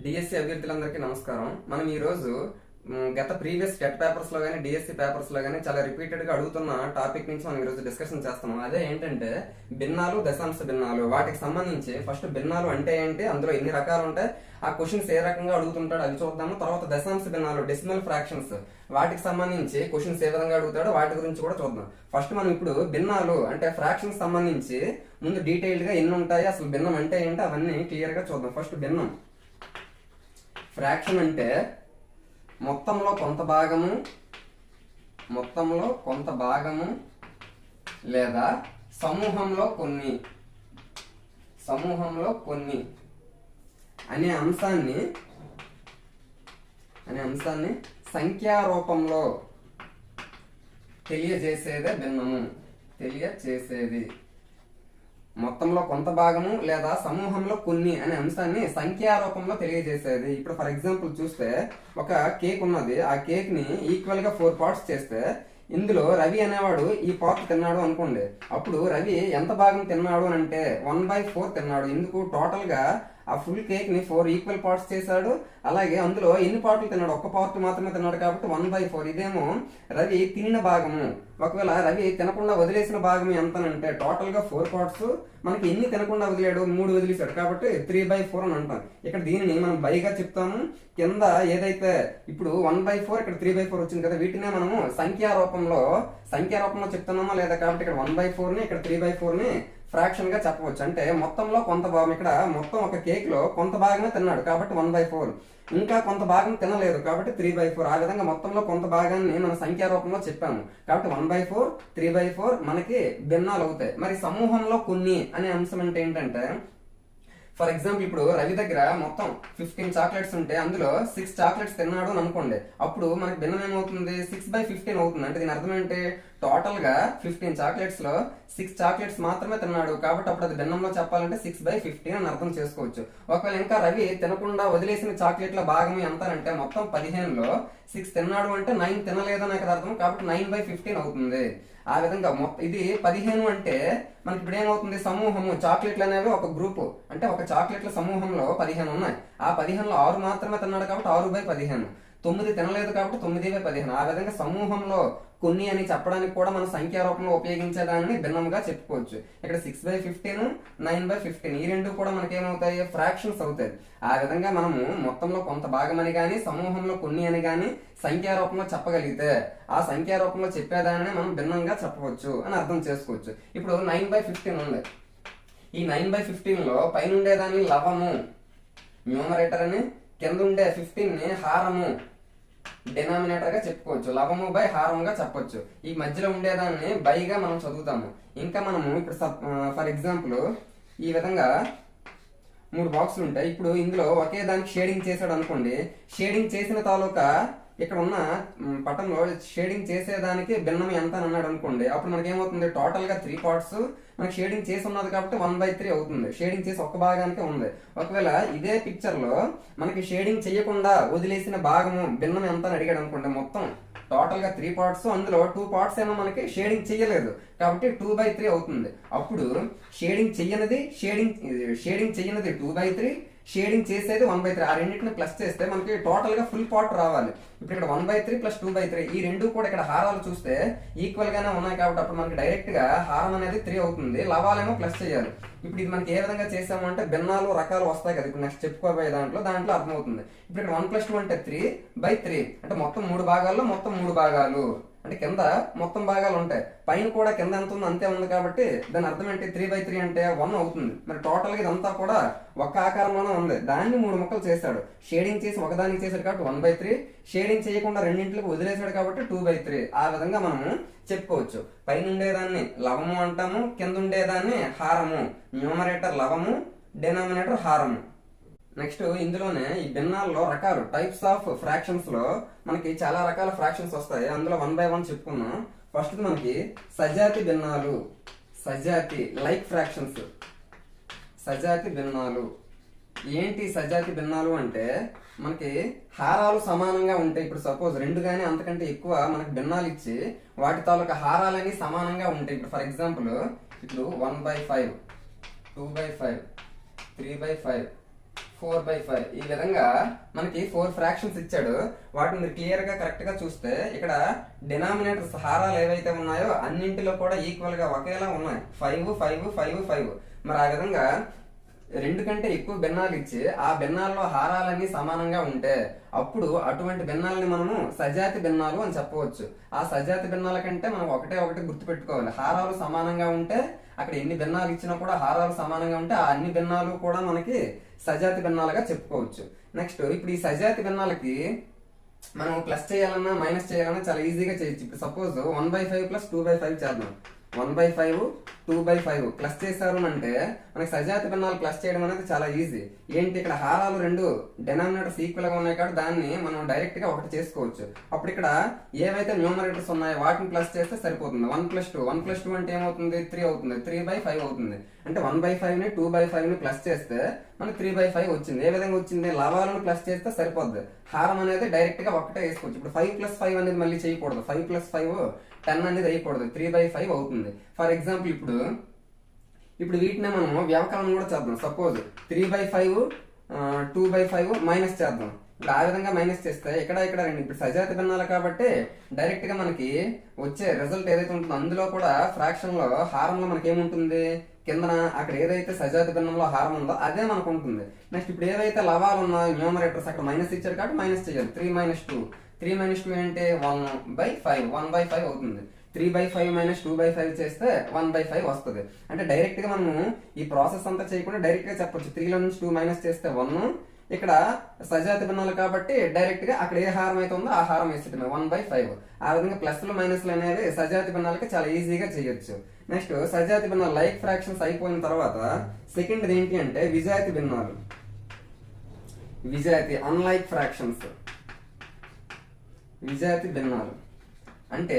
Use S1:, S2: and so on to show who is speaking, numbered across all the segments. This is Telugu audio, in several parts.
S1: డిఎస్సి అభ్యర్థులందరికీ నమస్కారం. మనం ఈ రోజు గత ప్రీవియస్ టెట్ పేపర్స్ లో కానీ డిఎస్సి పేపర్స్ లో కానీ చాలా రిపీటెడ్ గా అడుగుతున్న టాపిక్ నుంచి మనం ఈ రోజు డిస్కషన్ చేస్తున్నాం. అదే ఏంటంటే భిన్నాలు, దశాంశ భిన్నాలు. వాటికి సంబంధించి ఫస్ట్ భిన్నాలు అంటే ఏంటి, అందులో ఎన్ని రకాలు ఉంటాయి, ఆ క్వశ్చన్స్ ఏ రకంగా అడుగుతుంటాడు అవి చూద్దాము. తర్వాత దశాంశ భిన్నాలు, డెసిమల్ ఫ్రాక్షన్స్, వాటికి సంబంధించి క్వశ్చన్స్ ఏ విధంగా అడుగుతాడో వాటి గురించి కూడా చూద్దాం. ఫస్ట్ మనం ఇప్పుడు భిన్నాలు అంటే ఫ్రాక్షన్స్ సంబంధించి ముందు డీటెయిల్డ్ గా ఎన్ని ఉంటాయి, అసలు భిన్నం అంటే ఏంటి, అవన్నీ క్లియర్ గా చూద్దాం. ఫస్ట్ భిన్నం. ఫ్రాక్షన్ అంటే మొత్తంలో కొంత భాగము లేదా సమూహంలో కొన్ని అనే అంశాన్ని సంఖ్యారూపంలో తెలియజేసేదే భిన్నము. మొత్తంలో కొంత భాగము లేదా సమూహంలో కొన్ని అనే అంశాన్ని సంఖ్యారూపంలో తెలియజేసేది. ఇప్పుడు ఫర్ ఎగ్జాంపుల్ చూస్తే ఒక కేక్ ఉన్నది. ఆ కేక్ ని ఈక్వల్ గా 4 పార్ట్స్ చేస్తే ఇందులో రవి అనేవాడు ఈ పార్ట్ తిన్నాడు అనుకోండి. అప్పుడు రవి ఎంత భాగం తిన్నాడు అని అంటే 1/4 తిన్నాడు. ఎందుకు, టోటల్ గా ఆ ఫుల్ కేక్ ని 4 ఈక్వల్ పార్ట్స్ చేశాడు. అలాగే అందులో ఎన్ని పార్ట్లు తిన్నాడు, ఒక్క పార్ట్ మాత్రమే తిన్నాడు కాబట్టి 1/4. ఇదేమో రవి తిన్న భాగము. ఒకవేళ రవి తినకుండా వదిలేసిన భాగం ఎంతనంటే టోటల్ గా 4 పార్ట్స్, మనకి ఎన్ని తినకుండా వదిలాడు, 3 వదిలేశాడు కాబట్టి 3/4 అని అంటాం. ఇక్కడ దీనిని మనం బైగా చెప్తాము. కింద ఏదైతే ఇప్పుడు 1/4 ఇక్కడ 3/4 వచ్చింది కదా, వీటినే మనము సంఖ్యారూపంలో చెప్తున్నామా లేదా, కాబట్టి ఇక్కడ 1/4 ని ఇక్కడ 3/4 ని ఫ్రాక్షన్ గా చెప్పవచ్చు. అంటే మొత్తంలో కొంత భాగం, ఇక్కడ మొత్తం ఒక కేక్ లో కొంత భాగమే తిన్నాడు కాబట్టి 1/4, ఇంకా కొంత భాగం తినలేదు కాబట్టి 3/4. ఆ విధంగా మొత్తంలో కొంత భాగాన్ని మన సంఖ్యా రూపంలో చెప్పాము కాబట్టి 1/4, 3/4 మనకి భిన్నాలు అవుతాయి. మరి సమూహంలో కొన్ని అనే అంశం అంటే ఏంటంటే, ఫర్ ఎగ్జాంపుల్ ఇప్పుడు రవి దగ్గర మొత్తం 15 చాక్లెట్స్ ఉంటే అందులో 6 చాక్లెట్స్ తిన్నాడు అని అనుకోండి. అప్పుడు మనకి భిన్నం ఏమవుతుంది, 6/15 అవుతుంది. అంటే దీని అర్థం ఏంటి, టోటల్ గా 15 చాక్లెట్స్ లో 6 చాక్లెట్స్ మాత్రమే తిన్నాడు కాబట్టి అప్పుడు అది భిన్నంలో చెప్పాలంటే 6/15 అని అర్థం చేసుకోవచ్చు. ఒకవేళ ఇంకా రవి తినకుండా వదిలేసిన చాక్లెట్ల భాగం ఎంత అంటే మొత్తం 15లో 6 తిన్నాడు అంటే 9 తినలేదు అని అర్థం కాబట్టి 9/15 అవుతుంది. ఆ విధంగా మొత్తం ఇది 15 అంటే మనకి ఇప్పుడు ఏమవుతుంది, సమూహము. చాక్లెట్లు అనేవి ఒక గ్రూపు, అంటే ఒక చాక్లెట్ల సమూహంలో 15 ఉన్నాయి. ఆ 15లో 6 మాత్రమే తిన్నాడు కాబట్టి 6/15. 9 తినలేదు కాబట్టి 9/15. ఆ విధంగా సమూహంలో కొన్ని అని చెప్పడానికి కూడా మనం సంఖ్యారూపంలో ఉపయోగించేదాన్ని భిన్నంగా చెప్పుకోవచ్చు. ఇక్కడ 6/15, 9/15 ఈ రెండు కూడా మనకి ఏమవుతాయి, ఫ్రాక్షన్స్ అవుతాయి. ఆ విధంగా మనము మొత్తంలో కొంత భాగం అని గాని సమూహంలో కొన్ని అని గాని సంఖ్యారూపంలో చెప్పగలిగితే ఆ సంఖ్యారూపంలో చెప్పేదాన్ని మనం భిన్నంగా చెప్పవచ్చు అని అర్థం చేసుకోవచ్చు. ఇప్పుడు 9/15 ఉంది. ఈ 9/15లో పైన ఉండేదాన్ని లవము, న్యూమరేటర్ అని, కింద ఉండే 15 ని హారము, డినామినేటర్ గా చెప్పుకోవచ్చు. లవము బై హారముగా చెప్పొచ్చు. ఈ మధ్యలో ఉండేదాన్ని బైగా మనం చదువుతాము. ఇంకా మనము ఇప్పుడు ఫర్ ఎగ్జాంపుల్ ఈ విధంగా 3 బాక్సులు ఉంటాయి. ఇప్పుడు ఇందులో ఒకే దానికి షేడింగ్ చేశాడు అనుకోండి. షేడింగ్ చేసిన తాలూకా ఇక్కడ ఉన్న పటంలో షేడింగ్ చేసేదానికి భిన్నం ఎంత అని అన్నాడు అనుకోండి. అప్పుడు మనకి ఏమవుతుంది, టోటల్ గా 3 పార్ట్స్ మనకి షేడింగ్ చేసి ఉన్నది కాబట్టి 1/3 అవుతుంది. షేడింగ్ చేసి ఒక్క భాగానికి ఉంది. ఒకవేళ ఇదే పిక్చర్ లో మనకి షేడింగ్ చేయకుండా వదిలేసిన భాగము భిన్నం ఎంత అని అడిగాడు అనుకోండి. మొత్తం టోటల్ గా 3 పార్ట్స్, అందులో 2 పార్ట్స్ ఏమో మనకి షేడింగ్ చెయ్యలేదు కాబట్టి 2/3 అవుతుంది. అప్పుడు షేడింగ్ చెయ్యనిది 2/3, షేడింగ్ చేసేది 1/3. ఆ రెండింటిని ప్లస్ చేస్తే మనకి టోటల్ గా ఫుల్ పార్ట్ రావాలి. ఇప్పుడు ఇక్కడ 1/3 ప్లస్ 2/3 ఈ రెండు కూడా ఇక్కడ హారాలు చూస్తే ఈక్వల్ గానే ఉన్నాయి కాబట్టి అప్పుడు మనకి డైరెక్ట్ గా హారం అనేది 3 అవుతుంది. లవాలేమో ప్లస్ చేయాలి. ఇప్పుడు ఇది మనకి ఏ విధంగా చేసాము అంటే భిన్నాలు రకాలు వస్తాయి కదా, ఇప్పుడు నెక్స్ట్ చెప్పుకోబోయే దాంట్లో అర్థమవుతుంది. ఇప్పుడు ఇక్కడ 1 + 2 అంటే 3/3 అంటే మొత్తం 3 భాగాల్లో మొత్తం 3 భాగాలు, అంటే కింద మొత్తం భాగాలు ఉంటాయి, పైన కూడా కింద ఎంత ఉందో అంతే ఉంది కాబట్టి దాని అర్థం ఏంటి, 3/3 అంటే 1 అవుతుంది. మరి టోటల్ గా ఇదంతా కూడా ఒక ఆకారంలోనే ఉంది. దాన్ని 3 ముక్కలు చేశాడు. షేడింగ్ చేసి ఒకదానికి చేశాడు కాబట్టి 1/3, షేడింగ్ చేయకుండా రెండింటికి వదిలేశాడు కాబట్టి 2/3. ఆ విధంగా మనము చెప్పుకోవచ్చు. పైన ఉండేదాన్ని లవము అంటాము, కింద ఉండేదాన్ని హారము. న్యూమరేటర్ లవము, డినామినేటర్ హారము. నెక్స్ట్ ఇందులోనే ఈ భిన్నాల్లో రకాలు, టైప్స్ ఆఫ్ ఫ్రాక్షన్స్ లో మనకి చాలా రకాల ఫ్రాక్షన్స్ వస్తాయి. అందులో 1 by 1 చెప్పుకున్నాం. ఫస్ట్ మనకి సజాతి భిన్నాలు, సజాతి లైక్ ఫ్రాక్షన్స్. సజాతి భిన్నాలు ఏంటి? సజాతి భిన్నాలు అంటే మనకి హారాలు సమానంగా ఉంటాయి. ఇప్పుడు సపోజ్ 2 గానీ అంతకంటే ఎక్కువ మనకి భిన్నాలు ఇచ్చి వాటి తాలూకా హారాలని సమానంగా ఉంటాయి. ఇప్పుడు ఫర్ ఎగ్జాంపుల్ ఇప్పుడు 1/5, 2/5, 3/5, 4/5 ఈ విధంగా మనకి 4 ఫ్రాక్షన్స్ ఇచ్చాడు. వాటిని మీరు క్లియర్ గా కరెక్ట్ గా చూస్తే ఇక్కడ డినామినేటర్స్ హారాలు ఏవైతే ఉన్నాయో అన్నింటిలో కూడా ఈక్వల్ గా ఒకేలా ఉన్నాయి. 5 5 5 5. మరి ఆ విధంగా రెండు కంటే ఎక్కువ భిన్నాలు ఇచ్చి ఆ భిన్నాల్లో హారాలన్నీ సమానంగా ఉంటే అప్పుడు అటువంటి భిన్నాలని మనము సజాతి భిన్నాలు అని చెప్పవచ్చు. ఆ సజాతి భిన్నాల కంటే మనం ఒకటే ఒకటి గుర్తుపెట్టుకోవాలి. హారాలు సమానంగా ఉంటే అక్కడ ఎన్ని భిన్నాలు ఇచ్చినా కూడా హారాలు సమానంగా ఉంటే ఆ అన్ని భిన్నాలు కూడా మనకి సజాతి భిన్నాలుగా చెప్పుకోవచ్చు. నెక్స్ట్ ఇప్పుడు ఈ సజాతి భిన్నాలకి మనం ప్లస్ చేయాలన్నా మైనస్ చేయాలన్నా చాలా ఈజీగా చేయొచ్చు. ఇప్పుడు సపోజ్ 1/5 ప్లస్ 2/5 చేద్దాం. 1/5 2/5 ప్లస్ చేశారు అంటే మనకి సజాతి భిన్నాలు ప్లస్ చేయడం అనేది చాలా ఈజీ. ఏంటి ఇక్కడ హారాలు రెండు డినామినేటర్స్ ఈక్వల్ గా ఉన్నాయి కాబట్టి దాన్ని మనం డైరెక్ట్ గా ఒకటి చేసుకోవచ్చు. అప్పుడు ఇక్కడ ఏవైతే న్యూమరేటర్స్ ఉన్నాయో వాటిని ప్లస్ చేస్తే సరిపోతుంది. 1+2 అంటే ఏమవుతుంది 3 అవుతుంది. 3/5 అవుతుంది. అంటే 1/5 ని 2/5 ని ప్లస్ చేస్తే మనకి 3/5 వచ్చింది. ఏ విధంగా వచ్చింది? లవాలను ప్లస్ చేస్తే సరిపోద్ది. హారం అనేది డైరెక్ట్ గా ఒకటే వేసుకోవచ్చు. ఇప్పుడు 5+5 అనేది మళ్ళీ చేయకూడదు. 5+5 10 అనేది వేయకూడదు. 3/5 అవుతుంది. ఫర్ ఎగ్జాంపుల్ ఇప్పుడు వీటిని మనం వ్యవకలనం కూడా చేద్దాం. సపోజ్ 3/5 2/5 మైనస్ చేద్దాం. ఇప్పుడు ఆ విధంగా మైనస్ చేస్తే ఇక్కడ రండి. ఇప్పుడు సజాతి భిన్నాలు కాబట్టి డైరెక్ట్ గా మనకి వచ్చే రిజల్ట్ ఏదైతే ఉంటుందో అందులో కూడా ఫ్రాక్షన్ లో హారంలో మనకి ఏముంటుంది? కిందన అక్కడ ఏదైతే సజాతి భిన్నంలో హారం ఉందో అదే మనకు ఉంటుంది. నెక్స్ట్ ఇప్పుడు ఏవైతే లవాలు ఉన్నాయో న్యూమరేటర్స్ అక్కడ మైనస్ ఇచ్చారు కాబట్టి మైనస్ చేయాలి. 3 - 2 అంటే 1/5 1/5 అవుతుంది. 3/5 - 2/5 చేస్తే 1/5 వస్తుంది. అంటే డైరెక్ట్ గా మనము ఈ ప్రాసెస్ అంతా చేయకుండా డైరెక్ట్ గా చెప్పొచ్చు. 3లో నుంచి 2 మైనస్ చేస్తే 1. ఇక్కడ సజాతి భిన్నాలు కాబట్టి డైరెక్ట్ గా అక్కడ ఏ హారం అయితే ఉందో ఆ హారం వేసేటమే 1/5. ఆ విధంగా ప్లస్లు మైనస్లు అనేవి సజాతి భిన్నాలకి చాలా ఈజీగా చేయొచ్చు. నెక్స్ట్ సజాతి భిన్నాలు లైక్ ఫ్రాక్షన్స్ అయిపోయిన తర్వాత సెకండ్ ఏంటి అంటే విజాతి భిన్నాలు. విజాతి అన్లైక్ ఫ్రాక్షన్స్. విజాతి భిన్నాలు అంటే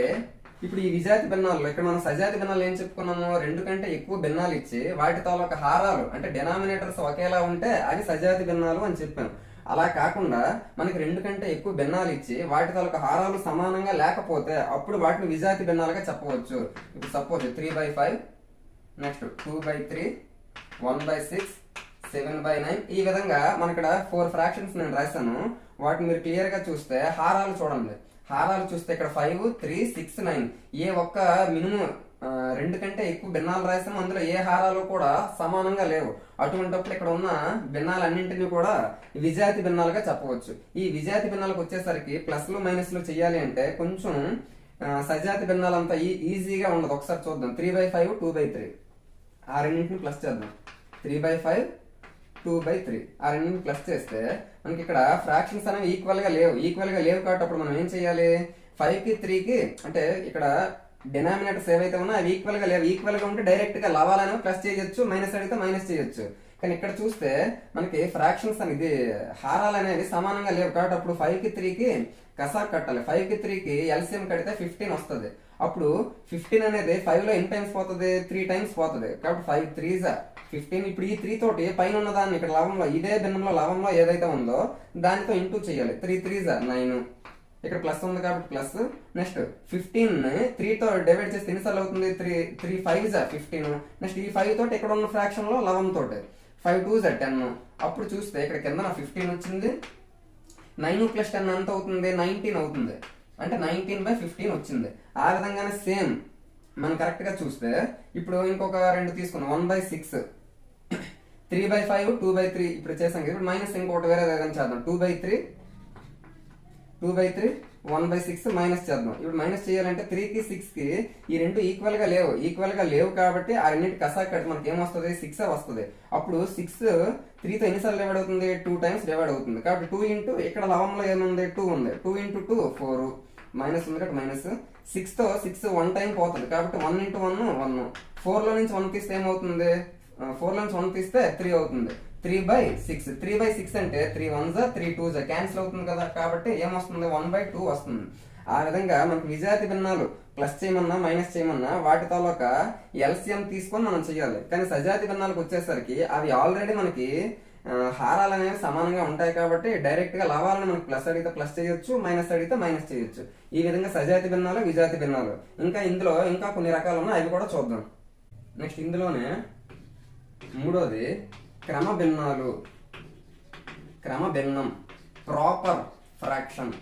S1: ఇప్పుడు ఈ విజాతి భిన్నాల్లో ఇక్కడ మనం సజాతి భిన్నాలు ఏం చెప్పుకున్నాము? రెండు కంటే ఎక్కువ భిన్నాలు ఇచ్చి వాటి తాలూకా హారాలు అంటే డినామినేటర్స్ ఒకేలా ఉంటే అవి సజాతి భిన్నాలు అని చెప్పాము. అలా కాకుండా మనకి రెండు కంటే ఎక్కువ భిన్నాలు ఇచ్చి వాటి తాలూకా హారాలు సమానంగా లేకపోతే అప్పుడు వాటిని విజాతి భిన్నాలుగా చెప్పవచ్చు. ఇప్పుడు సపోజ్ 3/5 నెక్స్ట్ 2/3 1/6 7/9 ఈ విధంగా మన ఇక్కడ 4 ఫ్రాక్షన్స్ నేను రాశాను. వాటిని మీరు క్లియర్ గా చూస్తే హారాలు చూడండి. హారాలు చూస్తే ఇక్కడ 5 3 6 9 ఏ ఒక్క మినిమం రెండు కంటే ఎక్కువ భిన్నాలు రాసాము. అందులో ఏ హారాలు కూడా సమానంగా లేవు. అటువంటిప్పుడు ఇక్కడ ఉన్న భిన్నాలన్నింటినీ కూడా విజాతి భిన్నాలుగా చెప్పవచ్చు. ఈ విజాతి భిన్నాలకు వచ్చేసరికి ప్లస్లు మైనస్లు చేయాలి అంటే కొంచెం సజాతి భిన్నాలంతా ఈజీగా ఉండదు. ఒకసారి చూద్దాం. 3/5 2/3 ఆ రెండింటిని ప్లస్ చేద్దాం. 3/5 2/3 ఆ రెండింటిని ప్లస్ చేస్తే మనకి ఇక్కడ ఫ్రాక్షన్స్ అనేవి ఈక్వల్ గా లేవు కాబట్టి అప్పుడు మనం ఏం చేయాలి? 5కి 3కి అంటే ఇక్కడ డినామినేటర్స్ ఏవైతే ఉన్నాయో అవి ఈక్వల్ గా లేవు. ఈక్వల్ గా ఉంటే డైరెక్ట్ గా లవాలనేవి ప్లస్ చేయొచ్చు, మైనస్ అడిగితే మైనస్ చేయొచ్చు. కానీ ఇక్కడ చూస్తే మనకి ఫ్రాక్షన్స్ అనేది హారాలు అనేవి సమానంగా లేవు కాబట్టి అప్పుడు 5కి 3కి కసాక్ కట్టాలి. 5కి 3కి ఎల్సిఎం కడితే 15 వస్తుంది. అప్పుడు 15 అనేది 5లో ఎన్ని టైమ్స్ పోతుంది? 3 టైమ్స్ పోతుంది. కాబట్టి 5 3s 15. ఇప్పుడు ఈ 3 తోటి పైన ఉన్న దాన్ని ఇక్కడ లవంలో ఇదే భిన్నంలో లవంలో ఏదైతే ఉందో దానితో ఇంటూ చేయాలి. 3 3s 9. ఇక్కడ ప్లస్ ఉంది కాబట్టి ప్లస్. నెక్స్ట్ 15 3 తో డివైడ్ చేస్తే ఎన్నిసార్లు అవుతుంది? 3 5s 15. నెక్స్ట్ ఈ 5 తోటి ఇక్కడ ఉన్న ఫ్రాక్షన్ లో 11 తోటి 5 2s 10. అప్పుడు చూస్తే ఇక్కడ కింద 15 వచ్చింది. 9 + 10 ఎంత అవుతుంది? 19 అవుతుంది. అంటే 19/15 వచ్చింది. ఆ విధంగానే సేమ్ మనం కరెక్ట్ గా చూస్తే ఇప్పుడు ఇంకొక రెండు తీసుకున్నాం. 1/6 3/5 2/3 ఇప్పుడు చేసాం కదా. ఇప్పుడు మైనస్ ఇంకోటి వేరే ఏదైనా చేద్దాం. 2/3 1/6 మైనస్ చేద్దాం. ఇప్పుడు మైనస్ చేయాలంటే 3కి 6కి ఈ రెండు ఈక్వల్ గా లేవు కాబట్టి ఆ రెండింటి కసాక్ కట్టి మనకి ఏమొస్తుంది? 6 వస్తుంది. అప్పుడు 6 3తో ఎన్నిసార్లు డివైడ్ అవుతుంది? 2 టైమ్స్ డివైడ్ అవుతుంది. కాబట్టి 2 ఇంటూ ఇక్కడ లవంలో ఏముంది? 2 ఉంది. 2 × 2 4 మైనస్ ఉంది కాబట్టి మైనస్. 6తో 6 1 టైం పోతుంది కాబట్టి 1 × 1 1. 4లో నుంచి 1 తీస్తే ఏమవుతుంది? 4లో నుంచి 1 తీస్తే 3 అవుతుంది. 3/6 3/6 అంటే 3 1s 3 2s క్యాన్సిల్ అవుతుంది కదా. కాబట్టి ఏమొస్తుంది? 1/2 వస్తుంది. ఆ విధంగా మనకు విజాతి భిన్నాలు ప్లస్ చేయమన్నా మైనస్ చేయమన్నా వాటి తాలూకా ఎల్సిఎం తీసుకొని మనం చేయాలి. కానీ సజాతి భిన్నాలకు వచ్చేసరికి అవి ఆల్రెడీ మనకి హారాలు అనేవి సమానంగా ఉంటాయి కాబట్టి డైరెక్ట్ గా లవాలను మనకి ప్లస్ అడిగితే ప్లస్ చేయొచ్చు, మైనస్ అడిగితే మైనస్ చేయొచ్చు. ఈ విధంగా సజాతి భిన్నాలు విజాతి భిన్నాలు ఇంకా ఇందులో ఇంకా కొన్ని రకాలు ఉన్నాయి. అవి కూడా చూద్దాం. నెక్స్ట్ ఇందులోనే మూడోది క్రమ భిన్నాలు. క్రమభిన్నం, ప్రాపర్ ఫ్రాక్షన్.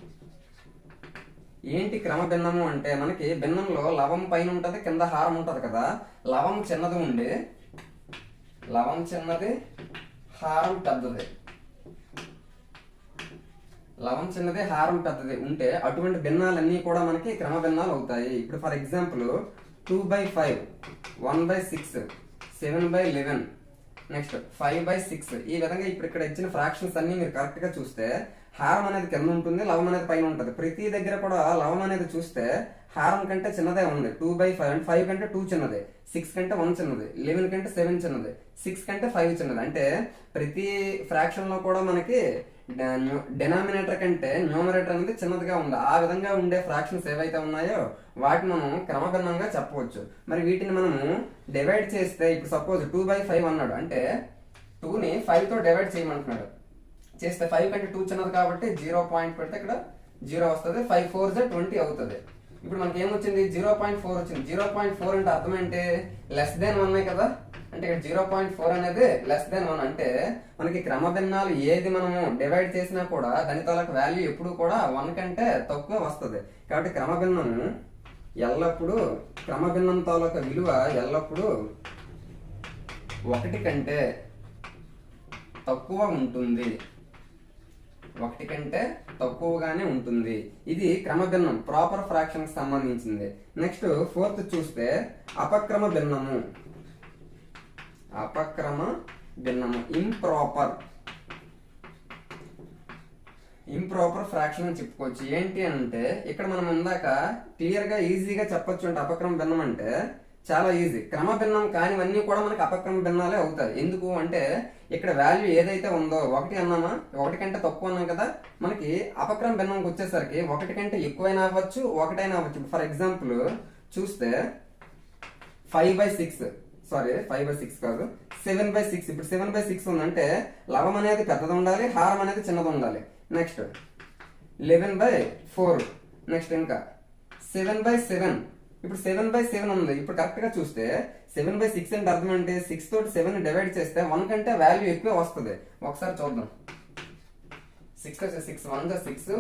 S1: ఏంటి క్రమభిన్నము అంటే మనకి భిన్నంలో లవం పైన ఉంటది, కింద హారం ఉంటది కదా. లవం చిన్నది ఉండి, లవం చిన్నది, హారం పెద్దది. లవం చిన్నది, హారం పెద్దది ఉంటే అటువంటి భిన్నాలన్నీ కూడా మనకి క్రమ భిన్నాలు అవుతాయి. ఇప్పుడు ఫర్ ఎగ్జాంపుల్ 2/5, 1/6, 7/11, నెక్స్ట్ 5/6. ఈ విధంగా ఇప్పుడు ఇక్కడ ఇచ్చిన ఫ్రాక్షన్స్ అన్ని మీరు కరెక్ట్ గా చూస్తే హారం అనేది కింద ఉంటుంది, లవం అనేది పైన ఉంటుంది. ప్రతి దగ్గర కూడా లవం అనేది చూస్తే హారం కంటే చిన్నదే ఉంది. 2/5 అంటే 5 కంటే 2 చిన్నది, 6 కంటే 1 చిన్నది, 11 కంటే 7 చిన్నది, 6 కంటే 5 చిన్నది. అంటే ప్రతి ఫ్రాక్షన్ లో కూడా మనకి డెనామినేటర్ కంటే న్యూమరేటర్ అనేది చిన్నదిగా ఉంది. ఆ విధంగా ఉండే ఫ్రాక్షన్స్ ఏవైతే ఉన్నాయో వాటిని మనం క్రమభిన్నంగా చెప్పవచ్చు. మరి వీటిని మనము డివైడ్ చేస్తే, ఇప్పుడు సపోజ్ 2/5 అన్నాడు అంటే 2ని 5 తో డివైడ్ చేయమంటున్నాడు. చేస్తే 5 కంటే 2 చిన్నది కాబట్టి 0 పాయింట్ పెడితే ఇక్కడ 0 వస్తుంది. 5 4 20 అవుతుంది. ఇప్పుడు మనకి ఏమొచ్చింది? 0.4 వచ్చింది. 0.4 అంటే అర్థం ఏంటి? లెస్ దెన్ 1 కదా. అంటే ఇక్కడ 0.4 అనేది లెస్ దెన్ 1 అంటే మనకి క్రమభిన్నాలు ఏది మనము డివైడ్ చేసినా కూడా దాని తాలూకు వాల్యూ ఎప్పుడు కూడా 1 కంటే తక్కువ వస్తుంది. కాబట్టి క్రమభిన్నము ఎల్లప్పుడూ, క్రమభిన్నం తాలూకు విలువ ఎల్లప్పుడూ 1 కంటే తక్కువ ఉంటుంది. 1 కంటే తక్కువగానే ఉంటుంది. ఇది క్రమభిన్నం, ప్రాపర్ ఫ్రాక్షన్ కి సంబంధించింది. నెక్స్ట్ 4th చూస్తే అపక్రమ భిన్నము. అపక్రమ భిన్నము, ఇంప్రాపర్ ఫ్రాక్షన్ అని చెప్పుకోవచ్చు. ఏంటి అంటే ఇక్కడ మనం ఇందాక క్లియర్ గా ఈజీగా చెప్పొచ్చు. అంటే అపక్రమ భిన్నం అంటే చాలా ఈజీ. క్రమ భిన్నం కానివన్నీ కూడా మనకి అపక్రమ భిన్నాలే అవుతాయి. ఎందుకు అంటే ఇక్కడ వాల్యూ ఏదైతే ఉందో 1 అన్నామా, 1 కంటే తక్కువ అన్నాం కదా. మనకి అపక్రమ భిన్నంకి వచ్చేసరికి 1 కంటే ఎక్కువైనా అవ్వచ్చు, 1 అయినా అవ్వచ్చు. ఫర్ ఎగ్జాంపుల్ చూస్తే 5/6 కాదు, 7/6. ఇప్పుడు 7/6 ఉందంటే లవం అనేది పెద్దది ఉండాలి, హారం అనేది చిన్నది ఉండాలి. నెక్స్ట్ 11/4, నెక్స్ట్ ఇంకా 7/7. ఇప్పుడు 7/7 ఉంది. ఇప్పుడు కరెక్ట్ గా చూస్తే 7/6 అంటే అర్థం అంటే 6 తోటి 7 డివైడ్ చేస్తే 1 కంటే వాల్యూ ఎక్కువ వస్తుంది. ఒకసారి చూద్దాం. 6 1 6,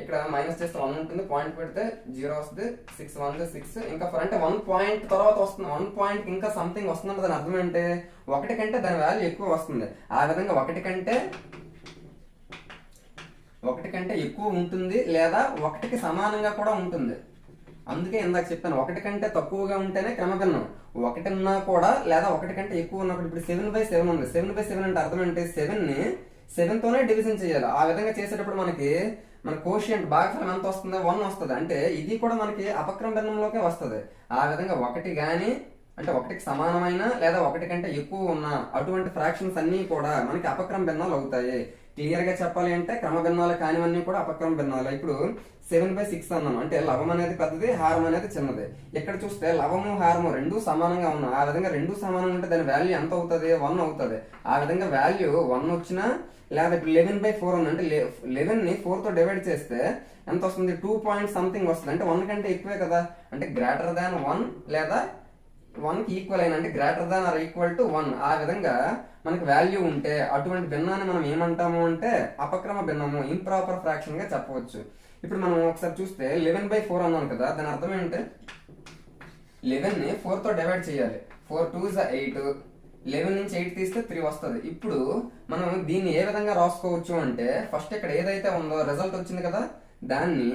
S1: ఇక్కడ మైనస్ చేస్తే 1 ఉంటుంది, పాయింట్ పెడితే 0 వస్తుంది. 6 1 6, ఇంకా అంటే 1 పాయింట్ తర్వాత వస్తుంది. 1 పాయింట్ ఇంకా సంథింగ్ వస్తుంది. దాని అర్థం అంటే 1 కంటే దాని వాల్యూ ఎక్కువ వస్తుంది. ఆ విధంగా 1 కంటే ఎక్కువ ఉంటుంది, లేదా 1కి సమానంగా కూడా ఉంటుంది. అందుకే ఇందాక చెప్పాను 1 కంటే తక్కువగా ఉంటేనే క్రమభిన్నం. 1 ఉన్నా కూడా లేదా 1 కంటే ఎక్కువ ఉన్నప్పుడు, ఇప్పుడు 7/7 ఉంది. 7/7 అంటే అర్థం అంటే 7ని 7 తోనే డివిజన్ చేయాలి. ఆ విధంగా చేసేటప్పుడు మన కోషియంట్ భాగఫలం ఎంత వస్తుంది? 1 వస్తుంది. అంటే ఇది కూడా మనకి అపక్రమ భిన్నంలోకే వస్తుంది. ఆ విధంగా 1 గాని అంటే 1కి సమానమైన లేదా 1 కంటే ఎక్కువ ఉన్న అటువంటి ఫ్రాక్షన్స్ అన్ని కూడా మనకి అపక్రమ భిన్నాలు అవుతాయి. క్లియర్ గా చెప్పాలి అంటే క్రమ భిన్నాలు కానివన్నీ కూడా అపక్రమ భిన్నాలు. ఇప్పుడు 7/6 అన్నాం అంటే లవం అనేది పెద్దది, హారం అనేది చిన్నది. ఇక్కడ చూస్తే లవము హారము రెండు సమానంగా ఉన్నాయి. ఆ విధంగా రెండు సమానంగా ఉంటే దాని వాల్యూ ఎంత అవుతుంది? 1 అవుతుంది. ఆ విధంగా వాల్యూ 1 వచ్చినా, లేదా ఇప్పుడు 11/4 ఉంది అంటే 11ని 4 తో డివైడ్ చేస్తే ఎంత వస్తుంది? 2 పాయింట్ సంథింగ్ వస్తుంది. అంటే 1 కంటే ఎక్కువే కదా. అంటే గ్రేటర్ దాన్ 1 లేదా 1కి ఈక్వల్ అయిన, అంటే greater than or equal to 1. ఆ విధంగా మనకి వాల్యూ ఉంటే అటువంటి భిన్నాన్ని మనం ఏమంటాము అంటే అపక్రమ భిన్నము, ఇంప్రాపర్ ఫ్రాక్షన్ గా చెప్పవచ్చు. ఇప్పుడు మనం ఒకసారి చూస్తే 11/4 అన్నాను కదా. దాని అర్థం ఏంటంటే 11ని 4 తో డివైడ్ చేయాలి. 4 2 8, 11 నుంచి 8 తీస్తే 3 వస్తుంది. ఇప్పుడు మనం దీన్ని ఏ విధంగా రాసుకోవచ్చు అంటే ఫస్ట్ ఇక్కడ ఏదైతే ఉందో రిజల్ట్ వచ్చింది కదా, దాన్ని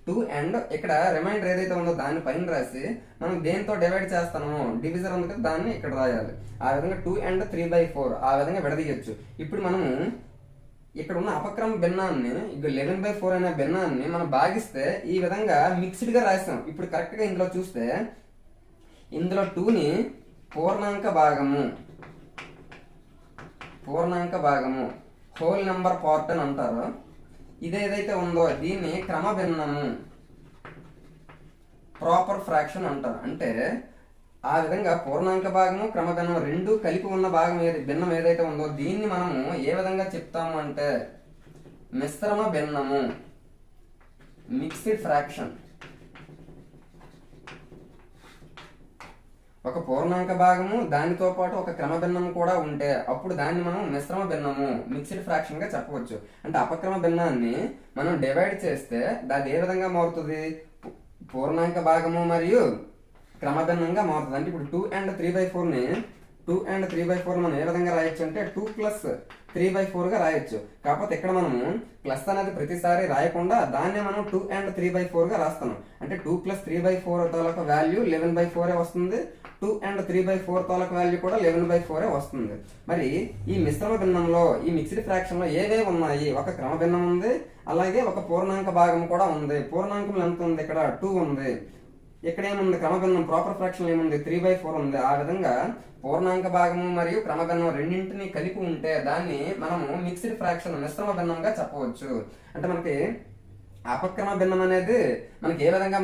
S1: 2 అండ్ ఇక్కడ రిమైండర్ ఏదైతే ఉందో దాన్ని పైన రాసి మనం దేంతో డివైడ్ చేస్తామో డివిజర్ ఉంది కదా దాన్ని ఇక్కడ రాయాలి. ఆ విధంగా 2 అండ్ 3/4 ఆ విధంగా విడదీయచ్చు. ఇప్పుడు మనము ఇక్కడ ఉన్న అపక్రమ భిన్నాన్ని 11/4 అనే భిన్నాన్ని మనం భాగిస్తే ఈ విధంగా మిక్స్డ్ గా రాసాం. ఇప్పుడు కరెక్ట్ గా ఇందులో చూస్తే ఇందులో 2ని పూర్ణాంక భాగము హోల్ నెంబర్ పార్ట్ అని అంటారు. ఇదేదైతే ఉందో దీన్ని క్రమ భిన్నము, ప్రాపర్ ఫ్రాక్షన్ అంటారు. అంటే ఆ విధంగా పూర్ణాంక భాగము, క్రమ భిన్నం రెండు కలిపి ఉన్న భాగం భిన్నం ఏదైతే ఉందో దీన్ని మనము ఏ విధంగా చెప్తాము అంటే మిశ్రమ భిన్నము, మిక్స్డ్ ఫ్రాక్షన్. ఒక పూర్ణాంక భాగము దానితో పాటు ఒక క్రమ భిన్నం కూడా ఉంటే అప్పుడు దాన్ని మనం మిశ్రమ భిన్నము మిక్స్డ్ ఫ్రాక్షన్ గా చెప్పవచ్చు. అంటే అపక్రమ భిన్నాన్ని మనం డివైడ్ చేస్తే అది ఏ విధంగా మారుతుంది? పూర్ణాంక భాగము మరియు క్రమ భిన్నంగా మారుతుంది. అంటే ఇప్పుడు 2 and 3/4ని 2 and 3/4 మనం ఏ విధంగా రాయొచ్చు అంటే 2 + 3/4 గా రాయొచ్చు. కాకపోతే ఇక్కడ మనము ప్లస్ అనేది ప్రతిసారి రాయకుండా దాన్నే మనం 2 and 3/4 గా రాస్తాం. అంటే 2 + 3/4 తాలూకా వాల్యూ 11/4 వస్తుంది. 2 and 3/4 తాలూకా వాల్యూ కూడా 11/4 వస్తుంది. మరి ఈ మిశ్రమ భిన్నంలో ఈ మిక్స్డ్ ఫ్రాక్షన్ లో ఏవే ఉన్నాయి? ఒక క్రమ భిన్నం ఉంది, అలాగే ఒక పూర్ణాంక భాగం కూడా ఉంది. పూర్ణాంకం ఎంత ఉంది? ఇక్కడ 2 ఉంది. ఇక్కడ ఏముంది? క్రమభిన్నం ప్రాపర్ ఫ్రాక్షన్ ఏముంది? 3/4 ఉంది. ఆ విధంగా పూర్ణాంక భాగము మరియు క్రమభిన్నం రెండింటిని కలిపి ఉంటే దాన్ని మనము మిక్స్డ్ ఫ్రాక్షన్ మిశ్రమ భిన్నంగా చెప్పవచ్చు. అంటే మనకి అపక్రమ భిన్నం అనేది మనకి ఏ విధంగా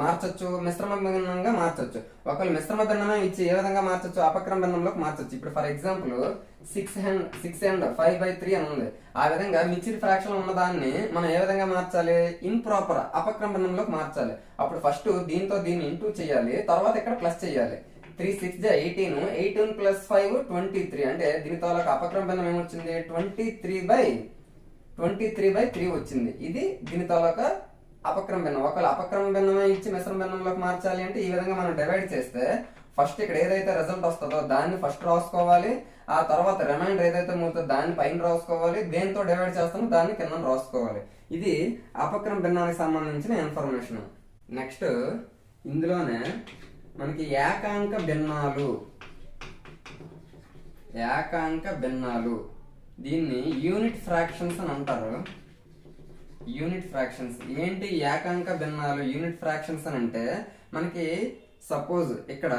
S1: మార్చొచ్చు? మిశ్రమ భిన్నంగా మార్చొచ్చు. ఒకవేళ మిశ్రమ భిన్నమే ఇచ్చి ఏ విధంగా మార్చొచ్చు? అపక్రమ భిన్నంలోకి మార్చొచ్చు. ఇప్పుడు ఫర్ ఎగ్జాంపుల్ 6 and 5/3 అని ఉంది. ఆ విధంగా మిక్స్డ్ ఫ్రాక్షన్ ఉన్న దాన్ని మనం ఏ విధంగా మార్చాలి? ఇంప్రాపర్ అపక్రమ భిన్నంలోకి మార్చాలి. అప్పుడు ఫస్ట్ దీంతో దీన్ని ఇంటూ చేయాలి, తర్వాత ఇక్కడ ప్లస్ చేయాలి. 3 6 18, 18 + 5 23. అంటే దీనితో అపక్రమ భిన్నం ఏమొచ్చింది? 23/3 వచ్చింది. ఇది దీని తాలూకా అపక్రమ భిన్నం. ఒకవేళ అపక్రమ భిన్నమే ఇచ్చి మిశ్రమ భిన్నంలోకి మార్చాలి అంటే ఈ విధంగా మనం డివైడ్ చేస్తే ఫస్ట్ ఇక్కడ ఏదైతే రిజల్ట్ వస్తుందో దాన్ని ఫస్ట్ రాసుకోవాలి, ఆ తర్వాత రిమైండర్ ఏదైతే మిగులుతుందో దాన్ని పైన రాసుకోవాలి, దేంతో డివైడ్ చేస్తామో దాన్ని కింద రాసుకోవాలి. ఇది అపక్రమ భిన్నానికి సంబంధించిన ఇన్ఫర్మేషన్. నెక్స్ట్ ఇందులోనే మనకి ఏకాంక భిన్నాలు దీన్ని యూనిట్ ఫ్రాక్షన్స్ అని అంటారు. యూనిట్ ఫ్రాక్షన్స్ ఏంటి? ఏకాంక భిన్నాలు యూనిట్ ఫ్రాక్షన్స్ అని అంటే మనకి సపోజ్ ఇక్కడ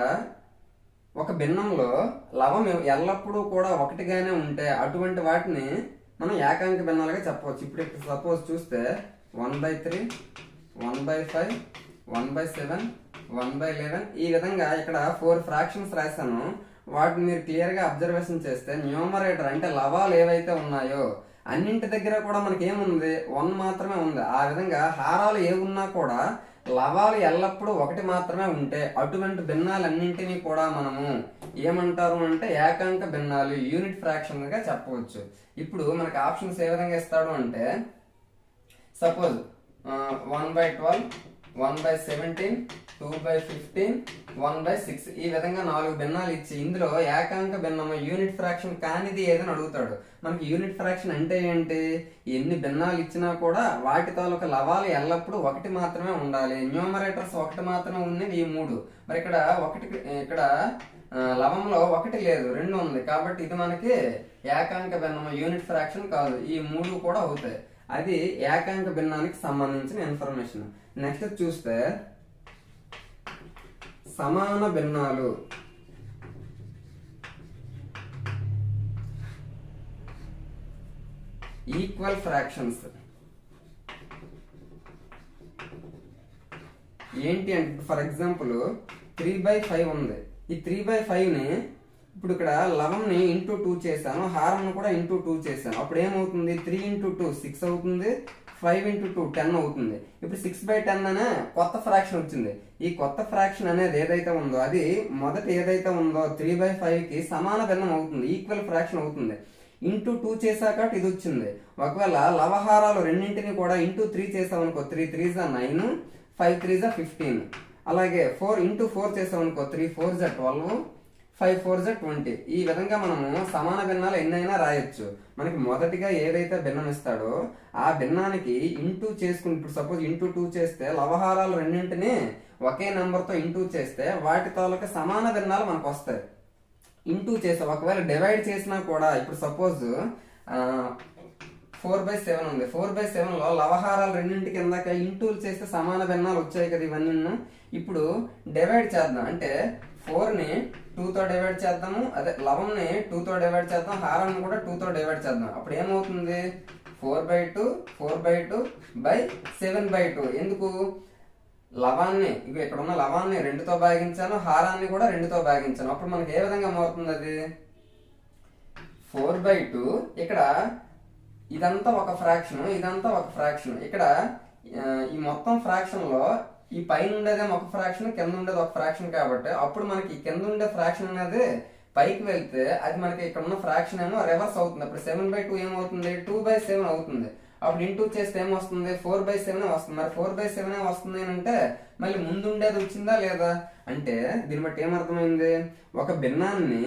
S1: ఒక భిన్నంలో లవం ఎల్లప్పుడూ కూడా ఒకటిగానే ఉంటే అటువంటి వాటిని మనం ఏకాంక భిన్నాలుగా చెప్పవచ్చు. ఇప్పుడు సపోజ్ చూస్తే 1/3, 1/5, 1/7, 1/11 ఈ విధంగా ఇక్కడ 4 ఫ్రాక్షన్స్ రాశాను. వాటిని మీరు క్లియర్ గా అబ్జర్వేషన్ చేస్తే న్యూమరేటర్ అంటే లవాలు ఏవైతే ఉన్నాయో అన్నింటి దగ్గర కూడా మనకి ఏముంది? 1 మాత్రమే ఉంది. ఆ విధంగా హారాలు ఏమున్నా కూడా లవాలు ఎల్లప్పుడూ ఒకటి మాత్రమే ఉంటే అటువంటి భిన్నాలన్నింటినీ కూడా మనము ఏమంటారు అంటే ఏకాంక భిన్నాలు యూనిట్ ఫ్రాక్షన్ గా చెప్పవచ్చు. ఇప్పుడు మనకి ఆప్షన్స్ ఏ విధంగా ఇస్తాడు అంటే సపోజ్ 1/12, 1/17, 2/15, 1/6 ఈ విధంగా 4 భిన్నాలు ఇచ్చి ఇందులో ఏకాంక భిన్నము యూనిట్ ఫ్రాక్షన్ కానిది ఏదని అడుగుతాడు. మనకి యూనిట్ ఫ్రాక్షన్ అంటే ఏంటి? ఎన్ని భిన్నాలు ఇచ్చినా కూడా వాటి తాలూకా లవాలు ఎల్లప్పుడూ ఒకటి మాత్రమే ఉండాలి. న్యూమరేటర్స్ ఒకటి మాత్రమే ఉన్నవి ఈ 3. మరి ఇక్కడ లవంలో 1 లేదు, 2 ఉంది. కాబట్టి ఇది మనకి ఏకాంక భిన్నము యూనిట్ ఫ్రాక్షన్ కాదు. ఈ 3 కూడా అవుతాయి. అది ఏకాంక భిన్నానికి సంబంధించిన ఇన్ఫర్మేషన్. నెక్స్ట్ చూస్తే సమాన భిన్నాలు. ఈక్వల్ ఫ్రాక్షన్స్ ఏంటి అంటే ఫర్ ఎగ్జాంపుల్ 3/5 ఉంది. ఈ 3/5ని ఇప్పుడు ఇక్కడ 11ని ఇంటూ 2 చేశాను, హారం కూడా ఇంటూ 2 చేశాను. అప్పుడు ఏమవుతుంది? 3 × 2 6 అవుతుంది, 5 × 2 10 అవుతుంది. ఇప్పుడు 6/10 అనే కొత్త ఫ్రాక్షన్ వచ్చింది. ఈ కొత్త ఫ్రాక్షన్ అనేది ఏదైతే ఉందో అది మొదట ఏదైతే ఉందో 3/5కి సమాన భిన్నం అవుతుంది, ఈక్వల్ ఫ్రాక్షన్ అవుతుంది. ఇంటూ 2 చేశాక ఇది వచ్చింది. ఒకవేళ లవహారాలు రెండింటిని కూడా ఇంటూ 3 చేసామనుకో 3 3s 9, 5 3s 15. అలాగే 4 × 4 చేసామనుకో 3 4s 12, 5 4s 20. ఈ విధంగా మనము సమాన భిన్నాలు ఎన్నైనా రాయొచ్చు. మనకి మొదటిగా ఏదైతే భిన్నం ఇస్తాడో ఆ భిన్నానికి ఇంటూ చేసుకుని ఇప్పుడు సపోజ్ ఇంటూ 2 చేస్తే లవహారాలు రెండింటిని ఒకే నెంబర్ తో ఇంటూ చేస్తే వాటి తాలూకా సమాన భిన్నాలు మనకు వస్తాయి. ఇంటూ చేసా ఒకవేళ డివైడ్ చేసినా కూడా ఇప్పుడు సపోజ్ 4/7 ఉంది. 4/7 లో లవహారాలు రెండింటికి ఇందాక ఇంటూలు చేస్తే సమాన భిన్నాలు వచ్చాయి కదా ఇవన్నీ. ఇప్పుడు డివైడ్ చేద్దాం. అంటే 4ని 2తో డివైడ్ చేద్దాము, అదే 11ని 2తో డివైడ్ చేద్దాం, హారాన్ని కూడా 2తో డివైడ్ చేద్దాం. అప్పుడు ఏమవుతుంది? 4/2 4/2/7/2. ఎందుకు? లవాన్ని ఇక్కడ ఉన్న లవాన్ని 2తో భాగించాను, హారాన్ని కూడా 2తో భాగించాను. అప్పుడు మనకి ఏ విధంగా మారుతుంది? అది 4/2. ఇక్కడ ఇదంతా ఒక ఫ్రాక్షన్, ఇదంతా ఒక ఫ్రాక్షన్. ఇక్కడ ఈ మొత్తం ఫ్రాక్షన్ లో ఈ పైన ఉండేదేమో ఒక ఫ్రాక్షన్, కింద ఉండేది ఒక ఫ్రాక్షన్ కాబట్టి అప్పుడు మనకి కింద ఉండే ఫ్రాక్షన్ అనేది పైకి వెళ్తే అది మనకి ఇక్కడ ఉన్న ఫ్రాక్షన్ ఏమో రివర్స్ అవుతుంది. అప్పుడు 7/2 ఏమవుతుంది, 2/7 అవుతుంది. అప్పుడు ఇంటూ చేస్తే ఏమొస్తుంది, 4/7 వస్తుంది. మరి 4/7 వస్తుంది అంటే మళ్ళీ ముందు ఉండేది వచ్చిందా లేదా అంటే దీన్ని బట్టి ఏమర్థమైంది, ఒక భిన్నాన్ని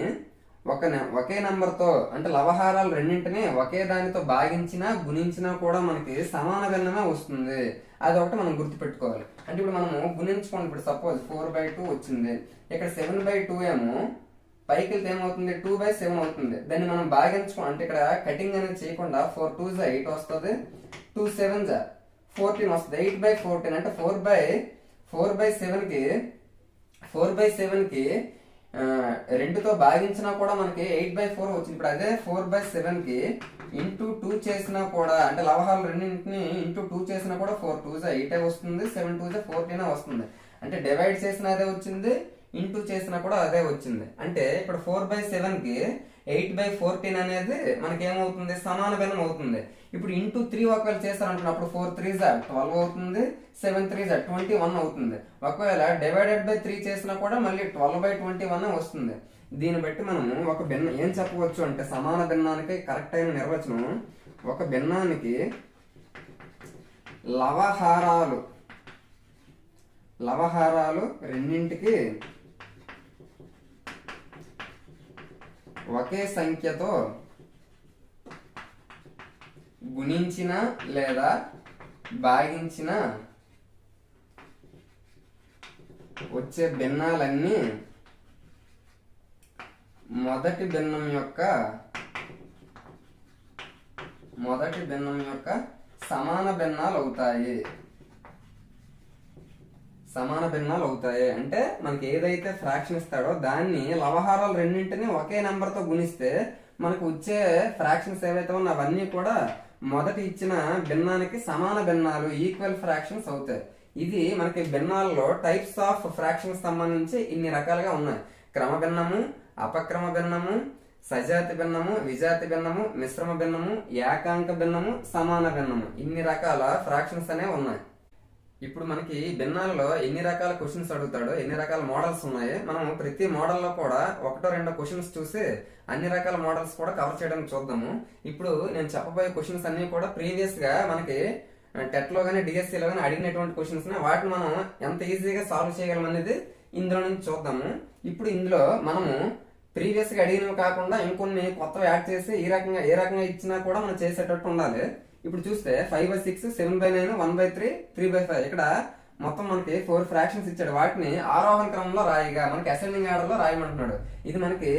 S1: ఒకే నంబర్తో అంటే లవహారాలు రెండింటిని ఒకే దానితో భాగించినా గుణించినా కూడా మనకి సమాన భిన్నమే వస్తుంది. అది ఒకటి మనం గుర్తుపెట్టుకోవాలి. అంటే ఇప్పుడు మనము గుణించుకోండి, ఇప్పుడు సపోజ్ 4/2 వచ్చింది, ఇక్కడ 7/2 ఏమో పైకి వెళ్తే ఏమవుతుంది, 2/7 అవుతుంది. దాన్ని మనం భాగించుకో అంటే ఇక్కడ కటింగ్ అనేది చేయకుండా 4 2s 8 వస్తుంది, 2 7s 14 వస్తుంది. 8/14 అంటే 4/7కి 2తో భాగించినా కూడా మనకి 8/4 వచ్చింది. ఇప్పుడు అదే 4/7కి ఇంటూ 2 చేసినా కూడా అంటే లవహాలు రెండింటిని ఇంటూ 2 చేసినా కూడా 4 2s 8 వస్తుంది, 7 2s 14 వస్తుంది. అంటే డివైడ్ చేసినా అదే వచ్చింది, ఇంటూ చేసినా కూడా అదే వచ్చింది. అంటే ఇప్పుడు 4/7కి 8/14 అనేది మనకి ఏమవుతుంది, సమాన భిన్నం అవుతుంది. ఇప్పుడు ఇంటూ 3 ఒకవేళ చేస్తారంటున్నప్పుడు 4 3s 12 అవుతుంది, 7 3s 21 అవుతుంది. ఒకవేళ డివైడెడ్ బై 3 చేసినా కూడా మళ్ళీ 12/21 వస్తుంది. దీన్ని బట్టి మనము ఒక భిన్నం ఏం చెప్పవచ్చు అంటే సమాన భిన్నానికి కరెక్ట్ అయిన నిర్వచనం, ఒక భిన్నానికి లవహారాలు రెండింటికి ఒకే సంఖ్యతో గుణించిన లేదా భాగించిన వచ్చే భిన్నాలన్నీ మొదటి భిన్నం యొక్క సమాన భిన్నాలు అవుతాయి. అంటే మనకి ఏదైతే ఫ్రాక్షన్ ఇస్తాడో దాన్ని లవహారాలు రెండింటిని ఒకే నెంబర్ తో గుణిస్తే మనకు వచ్చే ఫ్రాక్షన్స్ ఏవైతే ఉన్నా అవన్నీ కూడా మొదటి ఇచ్చిన భిన్నానికి సమాన భిన్నాలు, ఈక్వల్ ఫ్రాక్షన్స్ అవుతాయి. ఇది మనకి భిన్నాల్లో టైప్స్ ఆఫ్ ఫ్రాక్షన్స్ సంబంధించి ఇన్ని రకాలుగా ఉన్నాయి. క్రమ భిన్నము, అపక్రమ భిన్నము, సజాతి భిన్నము, విజాతి భిన్నము, మిశ్రమ భిన్నము, ఏకాంక భిన్నము, సమాన భిన్నము, ఇన్ని రకాల ఫ్రాక్షన్స్ అనేవి ఉన్నాయి. ఇప్పుడు మనకి భిన్నాలలో ఎన్ని రకాల క్వశ్చన్స్ అడుగుతాడో, ఎన్ని రకాల మోడల్స్ ఉన్నాయి, మనం ప్రతి మోడల్లో కూడా 1-2 క్వశ్చన్స్ చూసి అన్ని రకాల మోడల్స్ కూడా కవర్ చేయడానికి చూద్దాము. ఇప్పుడు నేను చెప్పబోయే క్వశ్చన్స్ అన్ని కూడా ప్రీవియస్ గా మనకి టెట్ లో గానీ డిఎస్సీలో గానీ అడిగినటువంటి క్వశ్చన్స్ వాటిని మనం ఎంత ఈజీగా సాల్వ్ చేయగలం అనేది ఇందులో నుంచి చూద్దాము. ఇప్పుడు ఇందులో మనము ప్రీవియస్ గా అడిగినవి కాకుండా ఇంకొన్ని కొత్తవి యాడ్ చేసి ఏ రకంగా ఇచ్చినా కూడా మనం చేసేటట్టు ఉండాలి. ఇప్పుడు చూస్తే 5/6, 7/9, 1/3, 3/5 ఇక్కడ మొత్తం మనకి 4 ఫ్రాక్షన్స్ ఇచ్చాడు. వాటిని ఆరోహణ క్రమంలో రాయిగా మనకి అసెండింగ్ ఆర్డర్ లో రాయమంటున్నాడు. ఇది మనకి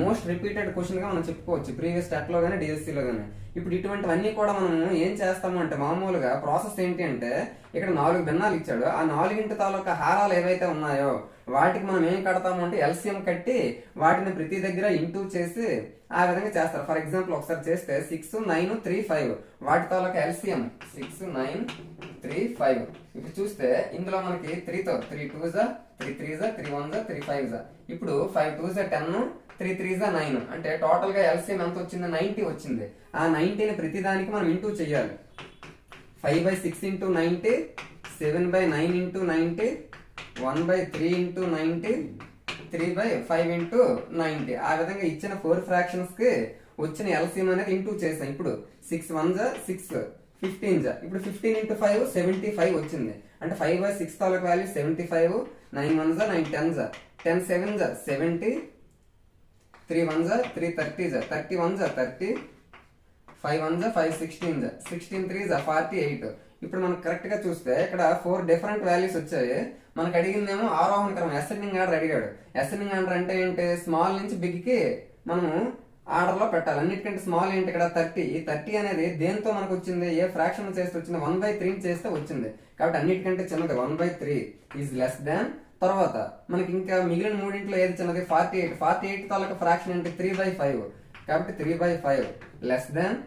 S1: మోస్ట్ రిపీటెడ్ క్వశ్చన్ గా మనం చెప్పుకోవచ్చు ప్రీవియస్ టెట్ లో గానీ డిఎస్సీలో గానీ. ఇప్పుడు ఇటువంటివన్నీ కూడా మనం ఏం చేస్తాము అంటే మామూలుగా ప్రాసెస్ ఏంటి అంటే ఇక్కడ 4 భిన్నాలు ఇచ్చాడు. ఆ 4 తాలూకా హారాలు ఏవైతే ఉన్నాయో వాటికి మనం ఏం కడతాము అంటే ఎల్సిఎం కట్టి వాటిని ప్రతి దగ్గర ఇంటూ చేసి ఆ విధంగా చేస్తారు. ఫర్ ఎగ్జాంపుల్ ఒకసారి చేస్తే 6 9 3 5 వాటి తాలూకా ఎల్సిఎం 6 9 3 5. ఇప్పుడు చూస్తే ఇందులో మనకి 3తో 3 2s 3 3s 3 1s 3 5s. ఇప్పుడు 5 2s 10 3 3s 9 అంటే టోటల్ గా ఎల్సిఎం ఎంత వచ్చింది, 90 వచ్చింది. ఆ 90ని ప్రతి దానికి మనం ఇంటూ చేయాలి. 5/6 ఇంటూ 90, 7/9 ఇంటూ 90, 1/3 ఇంటూ 90, 3/5 ఇంటూ 90. ఆ విధంగా ఇచ్చిన 4 ఫ్రాక్షన్స్ కి వచ్చిన ఎల్సిఎం అనేది ఇంటూ చేసాం. ఇప్పుడు 6 1s 6, 15s. ఇప్పుడు 15 ఇంటూ 5 75 వచ్చింది. అంటే 5/6 తాలూకు value 75, 9 1s 9 10s, 10 7s 70, 3 1s 3 30s, 31s 30, 5 1s 5 16s, 16 3s 48. ఇప్పుడు మనం కరెక్ట్ గా చూస్తే ఇక్కడ 4 డిఫరెంట్ వాల్యూస్ వచ్చాయి. మనకు అడిగిందేమో ఆరోహణ క్రమం అసెండింగ్ ఆర్డర్ అడిగాడు. అసెండింగ్ ఆర్డర్ అంటే ఏంటి, స్మాల్ నుంచి బిగ్ కి మనము ఆర్డర్ లో పెట్టాలి. అన్నిటికంటే స్మాల్ ఏంటి ఇక్కడ 30. ఈ 30 అనేది దేంతో మనకు వచ్చింది, ఏ ఫ్రాక్షన్ చేస్తే వచ్చింది, 1/3 చేస్తే వచ్చింది. కాబట్టి అన్నిటికంటే చిన్నది 1/3 ఈజ్ లెస్ దాన్. తర్వాత మనకి ఇంకా మిగిలిన మూడింట్లో ఏది చిన్నది, 48. 48 తాలూకా ఫ్రాక్షన్ ఏంటి 3/5. కాబట్టి 3/5 లెస్ దాన్.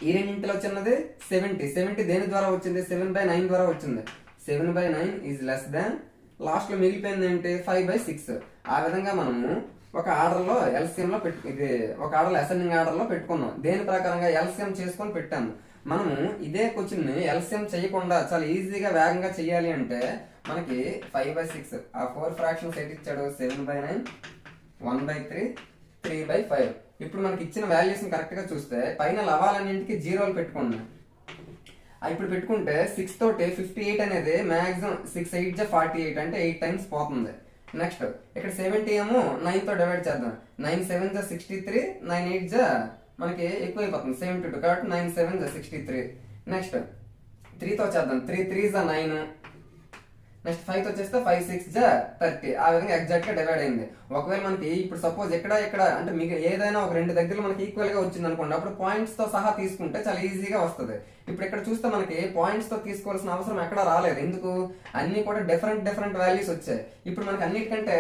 S1: ఈ రెండింటిలో చిన్నది 70. 70 దేని ద్వారా వచ్చింది, 7/9 ద్వారా వచ్చింది. 7/9 ఈజ్ లెస్ దాన్. లాస్ట్ లో మిగిలిపోయింది ఏంటి 5/6. ఆ విధంగా మనము ఒక ఆర్డర్ లో ఎల్సిఎం లో ఒక ఆర్డర్ అసెండింగ్ ఆర్డర్ లో పెట్టుకున్నాం. దేని ప్రకారంగా ఎల్సిఎం చేసుకొని పెట్టాము. మనము ఇదే క్వశ్చన్ ని ఎల్సిఎం చేయకుండా చాలా ఈజీగా వేగంగా చేయాలి అంటే మనకి 5/6 ఆ 4 ఫ్రాక్షన్స్ ఏంటి ఇచ్చాడు 7/9 1/3 3/5. ఇప్పుడు మనకి ఇచ్చిన వాల్యూస్ ని కరెక్ట్ గా చూస్తే పైన లవాలన్నింటికి జీరోలు పెట్టుకోండి. ఇప్పుడు పెట్టుకుంటే 6 తోటి 58 అనేది మాక్సిమం 6 8 జా 48 అంటే 8 టైమ్స్ పోతుంది. నెక్స్ట్ ఇక్కడ 70 ఏమో 9 తో డివైడ్ చేద్దాం. 9 7 జా 63 9 8 జా మనకి ఎక్కువ అయిపోతుంది 72 కాబట్టి 9 7 జా 63. నెక్స్ట్ 3 తో చేద్దాం. 3 3 జా 9. నెక్స్ట్ 5 తో చేస్తే 5 6 జా 30. ఆ విధంగా ఎగ్జాక్ట్ గా డివైడ్ అయింది. ఒకవేళ మనకి ఇప్పుడు సపోజ్ ఇక్కడ అంటే మీకు ఏదైనా ఒక రెండు దగ్గరలో మనకి ఈక్వల్ గా వచ్చింది అనుకోండి, అప్పుడు పాయింట్స్ తో సహా తీసుకుంటే చాలా ఈజీగా వస్తుంది. ఇప్పుడు ఇక్కడ చూస్తే మనకి పాయింట్స్ తో తీసుకోవాల్సిన అవసరం ఎక్కడ రాలేదు. ఎందుకు? అన్ని కూడా డిఫరెంట్ వాల్యూస్ వచ్చాయి. ఇప్పుడు మనకి అన్నిటికంటే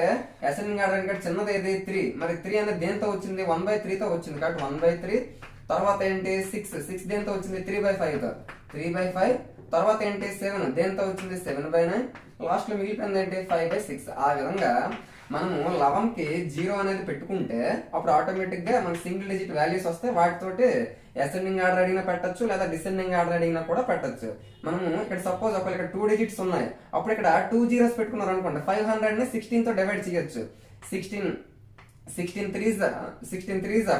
S1: అసెండింగ్ ఆర్డర్ కంటే చిన్నది ఏది 3. మరి 3 అనేది దేంతో వచ్చింది? 1/3 తో వచ్చింది కాబట్టి 1/3. తర్వాత ఏంటి 6 దేంతో వచ్చింది? 3/5 తో 3/5. తర్వాత ఏంటి 7 దేంతో వచ్చింది? 7/9. లాస్ట్ లో మిగిలిపోయింది ఏంటి? 5/6. ఆ విధంగా మనము 11 కి 0 అనేది పెట్టుకుంటే అప్పుడు ఆటోమేటిక్ గా మనకి సింగిల్ డిజిట్ వాల్యూస్ వస్తే వాటితోటి అసెండింగ్ ఆర్డర్ అడిగినా పెట్టచ్చు, లేదా డిసెండింగ్ ఆర్డర్ అడిగినా కూడా పెట్టచ్చు. మనము ఇక్కడ సపోజ్ ఒకవేళ ఇక్కడ 2 డిజిట్స్ ఉన్నాయి, అప్పుడు ఇక్కడ 2 జీరోస్ పెట్టుకున్నారు అనుకోండి, 500 ని 16 తో డివైడ్ చేయొచ్చు. 16 3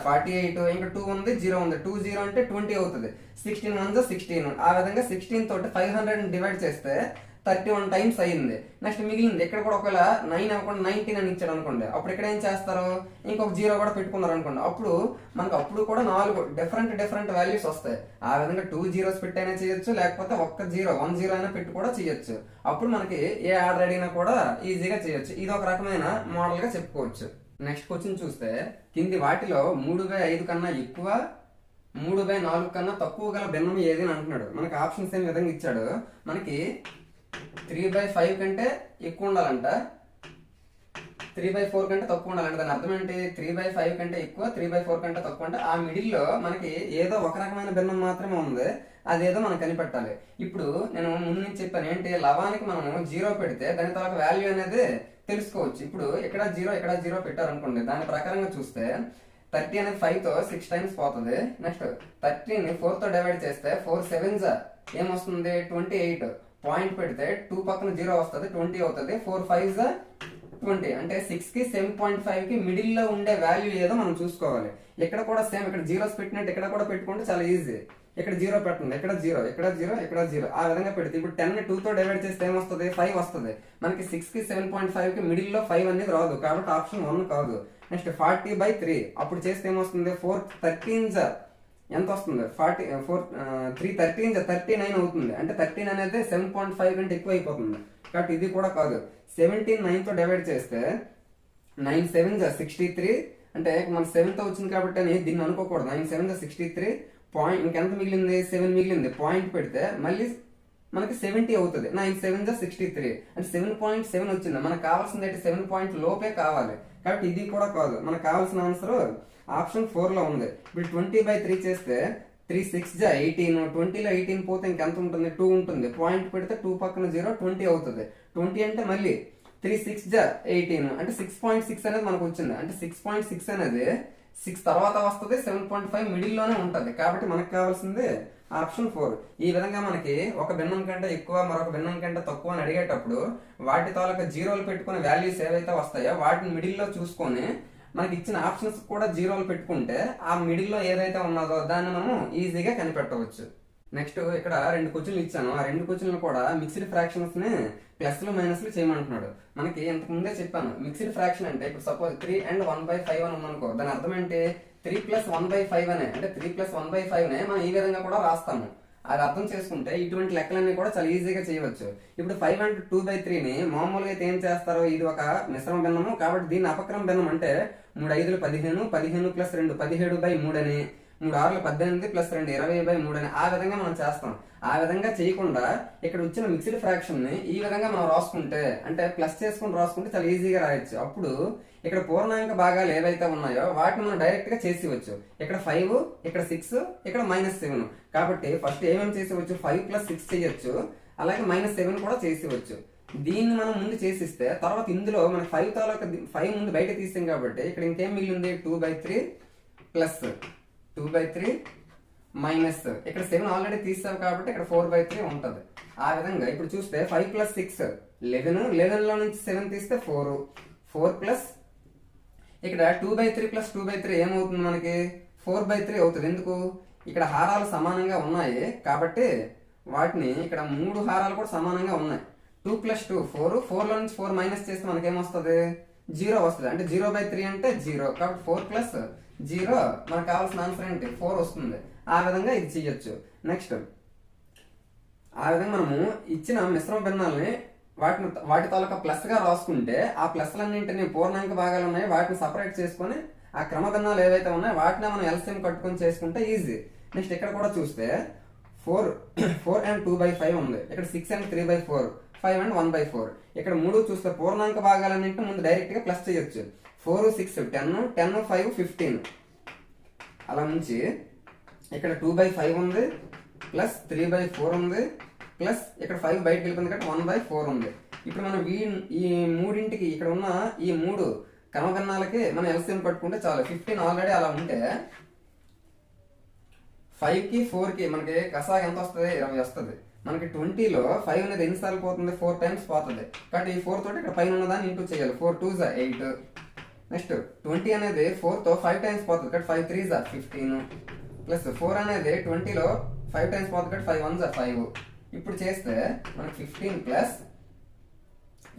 S1: 48. ఇంకా 2 ఉంది 0 ఉంది. 2 0 అంటే 20 అవుతుంది. 16 1 16. ఆ విధంగా 16 తోటి 500 డివైడ్ చేస్తే 31 టైమ్స్ అయింది. నెక్స్ట్ మిగిలింది ఇక్కడ కూడా ఒకవేళ 9 అవ్వకుండా 19 అని ఇచ్చాడు అనుకోండి, అప్పుడు ఇక్కడ ఏం చేస్తారు? ఇంకొక 0 కూడా పెట్టుకున్నారు అనుకోండి, అప్పుడు మనకు అప్పుడు కూడా 4 డిఫరెంట్ వాల్యూస్ వస్తాయి. ఆ విధంగా 2 జీరోస్ పెట్టైనా చేయొచ్చు, లేకపోతే ఒక్క 1 0 అయినా పెట్టి కూడా చేయొచ్చు. అప్పుడు మనకి ఏ ఆర్డర్ అడిగినా కూడా ఈజీగా చేయొచ్చు. ఇది ఒక రకమైన మోడల్ గా చెప్పుకోవచ్చు. నెక్స్ట్ క్వశ్చన్ చూస్తే కింది వాటిలో 3/5 కన్నా ఎక్కువ 3/4 కన్నా తక్కువ గల భిన్నం ఏది అని అంటున్నాడు. మనకి ఆప్షన్స్ ఏం విధంగా ఇచ్చాడు. మనకి 3/5 కంటే ఎక్కువ ఉండాలంట, 3/4 కంటే తక్కువ ఉండాలంట. దాని అర్థం ఏంటి? 3/5 కంటే ఎక్కువ 3/4 కంటే తక్కువ అంటే ఆ మిడిల్ లో మనకి ఏదో ఒక రకమైన భిన్నం మాత్రమే ఉంది, అదేదో మనం కనిపెట్టాలి. ఇప్పుడు నేను ముందు నుంచి చెప్పాను ఏంటి, లవానికి మనము 0 పెడితే దాని తర్వాత వాల్యూ అనేది తెలుసుకోవచ్చు. ఇప్పుడు ఇక్కడ 0 పెట్టారనుకోండి, దాని ప్రకారంగా చూస్తే 30 అనేది 5 తో 6 టైమ్స్ పోతుంది. నెక్స్ట్ 30 ని 4 తో డివైడ్ చేస్తే 4 7 ఏమొస్తుంది? 28. పాయింట్ పెడితే 2 పక్కన 0 వస్తుంది, 20 అవుతుంది. 4 5 20 అంటే 6 కి 7.5 కి మిడిల్ లో ఉండే వాల్యూ ఏదో మనం చూసుకోవాలి. ఇక్కడ కూడా సేమ్, ఇక్కడ జీరోస్ పెట్టినట్టు ఇక్కడ కూడా పెట్టుకుంటే చాలా ఈజీ. ఇక్కడ 0 పెట్టండి, ఇక్కడ 0. ఆ విధంగా పెడితే ఇప్పుడు 10 ని 2 తో డివైడ్ చేస్తే ఏమొస్తుంది? 5 వస్తుంది. మనకి 6 కి 7.5 కి మిడిల్ లో 5 అనేది రాదు కాబట్టి ఆప్షన్ 1 కాదు. నెక్స్ట్ 40/3 అప్పుడు చేస్తే ఏమొస్తుంది? 4 13 ఎంత వస్తుంది? 3 13 39 అవుతుంది. అంటే 13 అనేది 7.5 కంటే ఎక్కువ అయిపోతుంది కాబట్టి ఇది కూడా కాదు. 17 9 తో డివైడ్ చేస్తే 9 7 63. అంటే మన 7 తో వచ్చింది కాబట్టి అని దీన్ని అనుకోకూడదు. 9 7 63. పాయింట్ ఇంకెంత మిగిలింది? 7 మిగిలింది. పాయింట్ పెడితే మళ్ళీ మనకి 70 అవుతుంది. 9 7 63 అంటే 7.7 వచ్చింది. మనకు కావాల్సింది అయితే 7 పాయింట్ లోపే కావాలి కాబట్టి ఇది కూడా కాదు. మనకు కావాల్సిన ఆన్సర్ ఆప్షన్ 4 లో ఉంది. ఇప్పుడు 20/3 చేస్తే 3 6 18. 20 లో 18 పోతే ఇంకెంత ఉంటుంది? 2 ఉంటుంది. పాయింట్ పెడితే 2 పక్కన 0 20 అవుతుంది. 20 అంటే మళ్ళీ 3 6 18 అంటే 6.6 అనేది మనకు వచ్చింది. అంటే 6.6 అనేది 6 తర్వాత వస్తుంది, 7.5 మిడిల్ లోనే ఉంటది కాబట్టి మనకు కావాల్సింది ఆప్షన్ 4. ఈ విధంగా మనకి ఒక భిన్నం కంటే ఎక్కువ మరొక భిన్నం కంటే తక్కువ అని అడిగేటప్పుడు వాటి తాలూకా జీరోలు పెట్టుకునే వాల్యూస్ ఏవైతే వస్తాయో వాటిని మిడిల్ లో చూసుకొని మనకి ఇచ్చిన ఆప్షన్స్ కూడా జీరోలు పెట్టుకుంటే ఆ మిడిల్ లో ఏదైతే ఉన్నదో దాన్ని మనం ఈజీగా కనిపెట్టవచ్చు. నెక్స్ట్ ఇక్కడ 2 క్వశ్చన్లు ఇచ్చాను. ఆ 2 క్వశ్చన్లు కూడా మిక్స్డ్ ఫ్రాక్షన్స్ ని ప్లస్లు మైనస్లు చేయమంటున్నాడు. మనకి ఇంతకు ముందే చెప్పాను, మిక్స్డ్ ఫ్రాక్షన్ అంటే ఇప్పుడు సపోజ్ 3 and 1/5 అని ఉందనుకో, దాని అర్థం ఏంటి? 3 + 1/5 అనే అంటే 3 + 1/5 నే మనం ఈ విధంగా కూడా రాస్తాము. అది అర్థం చేసుకుంటే ఇటువంటి లెక్కలన్నీ కూడా చాలా ఈజీగా చేయవచ్చు. ఇప్పుడు 5 and 2/3 ని మామూలుగా అయితే ఏం చేస్తారు? ఇది ఒక మిశ్రమ భిన్నము కాబట్టి దీన్ని అపక్రమ భిన్నం అంటే 3 5 15 15 + 2 17/3 అని, 3 6 18 + 2 20/3 అని ఆ విధంగా మనం చేస్తాం. ఆ విధంగా చేయకుండా ఇక్కడ వచ్చిన మిక్స్డ్ ఫ్రాక్షన్ ని ఈ విధంగా మనం రాసుకుంటే అంటే ప్లస్ చేసుకుని రాసుకుంటే చాలా ఈజీగా రాయొచ్చు. అప్పుడు ఇక్కడ పూర్ణాంక భాగాలు ఏవైతే ఉన్నాయో వాటిని మనం డైరెక్ట్ గా చేసేవచ్చు. ఇక్కడ 5, ఇక్కడ 6, ఇక్కడ -7 కాబట్టి ఫస్ట్ ఏమేమి చేసేవచ్చు? 5 + 6 చేయొచ్చు, అలాగే -7 కూడా చేసేవచ్చు. దీన్ని మనం ముందు చేసిస్తే తర్వాత ఇందులో మన 5 తాలూకా 5 ముందు బయట తీసాం కాబట్టి ఇక్కడ ఇంకేం మిగిలింది? 2/3 + 2/3 మైనస్ ఇక్కడ 7 ఆల్రెడీ తీసావు కాబట్టి ఇక్కడ 4/3 ఉంటది. ఆ విధంగా ఇప్పుడు చూస్తే 5 + 6 11, 11 లో నుంచి 7 తీస్తే 4, 4 ప్లస్ ఇక్కడ 2/3 + 2/3 ఏమవుతుంది మనకి 4/3 అవుతుంది. ఎందుకు ఇక్కడ హారాలు సమానంగా ఉన్నాయి కాబట్టి వాటిని ఇక్కడ 3 హారాలు కూడా సమానంగా ఉన్నాయి. 2 + 2 4, 4 లో నుంచి 4 మైనస్ చేస్తే మనకి ఏమొస్తుంది 0 వస్తుంది. అంటే 0/3 అంటే 0 కాబట్టి 4 + 0 మనకు కావాల్సిన ఆన్సర్ ఏంటి 4 వస్తుంది. ఆ విధంగా ఇది చెయ్యొచ్చు. నెక్స్ట్ ఆ విధంగా మనము ఇచ్చిన మిశ్రమ భిన్నాలని వాటి తాలూకా ప్లస్ గా రాసుకుంటే ఆ ప్లస్లన్నింటినీ పూర్ణాంక భాగాలు ఉన్నాయి వాటిని సపరేట్ చేసుకొని ఆ క్రమ భిన్నాలు ఏవైతే ఉన్నాయో వాటిని మనం ఎల్సిఎం కట్టుకొని చేసుకుంటే ఈజీ. నెక్స్ట్ ఇక్కడ కూడా చూస్తే 4 and 2/5 ఉంది. ఇక్కడ 6 and 3/4, 5 and 1/4. ఇక్కడ 3 చూస్తే పూర్ణాంక భాగాలన్నింటినీ ముందు డైరెక్ట్ గా ప్లస్ చేయొచ్చు. 4, 6 10, 10, 5 15 అలా నుంచి ఇక్కడ 2/5 ఉంది ప్లస్ 3/4 ఉంది ప్లస్ ఇక్కడ 5 బయటకు వెళ్ళిపోయింది కాబట్టి 1/4 ఉంది. ఇప్పుడు మనం ఈ మూడింటికి ఇక్కడ ఉన్న ఈ 3 క్రమభిన్నాలకి మనం ఎల్సిఎం పట్టుకుంటే చాలు. 15 ఆల్రెడీ అలా ఉంటే 5 కి 4 కి మనకి కసాగ ఎంత వస్తుంది 20 వస్తుంది. మనకి 20లో 5 అనేది ఎన్నిసార్లు పోతుంది 4 టైమ్స్ పోతుంది. కాబట్టి ఈ 4 తోటి ఇక్కడ పైన ఉన్నదాన్ని ఇంటూ చేయాలి. 4 2 = 8. నెక్స్ట్ 20 అనేది 4 తో 5 టైమ్స్ పోతుంది కాబట్టి 5 3 = 15 ప్లస్ 4 అనేది 20లో 5 టైమ్స్ పోతుంది కాబట్టి 5 1 = 5. ఇప్పుడు చేస్తే మనకి 15 ప్లస్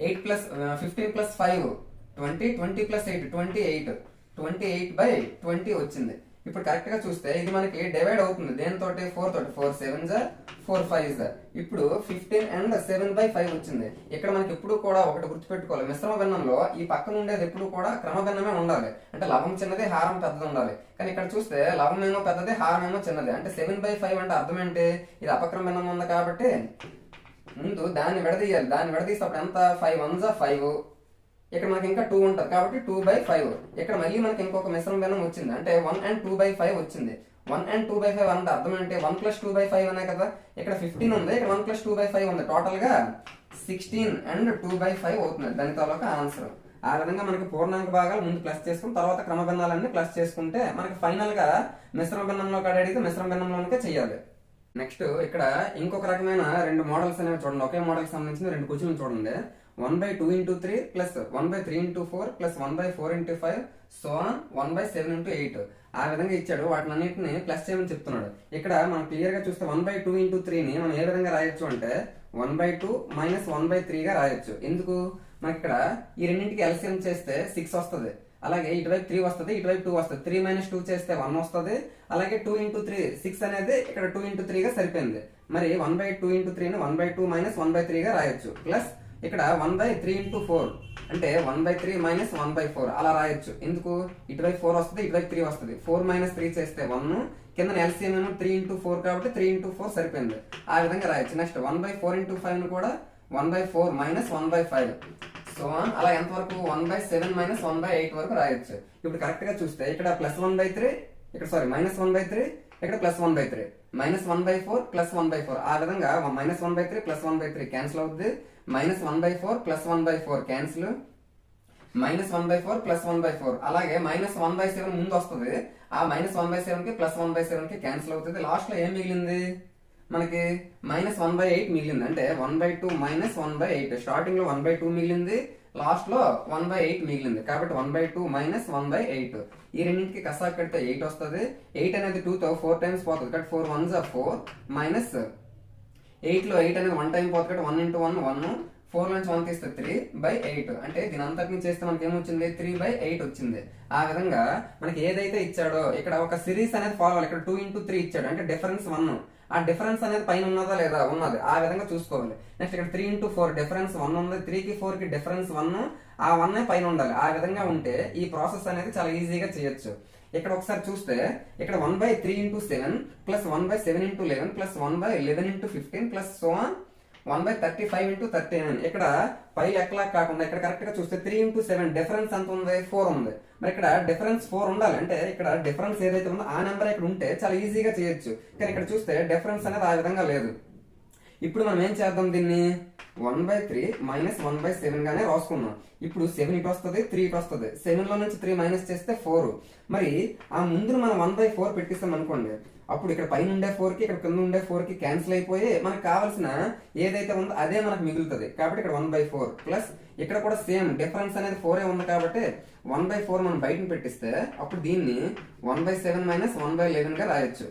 S1: 8 ప్లస్ 15 ప్లస్ 5 20, 20 ప్లస్ 8 28, 28/20 వచ్చింది. ఇప్పుడు కరెక్ట్ గా చూస్తే ఇది మనకి డివైడ్ అవుతుంది దేనితోటి 4 తోటి. 4 7 = 4 5 = ఇప్పుడు 15 and 7/5 వచ్చింది. ఇక్కడ మనకి ఎప్పుడు కూడా ఒకటి గుర్తుపెట్టుకోవాలి, మిశ్రమ భిన్నంలో ఈ పక్కన ఉండేది ఎప్పుడు కూడా క్రమ భిన్నమే ఉండాలి. అంటే లవం చిన్నది హారం పెద్దది ఉండాలి. కానీ ఇక్కడ చూస్తే లవం ఏమో పెద్దది హారం ఏమో చిన్నది. అంటే 7/5 అంటే అర్థం ఏంటి ఇది అపక్రమ భిన్నం ఉంది కాబట్టి ముందు దాన్ని విడదీయాలి. దాన్ని విడదీస్తే అప్పుడు ఎంత 5 1 = 5. ఇక్కడ మనకి ఇంకా 2 ఉంటుంది కాబట్టి 2/5. ఇక్కడ మళ్ళీ మనకి ఇంకొక మిశ్రమ భిన్నం వచ్చింది అంటే 1 and 2/5 వచ్చింది. 1 and 2/5 అంటే అర్థం అంటే 1 + 2/5 అనే కదా. ఇక్కడ 15 ఉంది, ఇక్కడ 1 + 2/5 ఉంది. టోటల్ గా 16 and 2/5 అవుతుంది దాని తాలూకా ఆన్సర్. ఆ విధంగా మనకి పూర్ణాంక భాగాలు ముందు ప్లస్ చేసుకుని తర్వాత క్రమ భిన్నాలన్నీ ప్లస్ చేసుకుంటే మనకి ఫైనల్ గా మిశ్రమ భిన్నంలో అడిగితే మిశ్రమ భిన్నంలోనికే చెయ్యాలి. నెక్స్ట్ ఇక్కడ ఇంకొక రకమైన 2 మోడల్స్ అనేవి చూడండి. ఒకే మోడల్ కి సంబంధించిన 2 క్వశ్చన్లు చూడండి. 1/2 × 3 ప్లస్ 1/3 × 4 ప్లస్ 1/4 × 5 సో ఆన్ 1/7 × 8 ఆ విధంగా ఇచ్చాడు. వాటిని అన్నింటిని ప్లస్ చేయమని చెప్తున్నాడు. ఇక్కడ మనం క్లియర్ గా చూస్తే 1/2 × 3ని మనం ఏ విధంగా రాయొచ్చు అంటే 1/2 - 1/3 గా రాయొచ్చు. ఎందుకు మనకి ఇక్కడ ఈ రెండింటికి ఎల్సిఎం చేస్తే 6 వస్తుంది. అలాగే ఇటువైపు 3 వస్తుంది, ఇటువైపు 2 వస్తుంది. 3 - 2 చేస్తే 1 వస్తుంది. అలాగే 2 × 3 6 అనేది ఇక్కడ 2 × 3 గా సరిపోయింది. మరి 1/2 × 3ని 1/2 - 1/3 గా రాయొచ్చు. ప్లస్ ఇక్కడ 1/3 × 4 అంటే 1/3 - 1/4 అలా రాయొచ్చు. ఎందుకు ఇటువైపు 4 వస్తుంది, ఇటువైపు 3 వస్తుంది. 4 - 3 చేస్తే 1, కింద ఎల్సిఎం ఏమో 3 × 4 కాబట్టి 3 × 4 సరిపోయింది. ఆ విధంగా రాయొచ్చు. నెక్స్ట్ 1/4 × 5 కూడా 1/4 - 1/5 సో అలా ఎంత వరకు 1/7 - 1/8 వరకు రాయొచ్చు. ఇప్పుడు కరెక్ట్ గా చూస్తే ఇక్కడ +1/3 ఇక్కడ -1/3 ఇక్కడ +1/3 -1/4 +1/4 ఆ విధంగా -1/3 +1/3 క్యాన్సిల్ అవుతుంది. -1/4 +1/4 క్యాన్సిల్, -1/4 +1/4 అలాగే -1/7 ముందు వస్తుంది. ఆ -1/7 కి +1/7 కి క్యాన్సిల్ అవుతుంది. లాస్ట్ లో ఏం మిగిలింది మనకి -1/8 మిగిలింది. అంటే 1/2 - 1/8 స్టార్టింగ్ లో 1/2 మిగిలింది, లాస్ట్ లో 1/8 మిగిలింది. కాబట్టి 1/2 - 1/8 ఈ రెండింటికి కసాకు కడితే 8 వస్తుంది. 8 అనేది 2 తో 4 టైమ్స్ పోతుంది కాబట్టి 4 1 = 4 మైనస్ 8 లో 8 అనేది 1 టైం పోతుంది కాబట్టి 1 × 1 1, 4 నుంచి 1 తీస్తే 3/8 అంటే దీని అంతటిని చేస్తే మనకి ఏమొచ్చింది 3/8 వచ్చింది. ఆ విధంగా మనకి ఏదైతే ఇచ్చాడో ఇక్కడ ఒక సిరీస్ అనేది ఫాలో అవ్వాలి. ఇక్కడ 2 × 3 ఇచ్చాడు అంటే డిఫరెన్స్ 1. ఆ డిఫరెన్స్ అనేది పైన ఉన్నదా లేదా ఉన్నది ఆ విధంగా చూసుకోవాలి. నెక్స్ట్ ఇక్కడ 3 × 4 డిఫరెన్స్ 1 ఉంది. 3 కి 4 కి డిఫరెన్స్ 1, ఆ 1 పైన ఉండాలి. ఆ విధంగా ఉంటే ఈ ప్రాసెస్ అనేది చాలా ఈజీగా చేయొచ్చు. ఇక్కడ ఒకసారి చూస్తే ఇక్కడ 1/3 × 7 plus 1/7 × 11 plus 1/11 × 15 plus so on 1/35 × 39 ఇక్కడ పై లెక్కలా కాకుండా ఇక్కడ కరెక్ట్ గా చూస్తే 3 × 7 డిఫరెన్స్ ఎంత ఉంది 4 ఉంది. మరి ఇక్కడ డిఫరెన్స్ 4 ఉండాలి. అంటే ఇక్కడ డిఫరెన్స్ ఏదైతే ఉందో ఆ నెంబర్ ఇక్కడ ఉంటే చాలా ఈజీగా చేయొచ్చు. కానీ ఇక్కడ చూస్తే డిఫరెన్స్ అనేది ఆ విధంగా లేదు. ఇప్పుడు మనం ఏం చేద్దాం దీన్ని 1/3 - 1/7 గానే రాసుకున్నాం. ఇప్పుడు 7 ఇటు వస్తుంది, 3 ఇటు వస్తుంది. 7 లో నుంచి 3 మైనస్ చేస్తే 4. మరి ఆ ముందు మనం 1/4 పెట్టిస్తాం అనుకోండి. అప్పుడు ఇక్కడ పైన ఉండే 4 కి ఇక్కడ కింద ఉండే 4 కి క్యాన్సిల్ అయిపోయి మనకు కావాల్సిన ఏదైతే ఉందో అదే మనకు మిగులుతుంది. కాబట్టి ఇక్కడ 1/4 ప్లస్ ఇక్కడ కూడా సేమ్ డిఫరెన్స్ అనేది 4 ఉంది కాబట్టి 1/4 మనం బయటను పెట్టిస్తే అప్పుడు దీన్ని 1/7 మైనస్ 1/11 గా రాయొచ్చు.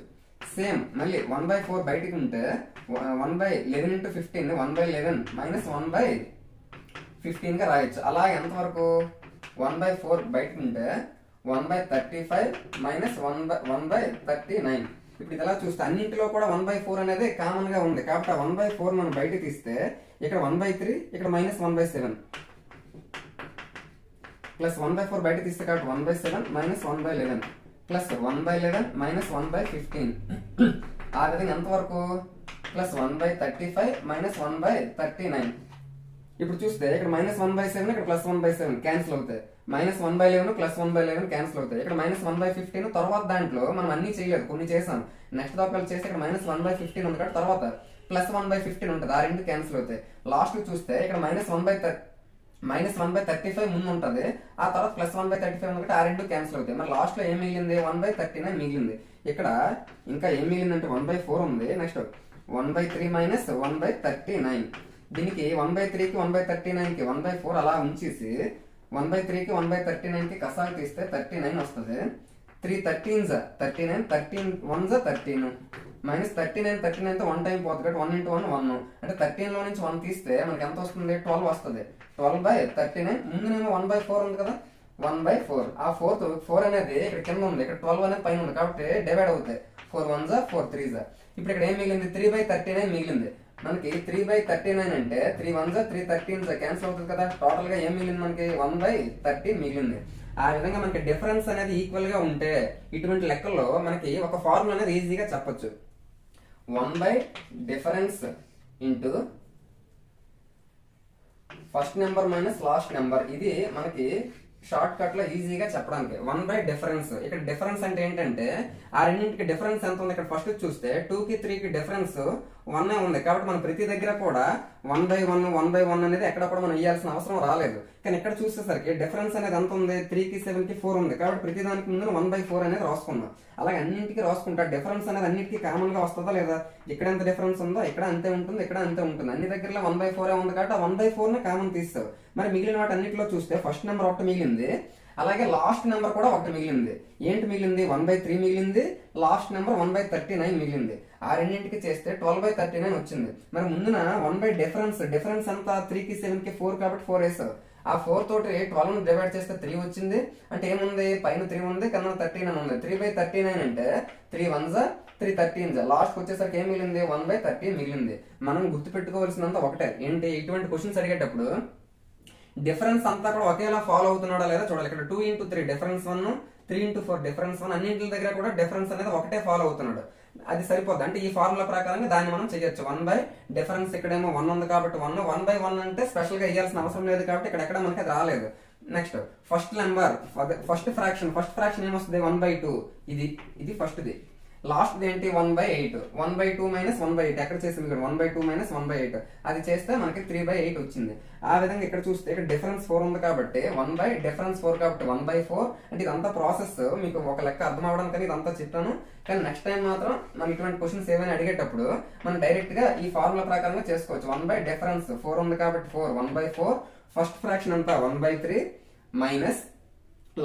S1: సేమ్ మళ్ళీ 1/4 బయటికి ఉంటే 1/11 ఇంటూ 15 1/11 మైనస్ 1/15 గా రాయొచ్చు. అలా ఎంతవరకు 1/4 బయటకు ఉంటే 1/35 మైనస్ 1/39. ఇప్పుడు ఇది ఎలా చూస్తే అన్నింటిలో కూడా 1/4 అనేది కామన్ గా ఉంది కాబట్టి ఆ 1/4 మనం బయటకు తీస్తే ఇక్కడ 1/3 ఇక్కడ మైనస్ 1/7 ప్లస్ 1/4 బయట తీస్తే కాబట్టి 1/7 మైనస్ 1/11 ప్లస్ 1/11 మైనస్ 1/15. ఆ విధంగా ఎంతవరకు ప్లస్ 1/35 మైనస్ 1/39. ఇప్పుడు చూస్తే ఇక్కడ మైనస్ 1/7 ఇక్కడ ప్లస్ 1/7 క్యాన్సిల్ అవుతాయి. మైనస్ 1/11 ప్లస్ 1/11 క్యాన్సిల్ అవుతాయి. ఇక్కడ మైనస్ 1/15 తర్వాత దాంట్లో మనం అన్ని చేయలేదు, కొన్ని చేసాం. నెక్స్ట్ దాకా చేస్తే ఇక్కడ మైనస్ 1/15 ఉంది కాబట్టి తర్వాత ప్లస్ 1/15 ఉంటుంది. ఆ రెండు క్యాన్సిల్ అవుతాయి. లాస్ట్ చూస్తే ఇక్కడ మైనస్ 1/35 ముందు ఉంటుంది, ఆ తర్వాత ప్లస్ 1/35 ఉంది, ఆ రెండు క్యాన్సిల్ అవుతాయి. మరి లాస్ట్ లో ఏం మిగిలింది 1/39 మిగిలింది. ఇక్కడ ఇంకా ఏం మిగిలిందంటే 1/4 ఉంది. Next 1/3 minus 1/39. దీనికి 1/3 కి 1/39 కి 1/4 అలా ఉంచేసి 1/3 కి 1/39 కి కసాలు తీస్తే 39 వస్తుంది. 3 13s 39, 13 1s 13 మైనస్ 39 తో 1 టైం పోతుంది కాబట్టి 1 into 1 1. అంటే 13 లో నుంచి 1 తీస్తే మనకి ఎంత వస్తుంది 12 వస్తుంది. 12/39 ముందునేమో 1/4 ఉంది కదా 1/4. ఆ 4 అనేది ఇక్కడ కింద ఉంది, ఇక్కడ 12 అనేది పైన ఉంది కాబట్టి డివైడ్ అవుతాయి. 4 1s 4 3s. ఇప్పుడు ఇక్కడ ఏం మిగిలింది 3/39 మిగిలింది. మనకి 3/39 అంటే 3 1s 3 13s క్యాన్సిల్ అవుతుంది కదా. టోటల్ గా ఏం మిగిలింది మనకి 1/30 మిగిలింది. ఆ విధంగా మనకి డిఫరెన్స్ అనేది ఈక్వల్ గా ఉంటే ఇటువంటి లెక్కల్లో మనకి ఒక ఫార్ములా అనేది ఈజీగా చెప్పొచ్చు. 1/డిఫరెన్స్ into first number minus last number. ఇది మనకి షార్ట్ కట్ లో ఈజీగా చెప్పడానికి 1/డిఫరెన్స్. ఇక్కడ డిఫరెన్స్ అంటే ఏంటంటే ఆ రెండింటికి డిఫరెన్స్ ఎంత ఉంది. ఇక్కడ ఫస్ట్ చూస్తే 2 కి 3 కి డిఫరెన్స్ 1 ఉంది కాబట్టి మనం ప్రతి దగ్గర కూడా 1/1 అనేది ఎక్కడ కూడా మనం ఇవ్వాల్సిన అవసరం రాలేదు. కానీ ఇక్కడ చూసేసరికి డిఫరెన్స్ అనేది ఎంత ఉంది 3 కి 7 కి 4 ఉంది కాబట్టి ప్రతి దానికి ముందు 1/4 అనేది రాసుకున్నాం. అలాగే అన్నింటికి రాసుకుంటా డిఫరెన్స్ అనేది అన్నిటికీ కామన్ గా వస్తుందా లేదా, ఇక్కడ ఎంత డిఫరెన్స్ ఉందో ఇక్కడ అంతే ఉంటుంది, ఇక్కడ అంతే ఉంటుంది. అన్ని దగ్గరలో 1/4 ఉంది కాబట్టి ఆ 1/4 ని కామన్ తీస్తావు. మరి మిగిలిన వాటి అన్నింటిలో చూస్తే ఫస్ట్ నెంబర్ ఒకటి మిగిలింది, అలాగే లాస్ట్ నెంబర్ కూడా ఒకటి మిగిలింది. ఏంటి మిగిలింది 1/3 మిగిలింది, లాస్ట్ నెంబర్ 1/39 మిగిలింది. ఆ రెండింటికి చేస్తే 12/39 వచ్చింది. మరి ముందున 1/డిఫరెన్స్ అంతా 3 కి 7 కి 4 కాబట్టి 4 వేసావు. ఆ 4 తోటి 12 ని డివైడ్ చేస్తే 3 వచ్చింది. అంటే ఏముంది పైన 3 ఉంది కింద 13 అని ఉంది. 3/39 అంటే 3 1s 3 13s. లాస్ట్ వచ్చేసరికి ఏం మిగిలింది 1/30 మిగిలింది. మనం గుర్తుపెట్టుకోవాల్సినంత ఒకటే ఏంటి ఇటువంటి క్వశ్చన్స్ అడిగేటప్పుడు డిఫరెన్స్ అంతా కూడా ఒకేలా ఫాలో అవుతున్నాడా లేదా చూడాలి. ఇక్కడ 2 into 3 డిఫరెన్స్ 1, 3 into 4 డిఫరెన్స్ 1 అన్నింటి దగ్గర కూడా డిఫరెన్స్ అనేది ఒకటే ఫాలో అవుతున్నాడు. అది సరిపోద్ది. అంటే ఈ ఫార్ములా ప్రకారంగా దాన్ని మనం చేయొచ్చు. 1/డిఫరెన్స్ ఇక్కడేమో 1 ఉంది కాబట్టి 1/1 అంటే స్పెషల్ గా ఇవ్వాల్సిన అవసరం లేదు కాబట్టి ఇక్కడ ఎక్కడ మనకి అది రాలేదు. Next first number first fraction ఏమొస్తుంది 1/2. ఇది ఫస్ట్ది. లాస్ట్ ఏంటి 1/8. 1/2 మైనస్ 1/8 ఎక్కడ చేసింది ఇక్కడ 1/2 మైనస్ 1/8 అది చేస్తే మనకి 3/8 వచ్చింది. ఆ విధంగా ఇక్కడ చూస్తే ఇక్కడ డిఫరెన్స్ 4 ఉంది కాబట్టి 1/డిఫరెన్స్ 4 కాబట్టి 1/4. అంటే ఇదంతా ప్రాసెస్ మీకు ఒక లెక్క అర్థం అవడానికి ఇదంతా చెప్పాను. కానీ నెక్స్ట్ టైం మాత్రం మనం ఇటువంటి క్వశ్చన్స్ ఏమైనా అడిగేటప్పుడు మనం డైరెక్ట్ గా ఈ ఫార్ములా ప్రకారంగా చేసుకోవచ్చు. 1/డిఫరెన్స్ 4 ఉంది కాబట్టి 4 1/4. ఫస్ట్ ఫ్రాక్షన్ అంతా 1/3 మైనస్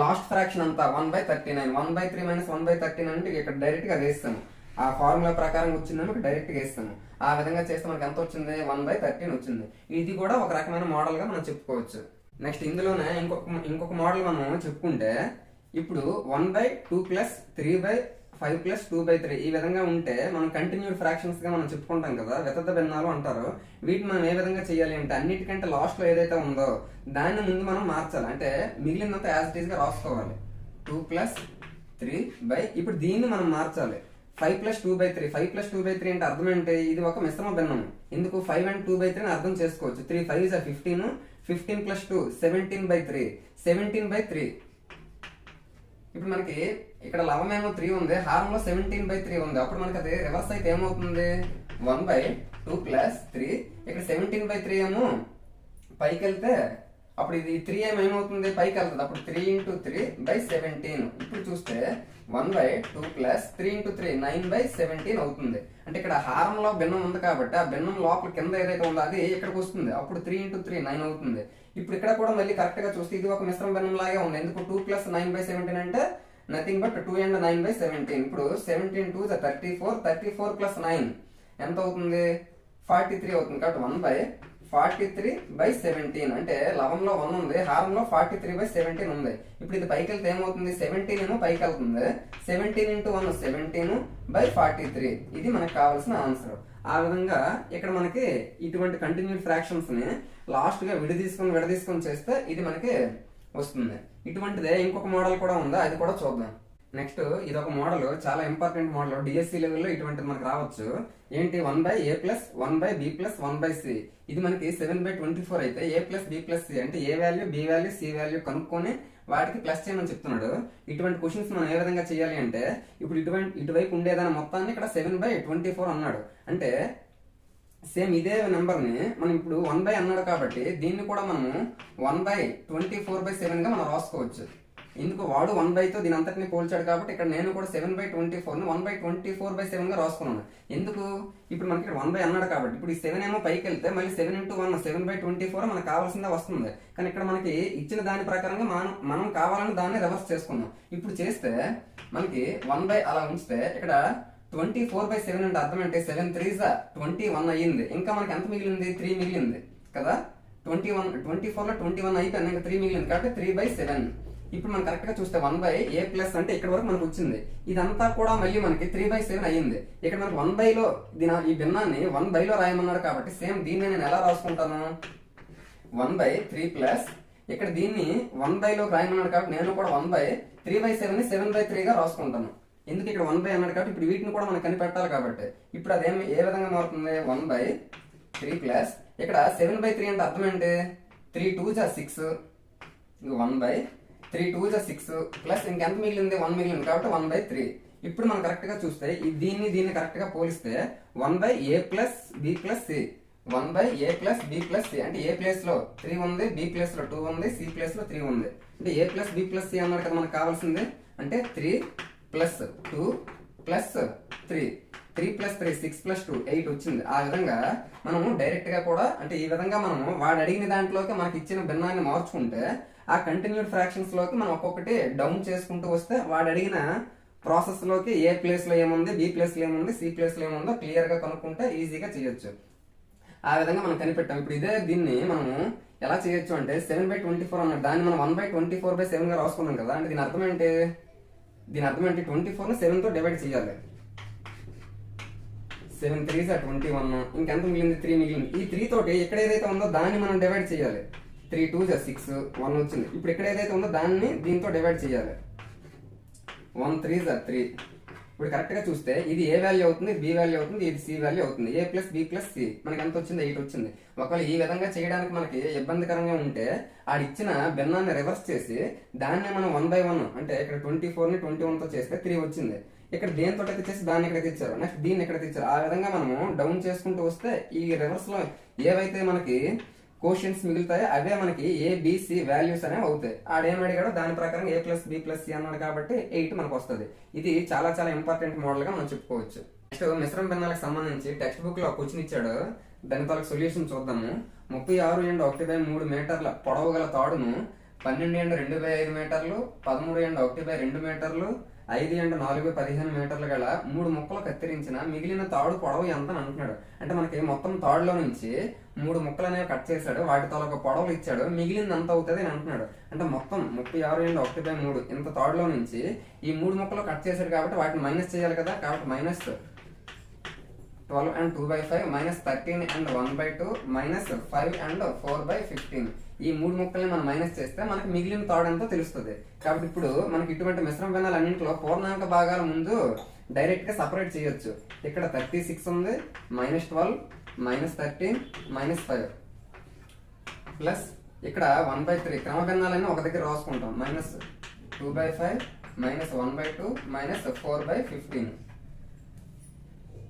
S1: లాస్ట్ ఫ్రాక్షన్ అంతా 1/39. 1/3 మైనస్ 1/39 అంటే ఇక్కడ డైరెక్ట్ గా వేస్తాము. ఆ ఫార్ములా ప్రకారం వచ్చిందని ఇక్కడ డైరెక్ట్ గా వేస్తాము. ఆ విధంగా చేస్తే మనకి ఎంత వచ్చింది 1/13 వచ్చింది. ఇది కూడా ఒక రకమైన మోడల్ గా మనం చెప్పుకోవచ్చు. నెక్స్ట్ ఇందులోనే ఇంకొక మోడల్ మనం చెప్పుకుంటే ఇప్పుడు 1/2 ప్లస్ 3/5 ప్లస్ 2/3 ఈ విధంగా ఉంటే మనం కంటిన్యూడ్ ఫ్రాక్షన్స్ గా మనం చెప్పుకుంటాం కదా, వితత భిన్నాలు అంటారు. వీటిని మనం ఏ విధంగా చేయాలి అంటే అన్నిటికంటే లాస్ట్ లో ఏదైతే ఉందో దాన్ని ముందు మనం మార్చాలి. అంటే మిగిలినంత యాజ్ ఇట్ ఈస్ గా రాసుకోవాలి. 2 + 3 ఇప్పుడు దీన్ని మనం మార్చాలి 5 + 2/3. 5 + 2/3 అంటే అర్థం ఏంటి, ఇది ఒక మిశ్రమ భిన్నం. ఎందుకు 5 and 2/3 అని అర్థం చేసుకోవచ్చు. 3 5 is 15, 15 + 2 17/3, 17/3. ఇప్పుడు మనకి ఇక్కడ లవమేమో 3 ఉంది, హారంలో 17/3 ఉంది. అప్పుడు మనకి అది రివర్స్ అయితే ఏమవుతుంది 1/2 + 3. ఇక్కడ 17/3 ఏమో పైకి వెళ్తే అప్పుడు ఇది 3 ఏమవుతుంది, పైకి వెళ్తుంది. అప్పుడు 3 × 3/17. ఇప్పుడు చూస్తే 1/2 ప్లస్ 3 × 3 9/17 అవుతుంది. అంటే ఇక్కడ హారంలో భిన్నం ఉంది కాబట్టి ఆ భిన్నం లోపల కింద ఏదైతే ఉందో అది ఇక్కడికి వస్తుంది. అప్పుడు 3 × 3 9 అవుతుంది. ఇప్పుడు ఇక్కడ కూడా మళ్ళీ కరెక్ట్ గా చూస్తే ఇది ఒక మిశ్రమ భిన్నం లాగే ఉంది. ఎందుకు 2 + 9/17 అంటే నథింగ్ బట్ 2 and 9/17. ఇప్పుడు 17 2 34, 34 + 9 ఎంత అవుతుంది, 43 అవుతుంది. కాబట్టి 1/43/17 అంటే లవంలో 1 ఉంది, హారంలో 43/17 ఉంది. ఇప్పుడు ఇది పైకి వెళ్తే ఏమవుతుంది, 17 ఏమో పైకి వెళ్తుంది. 17 × 1 17/43. ఇది మనకు కావాల్సిన ఆన్సర్. ఆ విధంగా ఇక్కడ మనకి ఇటువంటి కంటిన్యూడ్ ఫ్రాక్షన్స్ ని లాస్ట్ గా విడదీసుకొని చేస్తే ఇది మనకి వస్తుంది. ఇటువంటిదే ఇంకొక మోడల్ కూడా ఉందా, అది కూడా చూద్దాం. నెక్స్ట్ ఇది ఒక మోడల్, చాలా ఇంపార్టెంట్ మోడల్. డిఎస్సి లెవెల్లో ఇటువంటిది మనకు రావచ్చు. ఏంటి, 1/a + 1/b + 1/c. ఇది మనకి 7/24 అయితే a + b + c అంటే a value, b value, c value కనుక్కొని వాటికి ప్లస్ చేయమని చెప్తున్నాడు. ఇటువంటి క్వశ్చన్స్ మనం ఏ విధంగా చేయాలి అంటే, ఇప్పుడు ఇటువైపు ఉండేదాని మొత్తాన్ని ఇక్కడ 7/24 అన్నాడు. అంటే సేమ్ ఇదే నెంబర్ ని మనం ఇప్పుడు 1/, అన్నాడు కాబట్టి దీన్ని కూడా మనము 1/24/7 గా మనం రాసుకోవచ్చు. ఎందుకు, వాడు 1/తో దీని అంతటిని పోల్చాడు కాబట్టి ఇక్కడ నేను కూడా 7/24 ని 1/24/7 గా రాసుకున్నాను. ఎందుకు, ఇప్పుడు మనకి ఇక్కడ 1/, అన్నాడు కాబట్టి ఇప్పుడు ఈ 7 ఏమో పైకి వెళ్తే మళ్ళీ 7 × 1 7/24 మనకు కావాల్సిందే వస్తుంది. కానీ ఇక్కడ మనకి ఇచ్చిన దాని ప్రకారంగా మనం కావాలని దాన్ని రివర్స్ చేసుకున్నాం. ఇప్పుడు చేస్తే మనకి 1/, అలా ఉంచితే ఇక్కడ 24/7 అంటే అర్థం అంటే 7 3s 21 అయ్యింది. ఇంకా మనకి ఎంత మిగిలింది, 3 మిగిలింది కదా. 24లో 21 అయిపోయింది, ఇంకా 3 మిగిలింది కాబట్టి 3/7. ఇప్పుడు మనం కరెక్ట్ గా చూస్తే 1/a+ అంటే ఇక్కడ వరకు మనకు వచ్చింది. ఇదంతా కూడా మళ్ళీ మనకి 3/7 అయ్యింది. ఇక్కడ మనకి 1/లో ఈ భిన్నాన్ని 1/లో రాయమన్నాడు కాబట్టి సేమ్ దీన్ని నేను ఎలా రాసుకుంటాను, 1/3 ప్లస్ ఇక్కడ దీన్ని 1/లో రాయమన్నాడు కాబట్టి నేను కూడా 1/3/7 ని 7/3 గా రాసుకుంటాను. ఎందుకు, ఇక్కడ 1/, అన్నాడు కాబట్టి ఇప్పుడు వీటిని కూడా మనం కనిపెట్టాలి కాబట్టి ఇప్పుడు అదేమి ఏ విధంగా మారుతుంది, 1/3 ప్లస్ ఇక్కడ 7/3 అంటే అర్థం ఏంటి, 3 2s 6 1/3 2s 6 ప్లస్ ఇంకెంత మిగిలింది, 1 మిగిలింది కాబట్టి 1/3. ఇప్పుడు మనం కరెక్ట్ గా చూస్తే దీన్ని కరెక్ట్ గా పోలిస్తే 1/a + b + c 1/a + b + c అంటే a ప్లేస్ లో 3 ఉంది, b ప్లేస్ లో 2 ఉంది, c ప్లేస్ లో 3 ఉంది. అంటే a + b + c అన్నాడు కదా మనకు కావాల్సింది. అంటే 3 + 2 + 3 3 + 3 6 + 2 8 వచ్చింది. ఆ విధంగా మనము డైరెక్ట్ గా కూడా అంటే ఈ విధంగా మనము వాడు అడిగిన దాంట్లోకి మనకి ఇచ్చిన భిన్నాన్ని మార్చుకుంటే ఆ కంటిన్యూడ్ ఫ్రాక్షన్స్ లోకి మనం ఒక్కొక్కటి డౌన్ చేసుకుంటూ వస్తే వాడు అడిగిన ప్రాసెస్ లోకి ఏ ప్లేస్ లో ఏముంది, బి ప్లేస్ లో ఏముంది, సి ప్లేస్ లో ఏముందో క్లియర్ గా కనుక్కుంటే ఈజీగా చేయొచ్చు. ఆ విధంగా మనం కనిపెట్టాం. ఇప్పుడు దీన్ని మనము ఎలా చేయొచ్చు అంటే 7/24 అన్నాడు, దాన్ని మనం 1/24/7 గా రాసుకున్నాం కదా. అంటే దీని అర్థం ఏంటి, 24 ని 7 తో డివైడ్ చేయాలి. 7 3s 21 ఇంకెంత మిగిలింది, 3 మిగిలింది. ఈ 3 తోటి ఇక్కడ ఏదైతే ఉందో దాన్ని మనం డివైడ్ చేయాలి. 3 2s 6 1 వచ్చింది. ఇప్పుడు ఇక్కడ ఏదైతే ఉందో దాన్ని దీంతో డివైడ్ చేయాలి. 1 3s 3. ఇప్పుడు కరెక్ట్ గా చూస్తే ఇది ఏ వాల్యూ అవుతుంది, బి వాల్యూ అవుతుంది, ఇది సి వాల్యూ అవుతుంది. a + b + c మనకి ఎంత వచ్చింది, 8 వచ్చింది. ఒకవేళ ఈ విధంగా చేయడానికి మనకి ఇబ్బందికరంగా ఉంటే ఆడిచ్చిన భిన్నాన్ని రివర్స్ చేసి దాన్ని మనం 1/1 అంటే ఇక్కడ 24 ని 21 తో చేస్తే 3 వచ్చింది. ఇక్కడ దేనితో తెచ్చేసి దాన్ని ఇక్కడ తెచ్చారు, నెక్స్ట్ దీన్ని ఇక్కడ తెచ్చారు. ఆ విధంగా మనము డౌన్ చేసుకుంటూ వస్తే ఈ రివర్స్ లో ఏవైతే మనకి క్వశ్చన్స్ మిగులుతాయో అవే మనకి ABC వాల్యూస్ అనేవి అవుతాయి. ఆడేం అడిగాడో దాని ప్రకారం a + b + c అన్నాడు కాబట్టి 8 మనకు వస్తుంది. ఇది చాలా చాలా ఇంపార్టెంట్ మోడల్ గా మనం చెప్పుకోవచ్చు. నెక్స్ట్ మిశ్రమ భిన్నాలకు సంబంధించి టెక్స్ట్ బుక్ లో క్వశ్చన్ ఇచ్చాడు, దాని తాలూకు సొల్యూషన్ చూద్దాము. 36 × 1/3 మీటర్ల పొడవు గల తాడును 12 × 2/5 మీటర్లు, 13 × 1/2 మీటర్లు, 5 × 4/15 మీటర్లు గల 3 ముక్కలు కత్తిరించిన మిగిలిన తాడు పొడవు ఎంత అని అంటున్నాడు. అంటే మనకి మొత్తం తాడులో నుంచి 3 ముక్కలు అనేవి కట్ చేశాడు, వాటి తాలూకు పొడవులు ఇచ్చాడు, మిగిలింది ఎంత అవుతుంది అని అంటున్నాడు. అంటే మొత్తం 36 × 1/3 ఇంత తాడులో నుంచి ఈ 3 ముక్కలు కట్ చేశాడు కాబట్టి వాటిని మైనస్ చేయాలి కదా. కాబట్టి -12 and 2/5 -13 and 1/2 -5 and 4/15 ఈ 3 ముక్కల్ని మనం మైనస్ చేస్తే మనకి మిగిలిన తాడు ఎంతో తెలుస్తుంది. కాబట్టి ఇప్పుడు మనకి ఇటువంటి మిశ్రమ భిన్నాలు అన్నింటిలో పూర్ణాంక భాగాల ముందు డైరెక్ట్ గా సపరేట్ చేయొచ్చు. ఇక్కడ 36 ఉంది, -12 -13 -5 ప్లస్ ఇక్కడ 1/3 క్రమ భిన్నాలన్నీ ఒక దగ్గర రాసుకుంటాం. -2/5 -1/2 -4/15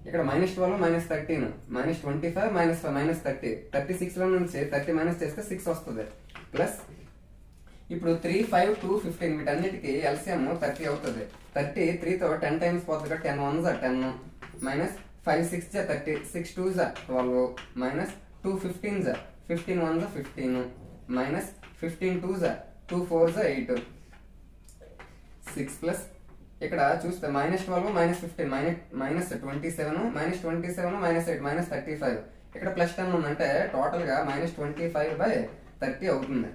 S1: ఇక్కడ -12 -13 -25 -5 -30 36లో నుంచి 30 మైనస్ చేస్తే 6 వస్తుంది. ప్లస్ ఇప్పుడు 3, 5, 2, 15 వీటన్నిటికి ఎల్సిఎం 30 అవుతుంది. 30 3తో 10 టైమ్స్ పోతుంది. 10 1s 10 minus 5 6 30 6 2s 12 minus 2 15s 15 1s 15 minus 15 2s 2 4s 8 6 plus ఇక్కడ చూస్తే -12 -15 -27 -27 -8 -35 ఇక్కడ ప్లస్ 10 ఉందంటే టోటల్ గా -25/30 అవుతుంది.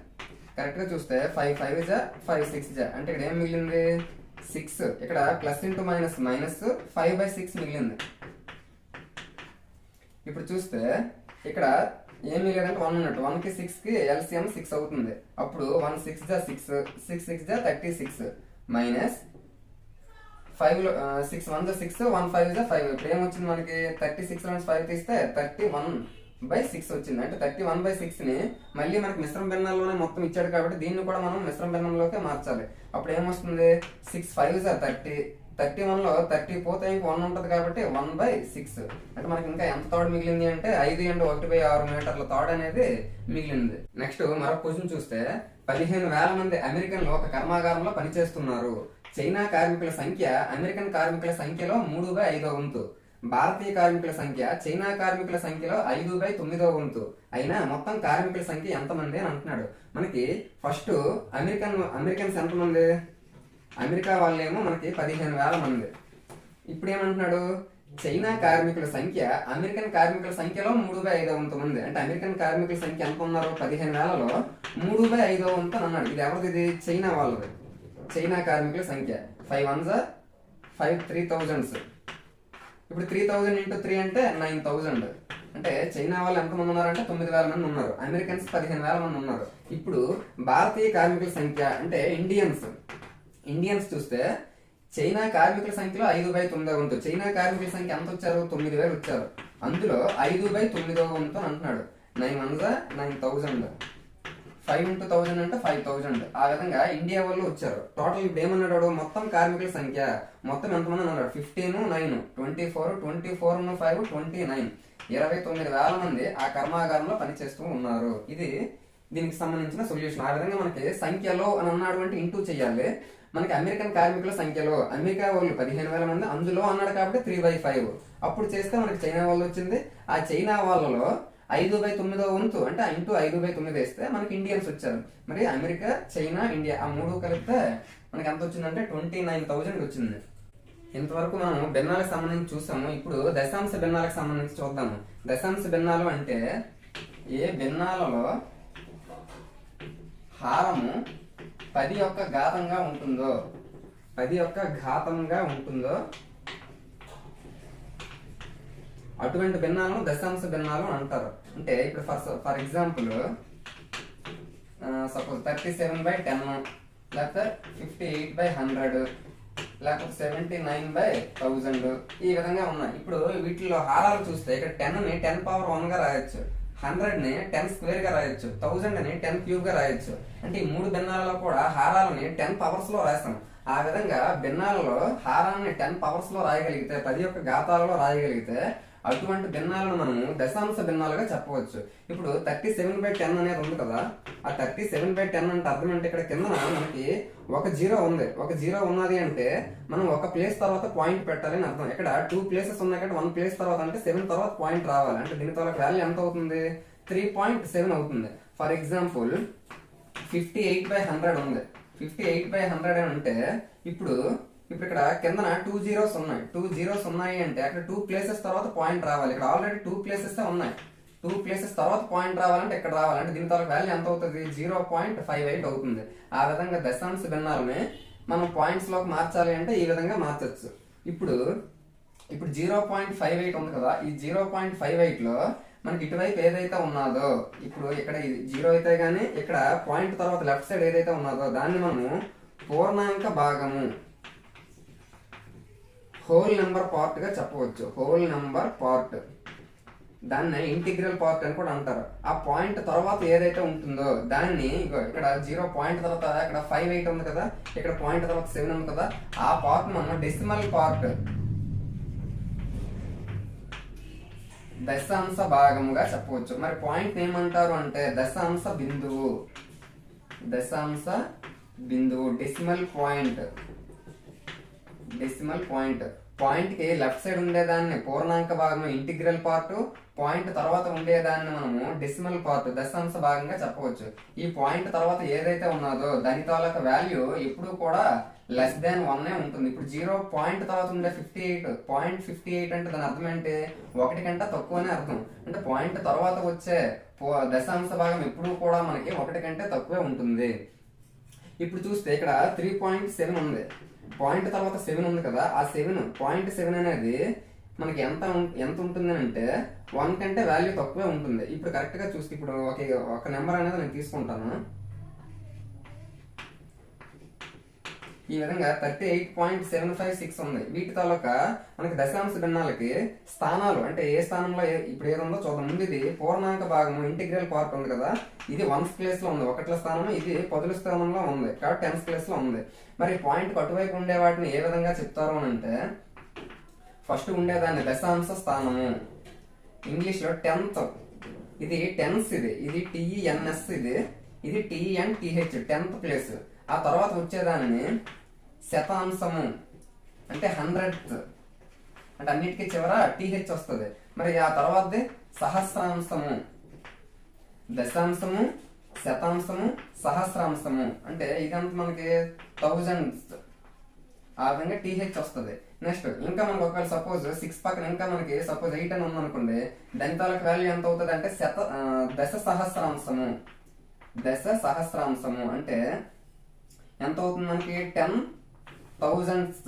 S1: కరెక్ట్ గా చూస్తే 5 5 5 6 అంటే ఇక్కడ ఏం మిగిలింది 6. ఇక్కడ ప్లస్ ఇంటూ మైనస్ -5/6 మిగిలింది. ఇప్పుడు చూస్తే ఇక్కడ ఏం మిగిలిందంటే 1 ఉన్నట్టు 1కి 6కి ఎల్సిఎం 6 అవుతుంది. అప్పుడు 1 6 6 6 6 36 మైనస్ 5 6 1 6 1 5 5. ఇప్పుడు ఏమొచ్చింది మనకి 36 నుంచి 5 తీస్తే 31/6 వచ్చింది. అంటే 31/6 ని మళ్ళీ మనకి మిశ్రమ భిన్నాల్లోనే మొత్తం ఇచ్చాడు కాబట్టి దీన్ని కూడా మనం మిశ్రమ భిన్నంలోకి మార్చాలి. అప్పుడు ఏమొస్తుంది 6 5 30 31లో 30 పోతే ఇంక 1 ఉంటుంది కాబట్టి 1/6. అంటే మనకి ఇంకా ఎంత తాడు మిగిలింది అంటే 5 × 1/6 మీటర్ల తాడు అనేది మిగిలింది. నెక్స్ట్ మరొక క్వశ్చన్ చూస్తే 15,000 మంది అమెరికన్లు ఒక కర్మాగారంలో పనిచేస్తున్నారు. చైనా కార్మికుల సంఖ్య అమెరికన్ కార్మికుల సంఖ్యలో 3/5వ వంతు. భారతీయ కార్మికుల సంఖ్య చైనా కార్మికుల సంఖ్యలో 5/9వ వంతు. అయినా మొత్తం కార్మికుల సంఖ్య ఎంతమంది అని అంటున్నాడు. మనకి ఫస్ట్ అమెరికన్స్ ఎంతమంది, అమెరికా వాళ్ళేమో మనకి 15,000 మంది. ఇప్పుడు ఏమంటున్నాడు చైనా కార్మికుల సంఖ్య అమెరికన్ కార్మికుల సంఖ్యలో 3/5వ వంతు మంది. అంటే అమెరికన్ కార్మికుల సంఖ్య ఎంత ఉన్నారు 15,000లో 3/5వ వంతు అని అన్నాడు. ఇది ఎవరిది, ఇది చైనా వాళ్ళది. చైనా కార్మికుల సంఖ్య 5 1s 5 3000s. ఇప్పుడు 3000 × 3 అంటే 9000. అంటే చైనా వాళ్ళు ఎంతమంది ఉన్నారంటే 9,000 మంది ఉన్నారు. అమెరికన్స్ 15,000 మంది ఉన్నారు. ఇప్పుడు భారతీయ కార్మికుల సంఖ్య అంటే ఇండియన్స్ చూస్తే చైనా కార్మికుల సంఖ్యలో 5/9వ వంతు. చైనా కార్మికుల సంఖ్య ఎంత వచ్చారు 9,000 వచ్చారు. అందులో 5/9వ వంతు అని అంటున్నాడు. 9 1s 9000 5 × 1000 అంటే 5000. ఆ విధంగా ఇండియా వాళ్ళు వచ్చారు. టోటల్ ఇప్పుడు ఏమన్నాడు మొత్తం కార్మికుల సంఖ్య మొత్తం ఎంతమంది అన్నాడు 15 9 24 24 5 29 29,000 మంది ఆ కర్మాగారంలో పనిచేస్తూ ఉన్నారు. ఇది దీనికి సంబంధించిన సొల్యూషన్. ఆ విధంగా మనకి సంఖ్యలో అని అన్నాడు అంటే ఇంటూ చెయ్యాలి. మనకి అమెరికన్ కార్మికుల సంఖ్యలో అమెరికా వాళ్ళు 15,000 మంది అందులో అన్నాడు కాబట్టి 3/5. అప్పుడు చేస్తే మనకి చైనా వాళ్ళు వచ్చింది. ఆ చైనా వాళ్ళలో 5/9వ వంతు అంటే ఇంటూ 5/9 వేస్తే మనకి ఇండియన్స్ వచ్చారు. మరి అమెరికా చైనా ఇండియా ఆ మూడు కలిపితే మనకి ఎంత వచ్చిందంటే 29,000 వచ్చింది. ఇంతవరకు మనం భిన్నాలకు సంబంధించి చూసాము. ఇప్పుడు దశాంశ భిన్నాలకు సంబంధించి చూద్దాము. దశాంశ భిన్నాలు అంటే ఏ భిన్నాలలో హారము 10 యొక్క ఘాతంగా ఉంటుందో 10 యొక్క ఘాతంగా ఉంటుందో అటువంటి భిన్నాలను దశాంశ భిన్నాలు అంటారు. అంటే ఇప్పుడు ఫర్ ఎగ్జాంపుల్ సపోజ్ 37/10 లేకపోతే 58/100 లేకపోతే 79/1000 ఈ విధంగా ఉన్నాయి. ఇప్పుడు వీటిలో హారాలు చూస్తే ఇక్కడ 10ని 10^1 గా రాయొచ్చు, 100ని 10 స్క్వేర్ గా రాయొచ్చు, 1000ని 10 క్యూబ్ గా రాయొచ్చు. అంటే ఈ మూడు భిన్నాలలో కూడా హారాలని 10 పవర్స్ లో రాస్తాం. ఆ విధంగా భిన్నాలలో హారాన్ని 10 పవర్స్ లో రాయగలిగితే 10 యొక్క ఘాతాలలో రాయగలిగితే అటువంటి భిన్నాలను మనము దశాంశ భిన్నాలుగా చెప్పవచ్చు. ఇప్పుడు 37/10 అనేది ఉంది కదా, ఆ 37/10 అంటే అర్థం అంటే ఇక్కడ కింద మనకి ఒక 0 ఉంది. ఒక 0 ఉన్నది అంటే మనం ఒక ప్లేస్ తర్వాత పాయింట్ పెట్టాలి అని అర్థం. ఇక్కడ 2 ప్లేసెస్ ఉన్నాయి కాబట్టి 1 ప్లేస్ తర్వాత అంటే 7 తర్వాత పాయింట్ రావాలి. అంటే దీని తర్వాత వాల్యూ ఎంత అవుతుంది 3.7 అవుతుంది. ఫర్ ఎగ్జాంపుల్ 58/100 ఉంది. 58/100 అంటే ఇప్పుడు ఇక్కడ కిందన 2 zeros ఉన్నాయి. 2 zeros ఉన్నాయి అంటే అక్కడ 2 ప్లేసెస్ తర్వాత పాయింట్ రావాలి. ఇక్కడ ఆల్రెడీ 2 ప్లేసెస్ ఉన్నాయి. 2 ప్లేసెస్ తర్వాత పాయింట్ రావాలంటే ఇక్కడ రావాలంటే దీని తర్వాత వాల్యూ ఎంత అవుతుంది 0.58 అవుతుంది. ఆ విధంగా దశాంశ భిన్నాలని మనం పాయింట్స్ లోకి మార్చాలి అంటే ఈ విధంగా మార్చచ్చు. ఇప్పుడు 0.58 ఉంది కదా, ఈ 0.58 లో మనకి ఇటువైపు ఏదైతే ఉన్నదో ఇప్పుడు ఇక్కడ 0 అయితే గానీ ఇక్కడ పాయింట్ తర్వాత లెఫ్ట్ సైడ్ ఏదైతే ఉన్నదో దాన్ని మనము పూర్ణాంక భాగము హోల్ నెంబర్ పార్ట్ గా చెప్పవచ్చు. హోల్ నెంబర్ పార్ట్, దాన్ని ఇంటిగ్రల్ పార్ట్ అని కూడా అంటారు. ఆ పాయింట్ తర్వాత ఏదైతే ఉంటుందో దాన్ని ఇక్కడ 0 పాయింట్ తర్వాత ఇక్కడ 58 ఉంది కదా, ఇక్కడ పాయింట్ తర్వాత 7 ఉంది కదా, ఆ పార్ట్ మనం డెసిమల్ పార్ట్ దశాంశ భాగముగా చెప్పవచ్చు. మరి పాయింట్ ఏమంటారు అంటే దశాంశ బిందువు, దశాంశ బిందువు, decimal point. Decimal point, point కి లెఫ్ట్ సైడ్ ఉండేదాన్ని పూర్ణాంక భాగం ఇంటిగ్రల్ పార్ట్, పాయింట్ తర్వాత ఉండేదాన్ని మనము డెసిమల్ పార్ట్ దశాంశ భాగంగా చెప్పవచ్చు. ఈ పాయింట్ తర్వాత ఏదైతే ఉన్నదో దాని తాలూకా వాల్యూ ఎప్పుడు కూడా లెస్ దాన్ 1 ఉంటుంది. ఇప్పుడు 0 పాయింట్ తర్వాత ఉండే 58 అంటే దాని అర్థం ఏంటి, 1 కంటే తక్కువ అని అర్థం. అంటే పాయింట్ తర్వాత వచ్చే దశాంశ భాగం ఎప్పుడు కూడా మనకి 1 కంటే తక్కువే ఉంటుంది. ఇప్పుడు చూస్తే ఇక్కడ 3.7 ఉంది, పాయింట్ తర్వాత 7 ఉంది కదా, ఆ 7.7 అనేది మనకి ఎంత ఉంటుంది అంటే 1 కంటే వాల్యూ తక్కువే ఉంటుంది. ఇప్పుడు కరెక్ట్ గా చూస్తే ఇప్పుడు ఒక నెంబర్ అనేది నేను తీసుకుంటాను. ఈ విధంగా 38.756 ఉంది. వీటి తాలూకా మనకి దశాంశ భిన్నాలకి స్థానాలు అంటే ఏ స్థానంలో ఇప్పుడు ఏదుందో చూద్దాం. ముందు ఇది పూర్ణాంక భాగము ఇంటిగ్రల్ పార్ట్ ఉంది కదా, ఇది 1's ప్లేస్ లో ఉంది, 1ల స్థానం, ఇది 10ల స్థానంలో ఉంది కాబట్టి 10's ప్లేస్ లో ఉంది. మరి పాయింట్ అటువైపు ఉండే వాటిని ఏ విధంగా చెప్తారు అని అంటే ఫస్ట్ ఉండేదాన్ని దశాంశ స్థానము, ఇంగ్లీష్ లో 10th, ఇది టెన్స్, ఇది TENS, ఇది TENTH 10th ప్లేస్. ఆ తర్వాత వచ్చేదాన్ని శతాంశము అంటే 100th, అంటే అన్నిటికీ చివర TH వస్తుంది. మరి ఆ తర్వాతది సహస్రాంశము, దశాంశము, శతాంశము, సహస్రాంశము, అంటే ఇదంతా మనకి 1000s, ఆ విధంగా TH వస్తుంది. నెక్స్ట్ ఇంకా మనకు ఒకవేళ సపోజ్ 6 పక్కన ఇంకా మనకి సపోజ్ 8 అని ఉందనుకోండి, దాని తాలూకు వాల్యూ ఎంత అవుతుంది అంటే దశ సహస్రాంశము. దశ సహస్రాంశము అంటే ఎంత అవుతుంది మనకి 10,000s,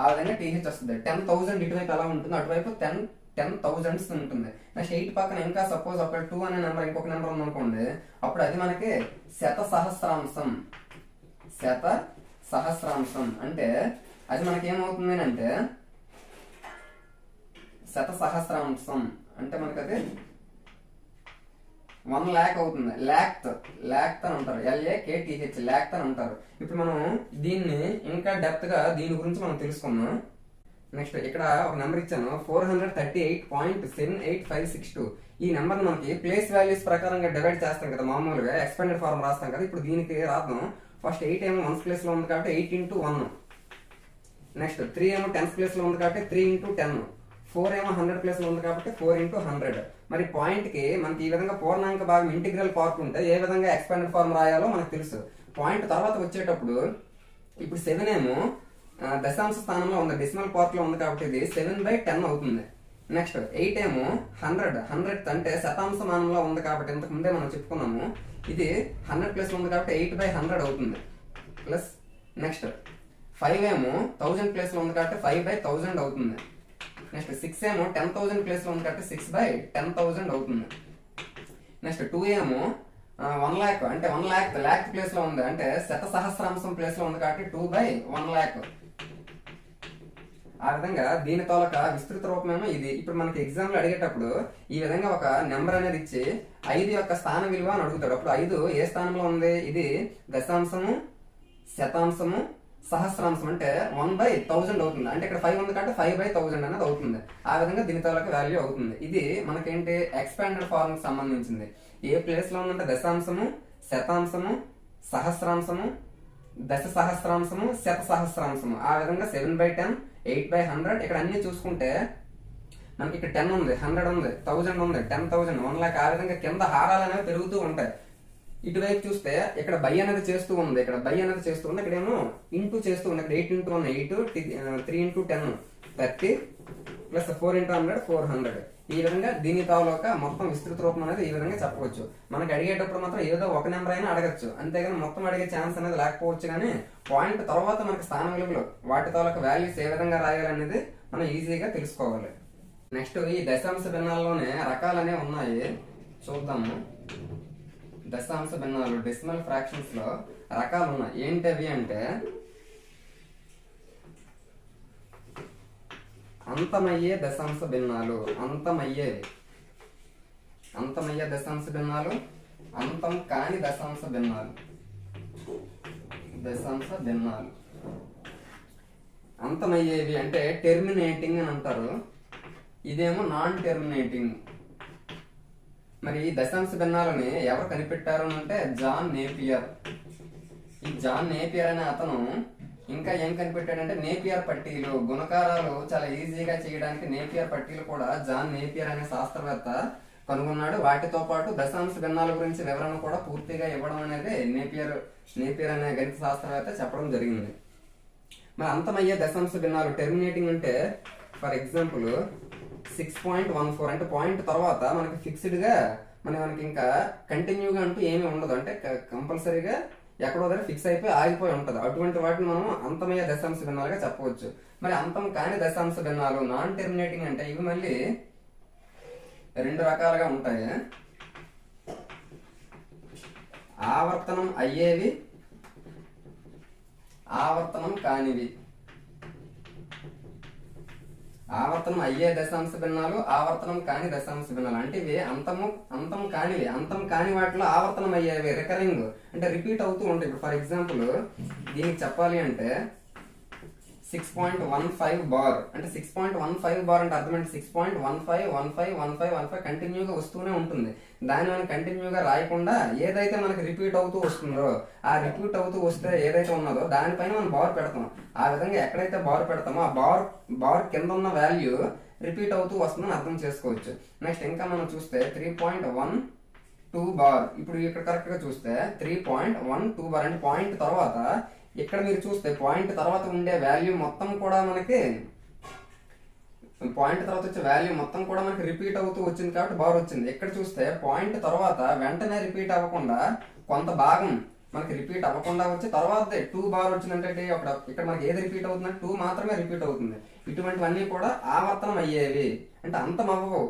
S1: ఆ విధంగా TH వస్తుంది. 10,000 ఇటువైపు ఎలా ఉంటుంది, అటువైపు 10,000s ఉంటుంది. నెక్స్ట్ 8 పక్కన ఇంకా సపోజ్ ఒక 2 అనే నెంబర్ ఇంకొక నెంబర్ ఉందనుకోండి, అప్పుడు అది మనకి శత సహస్రాంశం. శత సహస్రాంశం అంటే అది మనకి ఏమవుతుంది అంటే శత సహస్రాంశం అంటే మనకి అది 1 lakh అవుతుంది. లాక్త్ అని అంటారు, LAKTH, లాక్త్ అని అంటారు. ఇప్పుడు మనం దీన్ని ఇంకా డెప్త్ గా దీని గురించి మనం తెలుసుకుందాం. నెక్స్ట్ ఇక్కడ ఒక నెంబర్ ఇచ్చాను 438.78562. ఈ నెంబర్ మనకి ప్లేస్ వాల్యూస్ ప్రకారంగా డివైడ్ చేస్తాం కదా, మామూలుగా ఎక్స్పాండెడ్ ఫార్మ్ రాస్తాం కదా. ఇప్పుడు దీనికి రాద్దాం. ఫస్ట్ 8 ఏమో 1's ప్లేస్ లో ఉంది కాబట్టి 8 into 1. నెక్స్ట్ 3 ఏమో 10's ప్లేస్ లో ఉంది కాబట్టి 3 into 10. 4 ఏమో 100 ప్లేస్ లో ఉంది కాబట్టి 4 into 100. మరి పాయింట్ కి మనకి ఈ విధంగా పూర్ణాంక భాగం ఇంటిగ్రల్ పార్ట్ ఉంటే ఏ విధంగా ఎక్స్పాండెడ్ ఫార్మ్ రాయాలో మనకు తెలుసు. పాయింట్ తర్వాత వచ్చేటప్పుడు ఇప్పుడు 7 ఏమో దశాంశ స్థానంలో ఉంది, డెసిమల్ పార్ట్ లో ఉంది కాబట్టి ఇది 7/10 అవుతుంది. నెక్స్ట్ 8 ఏమో 100th అంటే శతాంశ మానంలో ఉంది కాబట్టి ఇంతకు ముందే మనం చెప్పుకున్నాము, ఇది 100 ప్లేస్ లో ఉంది కాబట్టి 8/100 అవుతుంది. ప్లస్ నెక్స్ట్ 5 ఏమో 1000 ప్లేస్ లో ఉంది కాబట్టి 5/1000 అవుతుంది. నెక్స్ట్ 6 ఏమో 10,000 ప్లేస్ లో ఉంది కాబట్టి 6/10,000 అవుతుంది. నెక్స్ట్ 2 ఏమో 1 lakh అంటే 1 lakh ప్లేస్ లో ఉంది, అంటే శత సహస్రాంశం ప్లేస్ లో ఉంది కాబట్టి 2/1 lakh. ఆ విధంగా దీని తోలక విస్తృత రూపమేమో ఇది. ఇప్పుడు మనకి ఎగ్జామ్ లో అడిగేటప్పుడు ఈ విధంగా ఒక నెంబర్ అనేది ఇచ్చి 5 యొక్క స్థాన విలువ అని అడుగుతాడు. అప్పుడు 5 ఏ స్థానంలో ఉంది, ఇది దశాంశము, శతాంశము, సహస్రాంశం అంటే 1/1000 అవుతుంది. అంటే ఇక్కడ 5 ఉంది కాబట్టి 5/1000 అనేది అవుతుంది. ఆ విధంగా దీని తాలూకా వాల్యూ అవుతుంది. ఇది మనకేంటి ఎక్స్పాండెడ్ ఫార్మ్ కి సంబంధించింది. ఏ ప్లేస్ లో ఉందంటే దశాంశము, శతాంశము, సహస్రాంశము, దశ సహస్రాంశము, శత సహస్రాంశము. ఆ విధంగా 7/10, 8/100. ఇక్కడ అన్ని చూసుకుంటే మనకి ఇక్కడ 10 ఉంది, 100 ఉంది, 1000 ఉంది, 10,000, 1 lakh. ఆ విధంగా కింద హారాలు అనేవి పెరుగుతూ ఉంటాయి. ఇటువైపు చూస్తే ఇక్కడ బై అనేది చేస్తూ ఉంది, ఇక్కడ బై అనేది చేస్తూ ఉంది, ఇక్కడేమో ఇంటూ చేస్తూ ఉంది. ఇక్కడ 8 into 1 8, 3 into 10 30, ప్లస్ 4 into 100 400. ఈ విధంగా దీని తాలూక మొత్తం విస్తృత రూపం అనేది ఈ విధంగా చెప్పవచ్చు. మనకి అడిగేటప్పుడు మాత్రం ఏదో ఒక నెంబర్ అయినా అడగచ్చు, అంతేగాని మొత్తం అడిగే ఛాన్స్ అనేది లేకపోవచ్చు. కానీ పాయింట్ తర్వాత మనకి స్థాన విలువలు వాటి తాలూక వాల్యూస్ ఏ విధంగా రాయాలనేది మనం ఈజీగా తెలుసుకోవాలి. నెక్స్ట్ ఈ దశాంశ భిన్నాల్లోనే రకాలు అనేవి ఉన్నాయి, చూద్దాము. దశాంశ భిన్నాలు డెసిమల్ ఫ్రాక్షన్స్ లో రకాలు ఉన్నాయి. ఏంటవి అంటే అంతమయ్యే దశాంశ భిన్నాలు, అంతమయ్యే దశాంశ భిన్నాలు, అంతం కాని దశాంశ భిన్నాలు. అంతమయ్యేవి అంటే టెర్మినేటింగ్ అని అంటారు. ఇదేమో నాన్ టెర్మినేటింగ్. మరి ఈ దశాంశ భిన్నాలని ఎవరు కనిపెట్టారు అంటే జాన్ నేపియర్. ఈ జాన్ నేపియర్ అనే అతను ఇంకా ఏం కనిపెట్టాడంటే నేపియర్ పట్టీలు, గుణకారాలు చాలా ఈజీగా చేయడానికి నేపియర్ పట్టీలు కూడా జాన్ నేపియర్ అనే శాస్త్రవేత్త కనుగొన్నాడు. వాటితో పాటు దశాంశ భిన్నాల గురించి వివరణ కూడా పూర్తిగా ఇవ్వడం అనేది నేపియర్ అనే గణిత శాస్త్రవేత్త చెప్పడం జరిగింది. మరి అంతమయ్యే దశాంశ భిన్నాలు టెర్మినేటింగ్ అంటే ఫర్ ఎగ్జాంపుల్ 6.14 అంటే పాయింట్ తర్వాత మనకి ఫిక్స్డ్ గా మనకి ఇంకా కంటిన్యూగా అంటూ ఏమీ ఉండదు, అంటే కంపల్సరీగా ఎక్కడో దగ్గర ఫిక్స్ అయిపోయి ఆగిపోయి ఉంటది. అటువంటి వాటిని మనం అంతమయ్యే దశాంశ భిన్నాలుగా చెప్పవచ్చు. మరి అంతం కాని దశాంశ భిన్నాలు నాన్ టెర్మినేటింగ్ అంటే ఇవి మళ్ళీ రెండు రకాలుగా ఉంటాయి. ఆవర్తనం అయ్యేవి, ఆవర్తనం కానివి. ఆవర్తనం అయ్యే దశాంశ భిన్నాలు, ఆవర్తనం కాని దశాంశ భిన్నాలు. అంటే ఇవి అంతం కానివి. అంతం కాని వాటిలో ఆవర్తనం అయ్యేవి రికరింగ్, అంటే రిపీట్ అవుతూ ఉంటాయి. ఇప్పుడు ఫర్ ఎగ్జాంపుల్ దీనికి చెప్పాలి అంటే 6.15 బార్ అంటే 6.15 బార్ అంటే అర్థం అంటే 6.15 కంటిన్యూగా వస్తూనే ఉంటుంది. దాన్ని మనం కంటిన్యూగా రాయకుండా ఏదైతే మనకి రిపీట్ అవుతూ వస్తుందో ఆ రిపీట్ అవుతూ వస్తే ఏదైతే ఉన్నదో దానిపైన మనం బార్ పెడతాం. ఆ విధంగా ఎక్కడైతే బార్ పెడతామో ఆ బార్ కింద ఉన్న వాల్యూ రిపీట్ అవుతూ వస్తుందని అర్థం చేసుకోవచ్చు. నెక్స్ట్ ఇంకా మనం చూస్తే 3.12 బార్. ఇప్పుడు ఇక్కడ కరెక్ట్ గా చూస్తే 3.12 బార్ అంటే పాయింట్ తర్వాత ఇక్కడ మీరు చూస్తే పాయింట్ తర్వాత ఉండే వాల్యూ మొత్తం కూడా మనకి పాయింట్ తర్వాత వచ్చే వాల్యూ మొత్తం కూడా మనకి రిపీట్ అవుతూ వచ్చింది కాబట్టి బార్ వచ్చింది. ఇక్కడ చూస్తే పాయింట్ తర్వాత వెంటనే రిపీట్ అవ్వకుండా కొంత భాగం మనకి రిపీట్ అవ్వకుండా వచ్చి తర్వాత 2 బార్ వచ్చిందంటే ఇక్కడ మనకి ఏది రిపీట్ అవుతుందంటే 2 మాత్రమే రిపీట్ అవుతుంది. ఇటువంటివన్నీ కూడా ఆవర్తనం అయ్యేవి, అంటే అంతం అవ్వవు,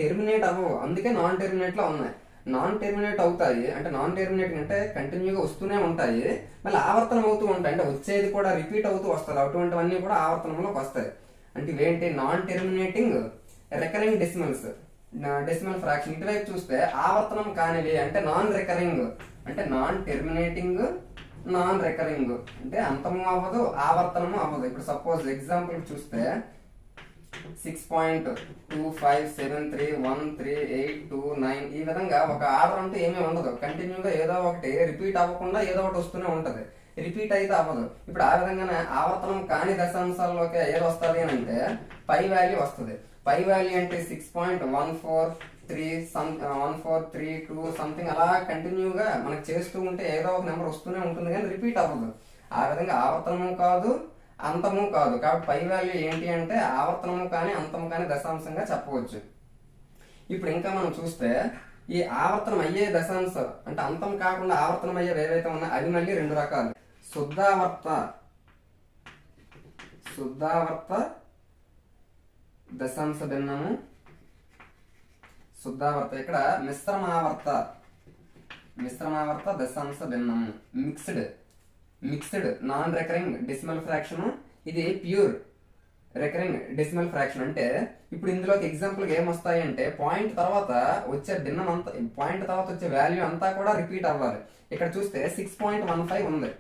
S1: టెర్మినేట్ అవ్వవు. అందుకే నాన్ టెర్మినేట్ లో ఉన్నాయి. నాన్ టెర్మినేట్ అవుతాయి అంటే నాన్ టెర్మినేటింగ్ అంటే కంటిన్యూగా వస్తూనే ఉంటాయి, మళ్ళీ ఆవర్తనం అవుతూ ఉంటాయి, అంటే వచ్చేది కూడా రిపీట్ అవుతూ వస్తుంది. అటువంటివన్నీ కూడా ఆవర్తనంలోకి వస్తాయి. అంటే ఇవేంటి non terminating recurring decimal fraction. ఇటువైపు చూస్తే ఆవర్తనం కానివి అంటే నాన్ రికరింగ్, అంటే నాన్ టెర్మినేటింగ్ నాన్ రికరింగ్, అంటే అంతము అవ్వదు ఆవర్తనము అవ్వదు. ఇప్పుడు సపోజ్ ఎగ్జాంపుల్ చూస్తే 6.2573132829 ఈ విధంగా ఒక ఆర్డర్ అంటూ ఏమీ ఉండదు. కంటిన్యూగా ఏదో ఒకటి రిపీట్ అవ్వకుండా ఏదో ఒకటి వస్తూనే ఉంటది, రిపీట్ అయితే అవ్వదు. ఇప్పుడు ఆ విధంగానే ఆవర్తనం కాని దశాంశాల్లోకి ఏది వస్తుంది అని అంటే పై వాల్యూ వస్తుంది. పై వాల్యూ అంటే 6.143 సంథింగ్ అలా కంటిన్యూగా మనకు చేస్తూ ఉంటే ఏదో ఒక నెంబర్ వస్తూనే ఉంటుంది కానీ రిపీట్ అవ్వదు. ఆ విధంగా ఆవర్తనము కాదు అంతము కాదు. కాబట్టి పై వాల్యూ ఏంటి అంటే ఆవర్తనము కానీ అంతము కానీ దశాంశంగా చెప్పవచ్చు. ఇప్పుడు ఇంకా మనం చూస్తే ఈ ఆవర్తనం అయ్యే దశాంశ అంటే అంతం కాకుండా ఆవర్తనం అయ్యేవి ఏవైతే ఉన్నాయో అవి మళ్ళీ రెండు రకాలు. శుద్ధావర్త దశాంశ భిన్నము, శుద్ధావర్త. ఇక్కడ మిశ్రమావర్త దశాంశ భిన్నము. Mixed non recurring decimal fraction, ఇది ప్యూర్ రికరింగ్ డెసిమల్ ఫ్రాక్షన్. అంటే ఇప్పుడు ఇందులోకి ఎగ్జాంపుల్ ఏం వస్తాయి అంటే పాయింట్ తర్వాత వచ్చే భిన్నం అంతా, పాయింట్ తర్వాత వచ్చే వాల్యూ అంతా కూడా రిపీట్ అవ్వాలి. ఇక్కడ చూస్తే 6.15 ఉంది,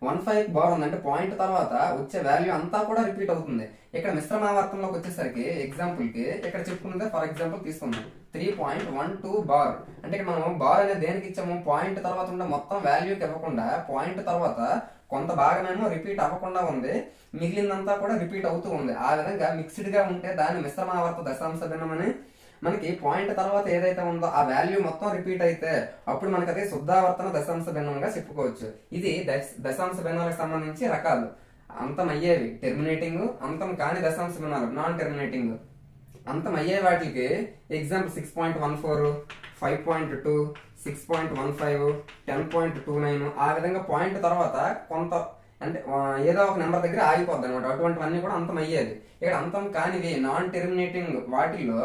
S1: 15 బార్ ఉంది, అంటే పాయింట్ తర్వాత వచ్చే వాల్యూ అంతా కూడా రిపీట్ అవుతుంది. ఇక్కడ మిశ్రమావర్తంలోకి వచ్చేసరికి ఎగ్జాంపుల్ కి ఇక్కడ చెప్పుకున్నదే ఫర్ ఎగ్జాంపుల్ తీసుకుందాం 3.12 బార్. అంటే ఇక్కడ మనం బార్ అనేది దేనికి ఇచ్చాము, పాయింట్ తర్వాత ఉన్న మొత్తం వాల్యూకి ఇవ్వకుండా పాయింట్ తర్వాత కొంత భాగమేమో రిపీట్ అవ్వకుండా ఉంది, మిగిలిందంతా కూడా రిపీట్ అవుతూ ఉంది. ఆ విధంగా మిక్స్డ్ గా ఉంటే దాన్ని మిశ్రమావర్త దశాంశ భిన్నమని. మనకి పాయింట్ తర్వాత ఏదైతే ఉందో ఆ వాల్యూ మొత్తం రిపీట్ అయితే అప్పుడు మనకి అదే శుద్ధావర్తన దశాంశ భిన్నంగా చెప్పుకోవచ్చు. ఇది దశాంశ భిన్నాలకు సంబంధించి రకాలు. అంతం అయ్యేవి టెర్మినేటింగ్, అంతం కాని దశాంశ భిన్నాలు నాన్ టెర్మినేటింగ్. అంతం అయ్యే వాటికి ఎగ్జాంపుల్ 6.14, 5.2, 6.15, 10.29 ఆ విధంగా పాయింట్ తర్వాత కొంత అంటే ఏదో ఒక నెంబర్ దగ్గర ఆగిపోద్ది అనమాట. అటువంటివన్నీ కూడా అంతం అయ్యేది. ఇక్కడ అంతం కానివి నాన్ టెర్మినేటింగ్ వాటిల్లో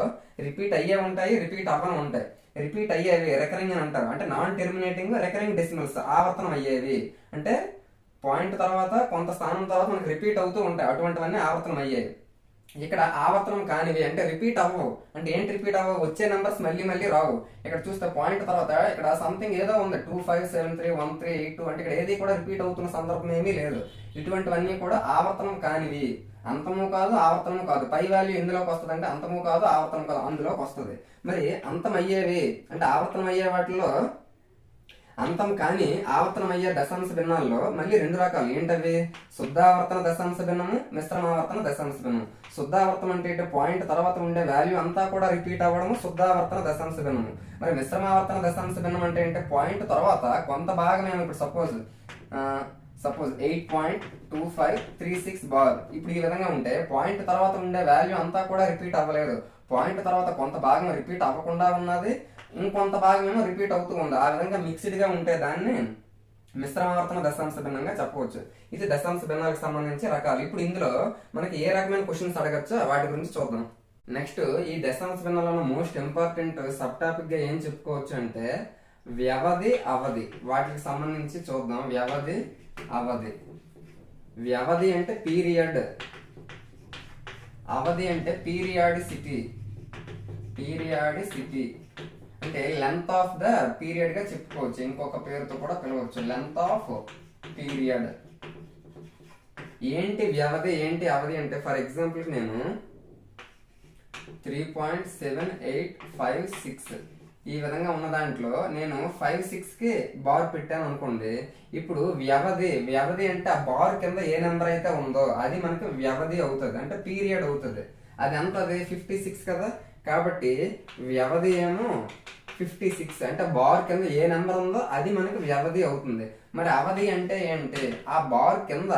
S1: రిపీట్ అయ్యే ఉంటాయి, రిపీట్ అవ్వని ఉంటాయి. రిపీట్ అయ్యేవి రికరింగ్ అని అంటారు. అంటే నాన్ టెర్మినేటింగ్ రికరింగ్ డెసిమల్స్ ఆవర్తనం అయ్యేవి, అంటే పాయింట్ తర్వాత కొంత స్థానం తర్వాత మనకి రిపీట్ అవుతూ ఉంటాయి. అటువంటివన్నీ ఆవర్తనం అయ్యేవి. ఇక్కడ ఆవర్తనం కానివి అంటే రిపీట్ అవ్వవు. అంటే ఏంటి రిపీట్ అవ్వవు? వచ్చే నెంబర్స్ మళ్ళీ మళ్ళీ రావు. ఇక్కడ చూస్తే పాయింట్ తర్వాత ఇక్కడ సంథింగ్ ఏదో ఉంది, 25731382, అంటే ఇక్కడ ఏది కూడా రిపీట్ అవుతున్న సందర్భం ఏమీ లేదు. ఇటువంటివన్నీ కూడా ఆవర్తనం కానివి. అంతము కాదు, ఆవర్తనము కాదు. పై వాల్యూ ఎందులోకి వస్తుంది అంటే అంతము కాదు, ఆవర్తనం కాదు, అందులోకి వస్తుంది. మరి అంతం అయ్యేవి అంటే ఆవర్తనం అయ్యే వాటిలో అంతం కానీ ఆవర్తనం అయ్యే దశాంశ భిన్నాల్లో మళ్ళీ రెండు రకాలు. ఏంటవి? శుద్ధావర్తన దశాంశ భిన్నము, మిశ్రమావర్తన దశాంశ భిన్నము. శుద్ధావర్తనం అంటే పాయింట్ తర్వాత ఉండే వాల్యూ అంతా కూడా రిపీట్ అవ్వడము శుద్ధావర్తన దశాంశ భిన్నము. మరి మిశ్రమావర్తన దశాంశ భిన్నం అంటే ఏంటి? పాయింట్ తర్వాత కొంత భాగం ఏమో, ఇప్పుడు సపోజ్ 8.2536 బార్. ఇప్పుడు ఈ విధంగా ఉంటే పాయింట్ తర్వాత ఉండే వాల్యూ అంతా కూడా రిపీట్ అవ్వలేదు. పాయింట్ తర్వాత కొంత భాగం రిపీట్ అవ్వకుండా ఉన్నది, ఇంకొంత భాగం ఏమో రిపీట్ అవుతూ ఉంది. ఆ విధంగా మిక్స్డ్ గా ఉంటే దాన్ని మిశ్రమావర్తన దశాంశ భిన్నంగా చెప్పవచ్చు. ఇది దశాంశ భిన్నాలకు సంబంధించి రకాలు. ఇప్పుడు ఇందులో మనకి ఏ రకమైన క్వశ్చన్స్ అడగచ్చో వాటి గురించి చూద్దాం. నెక్స్ట్ ఈ దశాంశ భిన్నాలలో మోస్ట్ ఇంపార్టెంట్ సబ్ టాపిక్ గా ఏం చెప్పుకోవచ్చు అంటే వ్యవధి, అవధి. వాటికి సంబంధించి చూద్దాం. వ్యవధి, అవధి. వ్యవధి అంటే పీరియడ్, అవధి అంటే పీరియాడిసిటీ. పీరియాడిసిటీ అంటే లెంత్ ఆఫ్ ద పీరియడ్ గా చెప్పుకోవచ్చు. ఇంకొక పేరుతో కూడా పిలవచ్చు, లెంత్ ఆఫ్ పీరియడ్. ఏంటి వ్యవధి, ఏంటి అవధి అంటే ఫర్ ఎగ్జాంపుల్ నేను 3.7856 ఈ విధంగా ఉన్న దాంట్లో నేను 56 కి బార్ పెట్టాను అనుకోండి. ఇప్పుడు వ్యవధి, వ్యవధి అంటే ఆ బార్ కింద ఏ నెంబర్ అయితే ఉందో అది మనకి వ్యవధి అవుతుంది, అంటే పీరియడ్ అవుతుంది. అది ఎంత? అది 56 కదా. కాబట్టి వ్యవధి ఏమో 56, అంటే బార్ కింద ఏ నెంబర్ ఉందో అది మనకి వ్యవధి అవుతుంది. మరి అవధి అంటే ఏంటి? ఆ బార్ కింద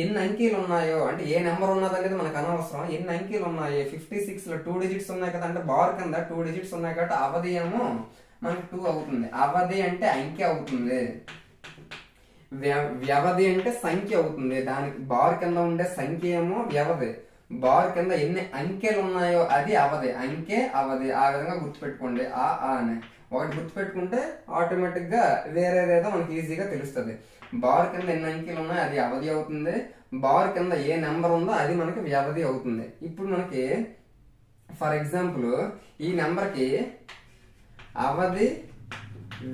S1: ఎన్ని అంకీలు ఉన్నాయో, అంటే ఏ నెంబర్ ఉన్నది అనేది మనకు అనవసరం. ఎన్ని అంకీలు ఉన్నాయి? 56 లో 2 డిజిట్స్ ఉన్నాయి కదా, అంటే బార్ కింద 2 డిజిట్స్ ఉన్నాయి కాబట్టి అవధి ఏమో మనకి 2 అవుతుంది. అవధి అంటే అంకె అవుతుంది, వ్యవధి అంటే సంఖ్య అవుతుంది. దానికి బార్ కింద ఉండే సంఖ్య ఏమో వ్యవధి, బార్ కింద ఎన్ని అంకెలు ఉన్నాయో అది అవధి. అంకె, అవధి ఆ విధంగా గుర్తుపెట్టుకోండి. అని ఒకటి గుర్తుపెట్టుకుంటే ఆటోమేటిక్ గా వేరేదేదో మనకి ఈజీగా తెలుస్తుంది. బార్ కింద ఎన్ని అంకెలు ఉన్నాయో అది అవధి అవుతుంది, బార్ కింద ఏ నెంబర్ ఉందో అది మనకి వ్యవధి అవుతుంది. ఇప్పుడు మనకి ఫర్ ఎగ్జాంపుల్ ఈ నెంబర్కి అవధి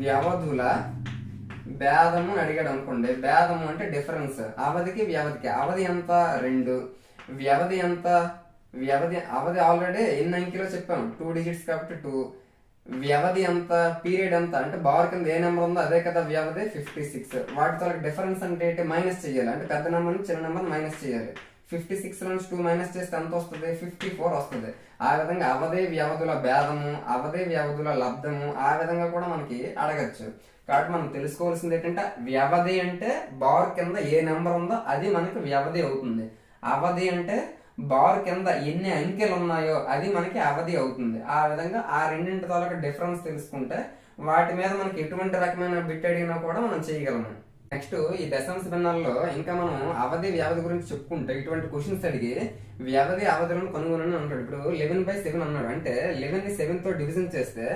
S1: వ్యవధుల భేదము అని అడిగాడు అనుకోండి. భేదము అంటే డిఫరెన్స్. అవధికి వ్యవధికి అవధి ఎంత? 2. వ్యవధి ఎంత? అవధి ఆల్రెడీ ఎన్ని అంకెలో చెప్పాము, 2 డిజిట్స్ కాబట్టి 2. వ్యవధి ఎంత? పీరియడ్ ఎంత? అంటే బార్ కింద ఏ నెంబర్ ఉందో అదే కదా వ్యవధి, 56. వాటితో డిఫరెన్స్ అంటే ఏంటి? మైనస్ చేయాలి. అంటే పెద్ద నెంబర్ నుంచి చిన్న నెంబర్ మైనస్ చేయాలి. 56 నుంచి 2 మైనస్ చేస్తే ఎంత వస్తుంది? 54 వస్తుంది. ఆ విధంగా అవధి వ్యవధుల భేదము, అవధి వ్యవధుల లబ్ధము ఆ విధంగా కూడా మనకి అడగచ్చు. కాబట్టి మనం తెలుసుకోవాల్సింది ఏంటంటే వ్యవధి అంటే బార్ కింద ఏ నెంబర్ ఉందో అది మనకి వ్యవధి అవుతుంది. అవధి అంటే బార్ కింద ఎన్ని అంకెలు ఉన్నాయో అది మనకి అవధి అవుతుంది. ఆ విధంగా ఆ రెండింటి తాలూకా డిఫరెన్స్ తెలుసుకుంటే వాటి మీద మనకి ఎటువంటి రకమైన బిట్ అడిగినా కూడా మనం చేయగలము. నెక్స్ట్ ఈ దశాంశ భిన్నాల్లో ఇంకా మనం అవధి వ్యవధి గురించి చెప్పుకుంటే ఇటువంటి క్వశ్చన్స్ అడిగి వ్యవధి అవధులను కనుగొనని అంటాడు. ఇప్పుడు 11/7 అన్నాడు అంటే 11ని 7 తో డివిజన్ చేస్తే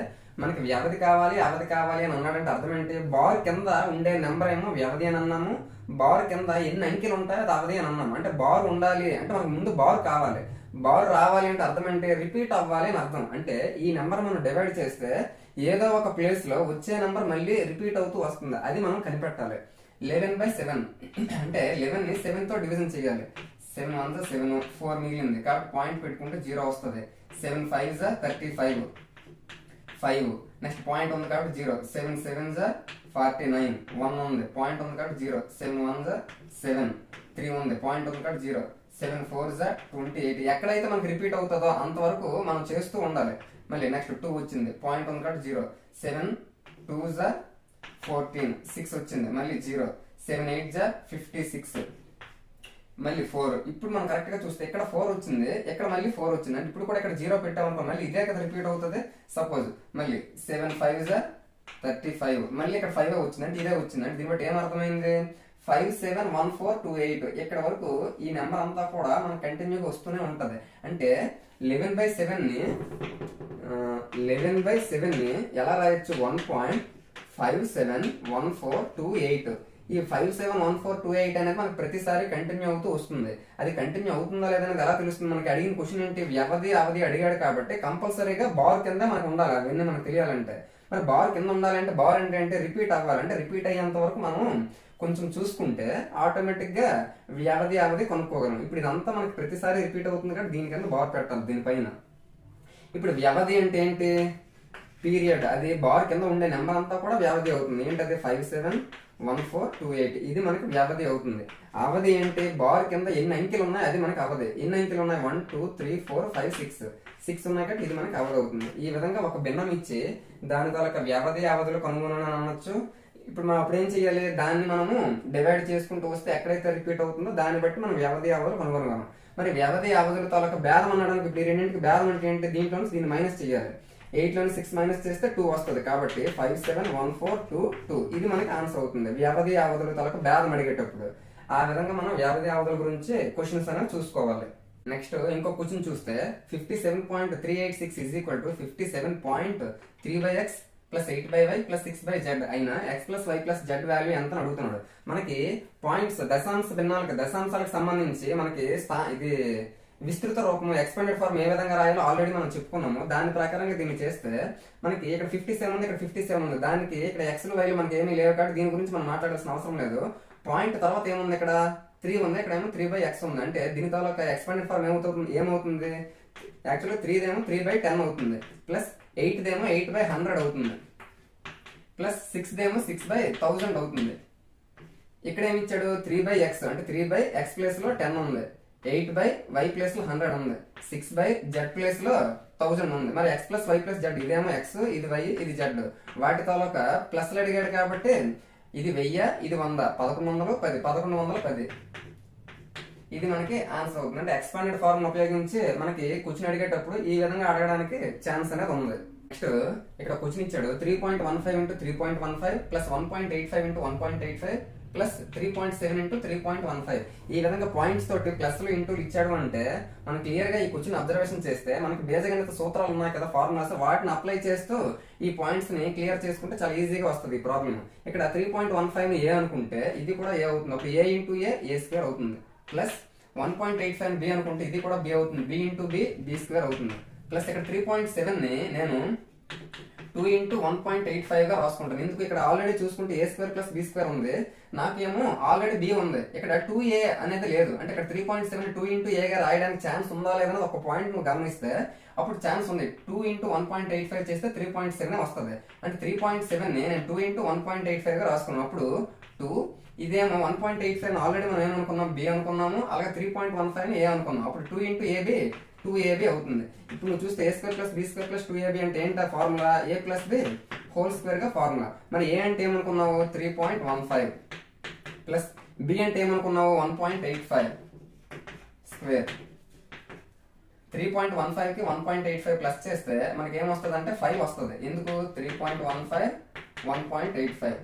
S1: మనకి వ్యవధి కావాలి, అవధి కావాలి అని అన్నాడంటే అర్థం ఏంటి? బార్ కింద ఉండే నెంబర్ ఏమో వ్యవధి అని అన్నాము, బార్ కింద ఎన్ని అంకెలు ఉంటాయో అది అవధి అని అన్నాము. అంటే బార్ ఉండాలి అంటే మనకు ముందు బార్ కావాలి, బార్ రావాలి అంటే అర్థం ఏంటి? రిపీట్ అవ్వాలి అని అర్థం. అంటే ఈ నెంబర్ మనం డివైడ్ చేస్తే ఏదో ఒక ప్లేస్ లో వచ్చే నెంబర్ మళ్ళీ రిపీట్ అవుతూ వస్తుంది, అది మనం కనిపెట్టాలి. 11/7 అంటే 11ని 7 తో డివిజన్ చేయాలి. 7 1 7, 4 మిగిలింది కాబట్టి పాయింట్ పెట్టుకుంటే 0 వస్తుంది. 7 5 35, 5. నెక్స్ట్ పాయింట్ ఉంది కాబట్టి 0. 7 7 49, 1 ఉంది పాయింట్ ఉంది కాబట్టి 0. 7 1 7, 3 ఉంది పాయింట్ ఉంది కాబట్టి 0. 7 4 28. ఎక్కడైతే మనకి రిపీట్ అవుతుందో అంతవరకు మనం చేస్తూ ఉండాలి. మళ్ళీ నెక్స్ట్ 2 వచ్చింది పాయింట్ ఉంది కాబట్టి 0. 7 2 14, 6 వచ్చింది మళ్ళీ 0. 7 8 56, మళ్ళీ 4. ఇప్పుడు మనం కరెక్ట్ గా చూస్తే ఇక్కడ 4 వచ్చింది, ఇక్కడ మళ్ళీ 4 వచ్చింది. అంటే ఇప్పుడు కూడా ఇక్కడ 0 పెట్టామనుకో మళ్ళీ ఇదే కదా రిపీట్ అవుతుంది. సపోజ్ మళ్ళీ 7 5 35, మళ్ళీ ఇక్కడ 5 వచ్చింది అంటే ఇదే వచ్చింది. అంటే దీన్ని బట్టి ఏం అర్థమైంది? 5 7 1 4 2 8 ఇక్కడ వరకు ఈ నెంబర్ అంతా కూడా మనకు కంటిన్యూగా వస్తూనే ఉంటది. అంటే 11/7ని ఎలా రాయొచ్చు? 1.571428. ఈ 571428 అనేది మనకి ప్రతిసారి కంటిన్యూ అవుతూ వస్తుంది. అది కంటిన్యూ అవుతుందా లేదనేది ఎలా తెలుస్తుంది? మనకి అడిగిన క్వశ్చన్ ఏంటి, వ్యవధి అవధి అడిగాడు కాబట్టి కంపల్సరీగా బార్ కింద మనకు ఉండాలి. అవన్నీ మనకు తెలియాలంటే మరి బార్ కింద ఉండాలంటే బార్ అంటే రిపీట్ అవ్వాలంటే రిపీట్ అయ్యేంత వరకు మనం కొంచెం చూసుకుంటే ఆటోమేటిక్ గా వ్యవధి అవధి కొనుక్కోగలం. ఇప్పుడు ఇదంతా మనకి ప్రతిసారి రిపీట్ అవుతుంది కాబట్టి దీనికన్నా బార్ పెట్టాలి దీనిపైన. ఇప్పుడు వ్యవధి అంటే ఏంటి, పీరియడ్. అది బార్ కింద ఉండే నెంబర్ అంతా కూడా వ్యవధి అవుతుంది. ఏంటది 571428 ఇది మనకి వ్యవధి అవుతుంది. అవధి ఏంటి, బార్ కింద ఎన్ని అంకెలు ఉన్నాయి అది మనకి అవధి. ఎన్ని అంకెలు ఉన్నాయి, 1 2 3 4 5 6 ఉన్నాయి కాబట్టి ఇది మనకి అవధి అవుతుంది. ఈ విధంగా ఒక భిన్నం ఇచ్చి దాని తాలూకా వ్యవధి అవధులు కనుగొనని అనొచ్చు. ఇప్పుడు మనం అప్పుడు ఏం చేయాలి, దాన్ని మనము డివైడ్ చేసుకుంటూ వస్తే ఎక్కడైతే రిపీట్ అవుతుందో దాన్ని బట్టి మనం వ్యవధి అవధులు కనుగొనగలం. మరి వ్యవధి అవధుల తాలూకా భేదం అనడానికి ఇప్పుడు రెండింటికి భేదం అంటే ఏంటి, దీంట్లో దీన్ని మైనస్ చేయాలి. 8లోని 6 మైనస్ చేస్తే 2 వస్తుంది కాబట్టి 571422 ఇది మనకి ఆన్సర్ అవుతుంది వ్యవధి అవధుల తాలూకా భేదం అడిగేటప్పుడు. ఆ విధంగా మనం వ్యవధి అవధుల గురించి క్వశ్చన్స్ అనేవి చూసుకోవాలి. నెక్స్ట్ ఇంకో క్వశ్చన్ చూస్తే 57.386 is equal to 57.3/x plus 8/y plus 6/z అయినా x plus y plus z value ఎంత అని అడుగుతున్నాడు. మనకి పాయింట్స్ దశాంశాలకు సంబంధించి మనకి ఇది విస్తృత రూపం ఎక్స్పాండెడ్ ఫార్మ్ ఏ విధంగా రాయాలో ఆల్రెడీ మనం చెప్పుకున్నాము. దాని ప్రకారంగా దీన్ని చేస్తే మనకి ఇక్కడ 57 ఉంది, ఇక్కడ 57 ఉంది. దానికి ఇక్కడ ఎక్స్లు వైలు మనకి ఏమీ లేవు కాబట్టి దీని గురించి మనం మాట్లాడాల్సిన అవసరం లేదు. పాయింట్ తర్వాత ఏముంది, ఇక్కడ 3 ఉంది, ఇక్కడ ఏమో 3/x ఉంది. అంటే దీని తాలూకా ఎక్స్పాండెడ్ ఫార్మ్ ఏమవుతుంది యాక్చువల్గా 3 3/10 అవుతుంది, ప్లస్ 8 8/100 అవుతుంది, ప్లస్ 6 6/1000 అవుతుంది. ఇక్కడ ఏమి ఇచ్చాడు, 3/x అంటే 3/x ప్లేస్ లో 10 ఉంది, 8/y ప్లేస్ లో 100 ఉంది, 6/z ప్లేస్ లో 1000 ఉంది. మరి x plus y plus z ఇదేమో x, ఇది y, ఇది z. వాటి తాలూకా ప్లస్ అడిగాడు కాబట్టి ఇది 1000, ఇది 100, 1110 ఇది మనకి ఆన్సర్ అవుతుంది. అంటే ఎక్స్పాండెడ్ ఫార్మ్ ఉపయోగించి మనకి క్వశ్చన్ అడిగేటప్పుడు ఈ విధంగా అడగడానికి ఛాన్స్ అనేది ఉంది. నెక్స్ట్ ఇక్కడ క్వశ్చన్ ఇచ్చాడు 3.15 into 3.15 plus 1.85 into 1.85 plus 3.7 into 3.15 ఈ విధంగా పాయింట్స్ తోటి ప్లస్లు ఇంటూలు ఇచ్చాడు అంటే మనం క్లియర్ గా ఈ క్వశ్చన్ అబ్జర్వేషన్ చేస్తే మనకి బీజగణిత సూత్రాలు ఉన్నాయి కదా, ఫార్ములాస్, వాటిని అప్లై చేస్తూ ఈ పాయింట్స్ ని క్లియర్ చేసుకుంటే చాలా ఈజీగా వస్తుంది ఈ ప్రాబ్లం. ఇక్కడ 3.15 ఏ అనుకుంటే ఇది కూడా ఏ అవుతుంది, అప్పుడు ఏ ఇంటూ ఏ స్క్వేర్ అవుతుంది, ప్లస్ 1.85 బి అనుకుంటే ఇది కూడా బి అవుతుంది, బి ఇంటూ బి స్క్వేర్ అవుతుంది. ప్లస్ ఇక్కడ 3.7 ని నేను 2 ఇంటూ 1.85 గా రాసుకుంటాను. ఎందుకు, ఇక్కడ ఆల్రెడీ చూసుకుంటే ఏ స్క్వేర్ ప్లస్ బి స్క్వేర్ ఉంది, నాకేమో ఆల్రెడీ బి ఉంది, ఇక్కడ 2a అనేది లేదు. అంటే ఇక్కడ 3.7 2 ఇంటూ ఏగా రాయడానికి ఛాన్స్ ఉందా లేదనేది ఒక పాయింట్ నువ్వు గమనిస్తే అప్పుడు ఛాన్స్ ఉంది. 2 ఇంటూ 1.85 చేస్తే 3.7 వస్తుంది. అంటే 3.7 ని నేను 2 ఇంటూ 1.85 గా రాసుకున్నాను. అప్పుడు 2 ఇదేమో 1.85 ఆల్రెడీ మనం ఏమనుకున్నాం, బి అనుకున్నాము, అలాగే 3.15 ఏ అనుకున్నాం. అప్పుడు 2 ఇంటూ ఏబి 2ab అవుతుంది. ఇప్పుడు నువ్వు చూస్తే a square plus b square plus 2ab అంటే ఏంటా formula, a plus b whole square గా ఫార్ములా. మరి ఏ అంటే ఏమనుకున్నావు 3.15 ప్లస్ బి అంటే ఏమనుకున్నావు 1.85 స్క్వేర్. 3.15 కి 1.85 ప్లస్ చేస్తే మనకి ఏమొస్తుంది అంటే 5 వస్తుంది. ఎందుకు 3.15 1.85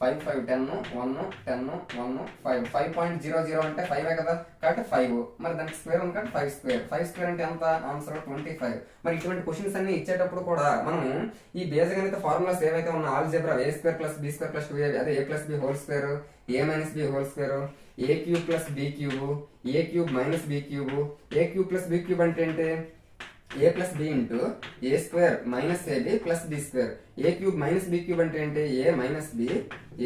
S1: 5 5 10 1 10 1 5 5.00 అంటే 5 కదా కాబట్టి 5. మరి దానికి స్క్వేర్ ఉంది కాబట్టి 5 స్క్వేర్ అంటే ఎంత, ఆన్సర్ 25. మరి ఇటువంటి క్వశ్చన్స్ అన్ని ఇచ్చేటప్పుడు కూడా మనం ఈ బీజగణిత ఫార్ములాస్ ఏవైతే ఉన్న algebra a square plus b square plus 2ab అదే a plus b whole square, a minus b whole square, a cube plus b cube, a cube minus b cube, a cube plus b cube అంటే ఏంటి, a plus b into a square minus ab plus b square. A cube minus b cube అంటే ఏంటి, a minus b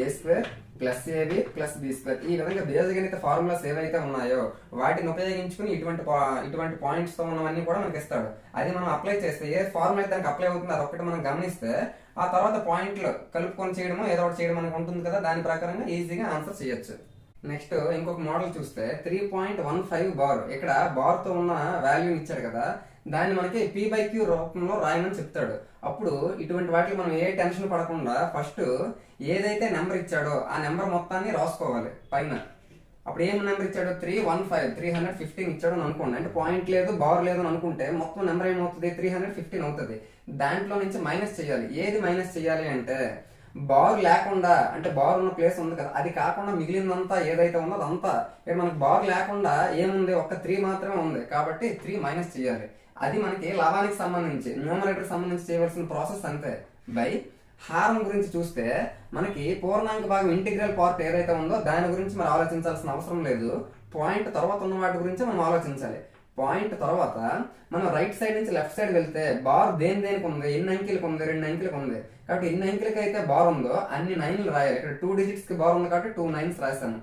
S1: a square plus ab plus b square. ఈ విధంగా బీజగణిత ఫార్ములాస్ ఏవైతే ఉన్నాయో వాటిని ఉపయోగించుకుని ఇటువంటి పాయింట్స్ తో ఉన్నవన్నీ కూడా మనకి ఇస్తాడు. అది మనం అప్లై చేస్తే ఏ ఫార్ములా అయితే దానికి అప్లై అవుతుంది అదొకటి మనం గమనిస్తే ఆ తర్వాత పాయింట్లు కలుపుకొని చేయడమో ఏదో ఒకటి చేయడం మనకు ఉంటుంది కదా, దాని ప్రకారంగా ఈజీగా ఆన్సర్ చేయొచ్చు. నెక్స్ట్ ఇంకొక మోడల్ చూస్తే 3.15 బార్. ఇక్కడ బార్ తో ఉన్న వాల్యూ ఇచ్చాడు కదా, దాన్ని మనకి p/q రూపంలో రాయమని చెప్తాడు. అప్పుడు ఇటువంటి వాటికి మనం ఏ టెన్షన్ పడకుండా ఫస్ట్ ఏదైతే నెంబర్ ఇచ్చాడో ఆ నెంబర్ మొత్తాన్ని రాసుకోవాలి పైన. అప్పుడు ఏం నెంబర్ ఇచ్చాడు 315 ఇచ్చాడు అని అనుకోండి. అంటే పాయింట్ లేదు బార్ లేదు అని అనుకుంటే మొత్తం నెంబర్ ఏమవుతుంది 315 అవుతుంది. దాంట్లో నుంచి మైనస్ చేయాలి. ఏది మైనస్ చేయాలి అంటే బార్ లేకుండా, అంటే బార్ ఉన్న ప్లేస్ ఉంది కదా అది కాకుండా మిగిలిందంతా ఏదైతే ఉందో అదంతా. ఇక్కడ మనకు బార్ లేకుండా ఏముంది, ఒక్క 3 మాత్రమే ఉంది కాబట్టి 3 మైనస్ చేయాలి. అది మనకి లాభానికి సంబంధించి న్యూమరేటర్ సంబంధించి చేయవలసిన ప్రాసెస్ అంతే. బై హారం గురించి చూస్తే మనకి పూర్ణాంక భాగం ఇంటిగ్రల్ పార్ట్ ఏదైతే ఉందో దాని గురించి మరి ఆలోచించాల్సిన అవసరం లేదు. పాయింట్ తర్వాత ఉన్న వాటి గురించి మనం ఆలోచించాలి. పాయింట్ తర్వాత మనం రైట్ సైడ్ నుంచి లెఫ్ట్ సైడ్ వెళ్తే బార్ దేనికి ఉంది, ఎన్ని అంకెలకు ఉంది, 2 అంకెలకు ఉంది. కాబట్టి ఎన్ని అంకెలకి అయితే బార్ ఉందో అన్ని 9లు రాయాలి. ఇక్కడ 2 digits కి బార్ ఉంది కాబట్టి 2 9s రాశాను.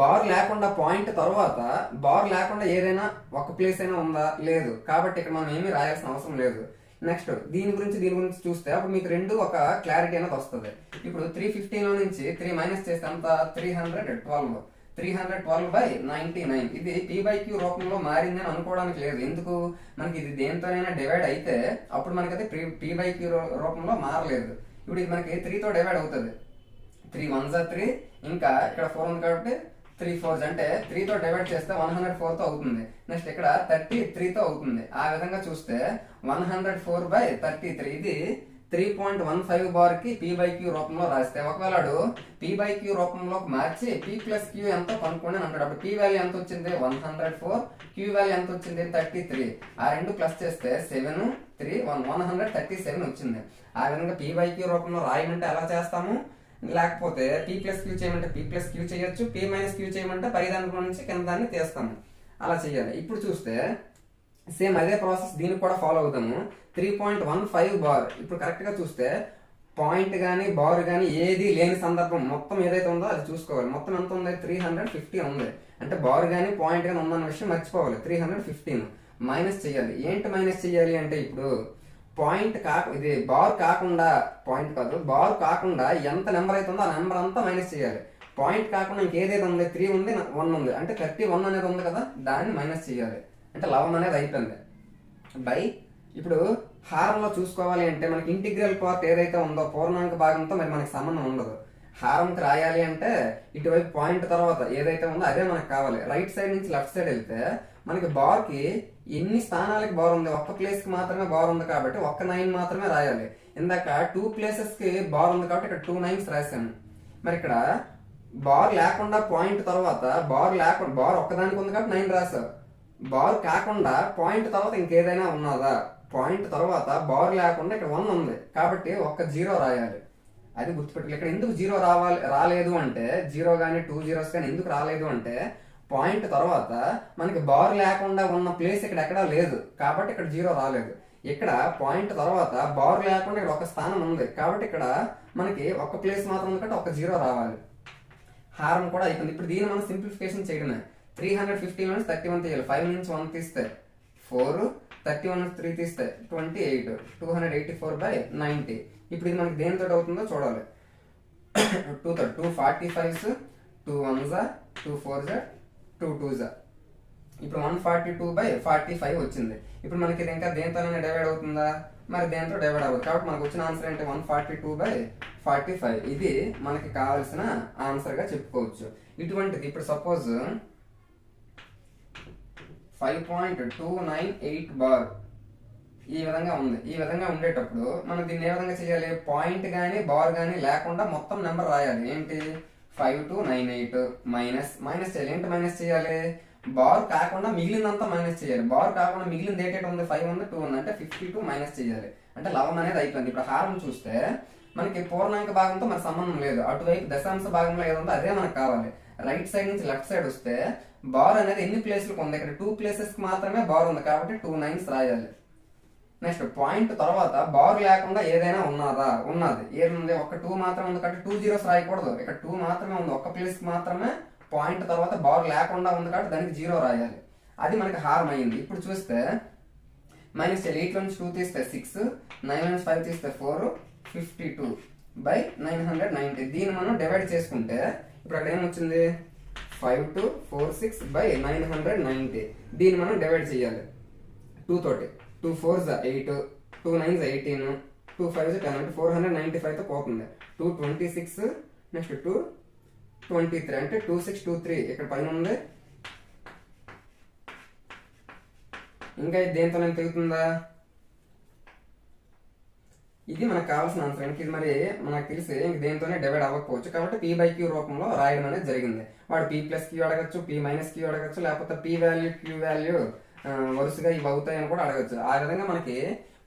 S1: బార్ లేకుండా పాయింట్ తర్వాత బార్ లేకుండా ఏదైనా ఒక ప్లేస్ అయినా ఉందా, లేదు. కాబట్టి ఇక్కడ మనం ఏమీ రాయాల్సిన అవసరం లేదు. నెక్స్ట్ దీని గురించి చూస్తే అప్పుడు మీకు రెండు ఒక క్లారిటీ అనేది వస్తుంది. ఇప్పుడు 315 లో నుంచి 3 మైనస్ చేస్తే అంత 312. 312/99 ఇది p/q రూపంలో మారిందని అనుకోవడానికి లేదు. ఎందుకు, మనకి ఇది దేంతోనైనా డివైడ్ అయితే అప్పుడు మనకైతే p/q రూపంలో మారలేదు. ఇప్పుడు ఇది మనకి 3తో డివైడ్ అవుతుంది. 3 1s 3, ఇంకా ఇక్కడ 4 ఉంది కాబట్టి 3 4s అంటే 3తో డివైడ్ చేస్తే 104తో అవుతుంది. నెక్స్ట్ ఇక్కడ 33తో అవుతుంది. ఆ విధంగా చూస్తే 104/33 ఇది 3.15 బార్ కి p/q రూపంలో రాస్తే, ఒకవేళ p/q రూపంలోకి మార్చి p+q ఎంతో కనుక్కోండి అని అంటాడు. అప్పుడు p వాల్యూ ఎంత వచ్చింది 104, q వాల్యూ ఎంత వచ్చింది 33. ఆ రెండు ప్లస్ చేస్తే 7 3 137 వచ్చింది. ఆ విధంగా p/q రూపంలో రాయమంటే ఎలా చేస్తాము, లేకపోతే p+q చేయమంటే p+q చేయొచ్చు, p-q చేయమంటే పైదాంట్లో నుంచి కింద దాన్ని తీస్తాము. అలా చేయాలి. ఇప్పుడు చూస్తే సేమ్ అదే ప్రాసెస్ దీనికి కూడా ఫాలో అవుతాము. 3.15 బార్. ఇప్పుడు కరెక్ట్ గా చూస్తే పాయింట్ గానీ బార్ గానీ ఏది లేని సందర్భం మొత్తం ఏదైతే ఉందో అది చూసుకోవాలి. మొత్తం ఎంత ఉంది 315 ఉంది. అంటే బార్ గానీ పాయింట్ గానీ ఉందన్న విషయం మర్చిపోవాలి. 315 మైనస్ చేయాలి. ఏంటి మైనస్ చేయాలి అంటే, ఇప్పుడు పాయింట్ ఇది బార్ కాకుండా, పాయింట్ కాదు బార్ కాకుండా ఎంత నెంబర్ అయితే ఉందో ఆ నెంబర్ అంతా మైనస్ చేయాలి. పాయింట్ కాకుండా ఇంకేదైతే ఉంది 3 ఉంది 1 ఉంది అంటే 31 అనేది ఉంది కదా, దాన్ని మైనస్ చేయాలి. అంటే 11 అనేది అయిపోయింది. బై ఇప్పుడు హారంలో చూసుకోవాలి అంటే మనకి ఇంటిగ్రల్ పార్ట్ ఏదైతే ఉందో పూర్ణాంక భాగంతో మరి మనకి సంబంధం ఉండదు. హారంకి రాయాలి అంటే ఇటువైపు పాయింట్ తర్వాత ఏదైతే ఉందో అదే మనకు కావాలి. రైట్ సైడ్ నుంచి లెఫ్ట్ సైడ్ వెళ్తే మనకి బార్ కి ఎన్ని స్థానాలకి బార్ ఉంది, ఒక్క ప్లేస్ కి మాత్రమే బార్ ఉంది కాబట్టి ఒక్క 9 మాత్రమే రాయాలి. ఇందాక 2 places కి బార్ ఉంది కాబట్టి ఇక్కడ 2 9s రాశాను. మరి ఇక్కడ బార్ లేకుండా పాయింట్ తర్వాత బార్ ఒక్కదానికి ఉంది కాబట్టి 9 రాశావు. బార్ కాకుండా పాయింట్ తర్వాత ఇంకేదైనా ఉన్నదా, పాయింట్ తర్వాత బార్ లేకుండా ఇక్కడ 1 ఉంది కాబట్టి ఒక్క 0 రాయాలి. అది గుర్తుపెట్టుకోవాలి. ఇక్కడ ఎందుకు 0 రాలేదు అంటే, 0 కానీ 2 zeros కానీ ఎందుకు రాలేదు అంటే, పాయింట్ తర్వాత మనకి బార్ లేకుండా ఉన్న ప్లేస్ ఇక్కడ ఎక్కడా లేదు కాబట్టి ఇక్కడ 0 రాలేదు. ఇక్కడ పాయింట్ తర్వాత బార్ లేకుండా ఇక్కడ ఒక స్థానం ఉంది కాబట్టి ఇక్కడ మనకి ఒక ప్లేస్ మాత్రం ఉంది కాబట్టి ఒక 0 రావాలి. హారం కూడా అయిపోయింది. ఇప్పుడు దీన్ని మనం సింప్లిఫికేషన్ చేయడమే. 315 నుంచి 31 తీయాలి. 5 నుంచి 1 తీస్తే 4, 31 నుంచి 3 తీస్తే 28, 284/90. ఇప్పుడు ఇది మనకి దేనితో అవుతుందో చూడాలి. 2 45s, 2 1s, 2 4s, 2 2s. ఇప్పుడు 142/45 వచ్చింది. ఇప్పుడు మనకి ఇది ఇంకా దేనితోనైనా డివైడ్ అవుతుందా, మరి దేంతో డివైడ్ అవ్వదు. కాబట్టి మనకు వచ్చిన ఆన్సర్ అంటే 142/45. ఇది మనకి కావాల్సిన ఆన్సర్ గా చెప్పుకోవచ్చు. ఇటువంటిది ఇప్పుడు సపోజ్ 5.298 బార్ ఈ విధంగా ఉంది. ఈ విధంగా ఉండేటప్పుడు మనం దీన్ని ఏ విధంగా చేయాలి, పాయింట్ గానీ బార్ గానీ లేకుండా మొత్తం నెంబర్ రాయాలి. ఏంటి 5298 మైనస్ చేయాలి. ఏంటి మైనస్ చేయాలి, బార్ కాకుండా మిగిలినంతా మైనస్ చేయాలి. బార్ కాకుండా మిగిలింది ఏంటంటే ఉంది 5 ఉంది 2 ఉంది అంటే 52 మైనస్ చేయాలి. అంటే 11 అనేది అయిపోయింది. ఇప్పుడు హారం చూస్తే మనకి పూర్ణాంక భాగంతో మన సంబంధం లేదు. అటువైపు దశాంశ భాగంలో ఏదుందో అదే మనకు కావాలి. రైట్ సైడ్ నుంచి లెఫ్ట్ సైడ్ వస్తే బార్ అనేది ఎన్ని ప్లేస్లకు ఉంది, ఇక్కడ 2 places కి మాత్రమే బార్ ఉంది కాబట్టి 2 9s రాయాలి. నెక్స్ట్ పాయింట్ తర్వాత బార్ లేకుండా ఏదైనా ఉన్నది ఏముంది, ఒక 2 మాత్రమే ఉంది కాబట్టి 2 zeros రాయకూడదు. ఇక్కడ 2 మాత్రమే ఉంది, ఒక్క ప్లేస్ కి మాత్రమే పాయింట్ తర్వాత బార్ లేకుండా ఉంది కాబట్టి దానికి 0 రాయాలి. అది మనకి హారం అయ్యింది. ఇప్పుడు చూస్తే మైనస్ 8 నుంచి 2 తీస్తే 6, 9 నుంచి 5 తీస్తే 4, 52/990. దీన్ని మనం డివైడ్ చేసుకుంటే ఇప్పుడు అక్కడ ఏమొచ్చింది 5246/990. దీన్ని మనం డివైడ్ చేయాలి 2 తోటి. 2 4s 8, 2 9s 18, 2 5s 10 అంటే 495 తో పోతుంది. 226 నెక్స్ట్ 223 అంటే 2623 ఇక్కడ పైన ఉంది. ఇంకా దేంతో తెగుతుందా, ఇది మనకు కావాల్సిన ఆన్సర్. ఇది మరి మనకు తెలిసి ఇంక దేంతోనే డివైడ్ అవ్వకపోవచ్చు కాబట్టి p/q రూపంలో రాయడం అనేది జరిగింది. వాడు p+q అడగచ్చు, p-q అడగచ్చు, లేకపోతే p వాల్యూ q వాల్యూ వరుసగా ఇవి అవుతాయని కూడా అడగచ్చు. ఆ విధంగా మనకి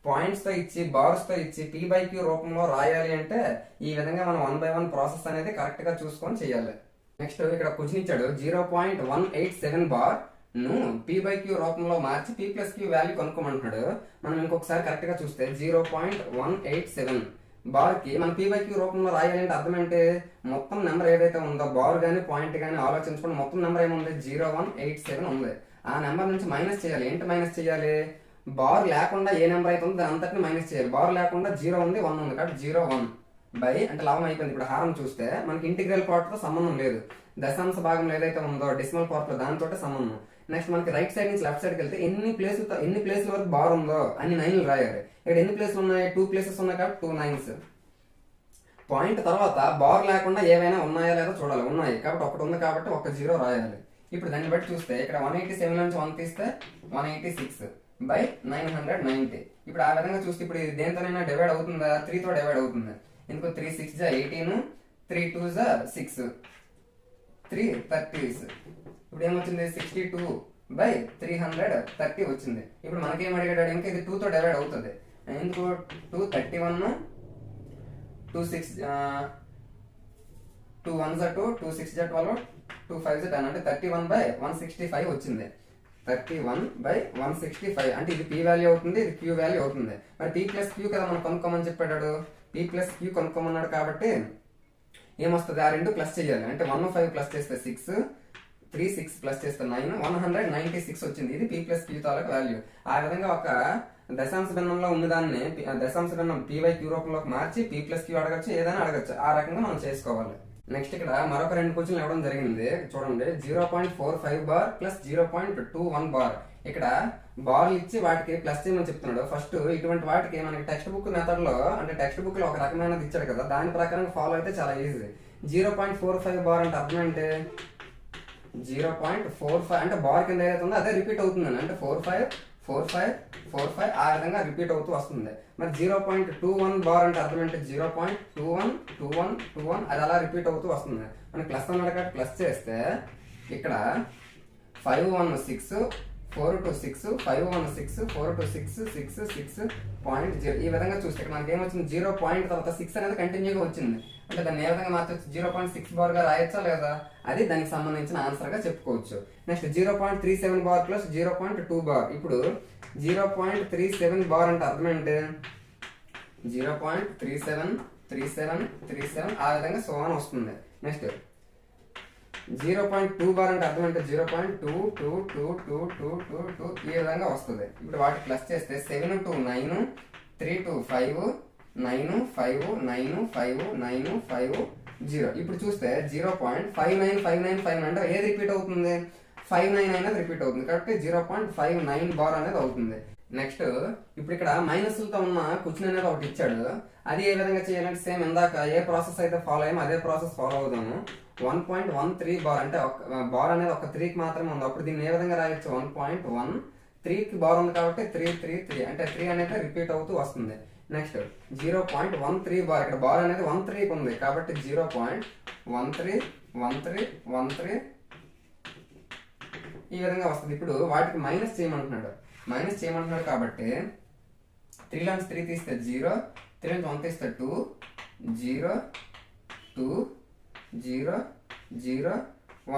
S1: పాయింట్స్ తో ఇచ్చి బార్స్ తో ఇచ్చి పీ బై క్యూ రూపంలో రాయాలి అంటే ఈ విధంగా మనం 1 by 1 ప్రాసెస్ అనేది కరెక్ట్ గా చూసుకొని చేయాలి. నెక్స్ట్ ఇక్కడ క్వశ్చన్ ఇచ్చాడు 0.187 బార్ ను పీ బై క్యూ రూపంలో మార్చి పీ ప్లస్ క్యూ వాల్యూ కనుక్కోమంటున్నాడు. మనం ఇంకొకసారి కరెక్ట్ గా చూస్తే 0.187 బార్ కి మనం పీ బై క్యూ రూపంలో రాయాలి అంటే అర్థం ఏంటి, మొత్తం నెంబర్ ఏదైతే ఉందో బార్ గానీ పాయింట్ గానీ ఆలోచించుకుని మొత్తం నెంబర్ ఏముంది 0187 ఉంది. ఆ నెంబర్ నుంచి మైనస్ చేయాలి. ఏంటి మైనస్ చేయాలి, బార్ లేకుండా ఏ నెంబర్ అయితే ఉందో దాని అంతటిని మైనస్ చేయాలి. బార్ లేకుండా 0 ఉంది 1 ఉంది కాబట్టి 01 బై అంటే లవం అయిపోయింది. ఇప్పుడు హారం చూస్తే మనకి ఇంటిగ్రల్ పార్ట్ తో సంబంధం లేదు, దశాంశ భాగం ఏదైతే ఉందో డెసిమల్ పార్ట్ లో దానితో సంబంధం. నెక్స్ట్ మనకి రైట్ సైడ్ నుంచి లెఫ్ట్ సైడ్కి వెళ్తే ఎన్ని ప్లేస్ల వరకు బార్ ఉందో అన్ని 9లు రాయాలి. ఇక్కడ ఎన్ని ప్లేస్లు ఉన్నాయి, 2 ప్లేసెస్ ఉన్నాయి కాబట్టి 2 9s. పాయింట్ తర్వాత బార్ లేకుండా ఏవైనా ఉన్నాయా లేదా చూడాలి, ఉన్నాయి కాబట్టి ఒకటి ఉంది కాబట్టి ఒక 0 రాయాలి. ఇప్పుడు దాన్ని బట్టి చూస్తే ఇక్కడ 187 నుంచి 1 తీస్తే 186 బై 990. ఇప్పుడు ఆ విధంగా చూస్తే ఇప్పుడు ఇది దేంతోనైనా డివైడ్ అవుతుందా, 3 తో డివైడ్ అవుతుంది. ఎందుకు 3 6 జా 18, 3 2 జా 6, 3 30s. ఇప్పుడు ఏమొచ్చింది 62 బై 330 వచ్చింది. ఇప్పుడు మనకేం అడిగాడు, ఇంకా ఇది 2 తో డివైడ్ అవుతుంది. ఎందుకు 231, 2 6 2 1 జా 2, 2 6 జా 12, 2 5 జా 10 అంటే 31 బై 165 వచ్చింది. 31 బై 165 అంటే ఇది పీ వాల్యూ అవుతుంది, ఇది క్యూ వాల్యూ అవుతుంది. మరి పీ ప్లస్ క్యూ కదా మనం కనుక్కోమని చెప్పాడు, పీ ప్లస్ క్యూ కనుక్కోమన్నాడు కాబట్టి ఏమొస్తుంది, ఆ రెండు ప్లస్ చేయాలి. అంటే 1 5 ప్లస్ చేస్తే 6, 3 6 ప్లస్ చేస్తే 9, 196 వచ్చింది. ఇది పీ ప్లస్ క్యూ తాలూకు వాల్యూ. ఆ విధంగా ఒక దశాంశ భిన్నంలో ఉన్నదాన్ని దశాంశ భిన్నం పీ బై క్యూ రూపంలోకి మార్చి పీ ప్లస్ క్యూ అడగచ్చు, ఏదైనా అడగచ్చు. ఆ రకంగా మనం చేసుకోవాలి. నెక్స్ట్ ఇక్కడ మరొక 2 క్వశ్చన్లు ఇవ్వడం జరిగింది చూడండి. 0.45 బార్ ప్లస్ 0.21 బార్. ఇక్కడ బార్లు ఇచ్చి వాటికి ప్లస్ చేయమని చెప్తున్నాడు. ఫస్ట్ ఇటువంటి వాటికి మనకి టెక్స్ట్ బుక్ మెథడ్ లో అంటే టెక్స్ట్ బుక్ లో ఒక రకమైనది ఇచ్చాడు కదా, దాని ప్రకారం ఫాలో అయితే చాలా ఈజీ. 0.45 బార్ అంటే అర్థం ఏంటి, 0.45 అంటే బార్ కింద ఏదైతే ఉందో అదే రిపీట్ అవుతుంది అంటే 45 45 45 ఆ విధంగా రిపీట్ అవుతూ వస్తుంది. మరి 0.21 బార్ అంటే అర్థం ఏంటి, 0.21 21 21 అది అలా రిపీట్ అవుతూ వస్తుంది. మనకి ప్లస్ అన్నాడు కాబట్టి ప్లస్ చేస్తే ఇక్కడ 5 1 6 4 2 6 5 1 6 4 2 6 6 6.0 ఈ విధంగా చూస్తే ఇక్కడ మనకి ఏమొచ్చింది, 0 పాయింట్ తర్వాత 6 అనేది కంటిన్యూగా వచ్చింది. అంటే దాన్ని ఏ విధంగా మార్చొచ్చు, 0.6 బార్ గా రాయొచ్చా లేదా, అది దానికి సంబంధించిన ఆన్సర్ గా చెప్పుకోవచ్చు. Next 0.37 bar plus 0.2 bar. ఇప్పుడు 0.37 బార్ అంటే అర్థం ఏంటి, 0.37 37 37 ఆ విధంగా సోన్ వస్తుంది. నెక్స్ట్ 0.2 బార్ అంటే అర్థం అంటే 0.2222222 ఈ విధంగా వస్తుంది. ఇప్పుడు వాటి ప్లస్ చేస్తే 7 2 9 3 2 5 9 5 9 5 9 5 0. ఇప్పుడు చూస్తే 0.595959 అంటే ఏది రిపీట్ అవుతుంది, 59 అనేది రిపీట్ అవుతుంది కాబట్టి 0.59 బార్ అనేది అవుతుంది. నెక్స్ట్ ఇప్పుడు ఇక్కడ మైనస్లతో ఉన్న క్వశ్చన్ అనేది ఒకటి ఇచ్చాడు. అది ఏ విధంగా చేయాలంటే సేమ్ ఇందాక ఏ ప్రాసెస్ అయితే ఫాలో అయ్యామో అదే ప్రాసెస్ ఫాలో అవుదాము. 1.13 బార్ అంటే బార్ అనేది ఒక 3 కి మాత్రమే ఉంది. అప్పుడు దీన్ని ఏ విధంగా రాయొచ్చు, 1.13 కి బార్ ఉంది కాబట్టి 3 3 3 అంటే 3 అనేది రిపీట్ అవుతూ వస్తుంది. నెక్స్ట్ 0.13 బార్ ఇక్కడ బార్ అనేది 13 ఉంది కాబట్టి 0.13 ఈ విధంగా వస్తుంది. ఇప్పుడు వాటికి మైనస్ చేయమంటున్నాడు కాబట్టి 3 నుంచి 3 తీస్తే 0, 3 నుంచి 1 తీస్తే 2 0 2 0 0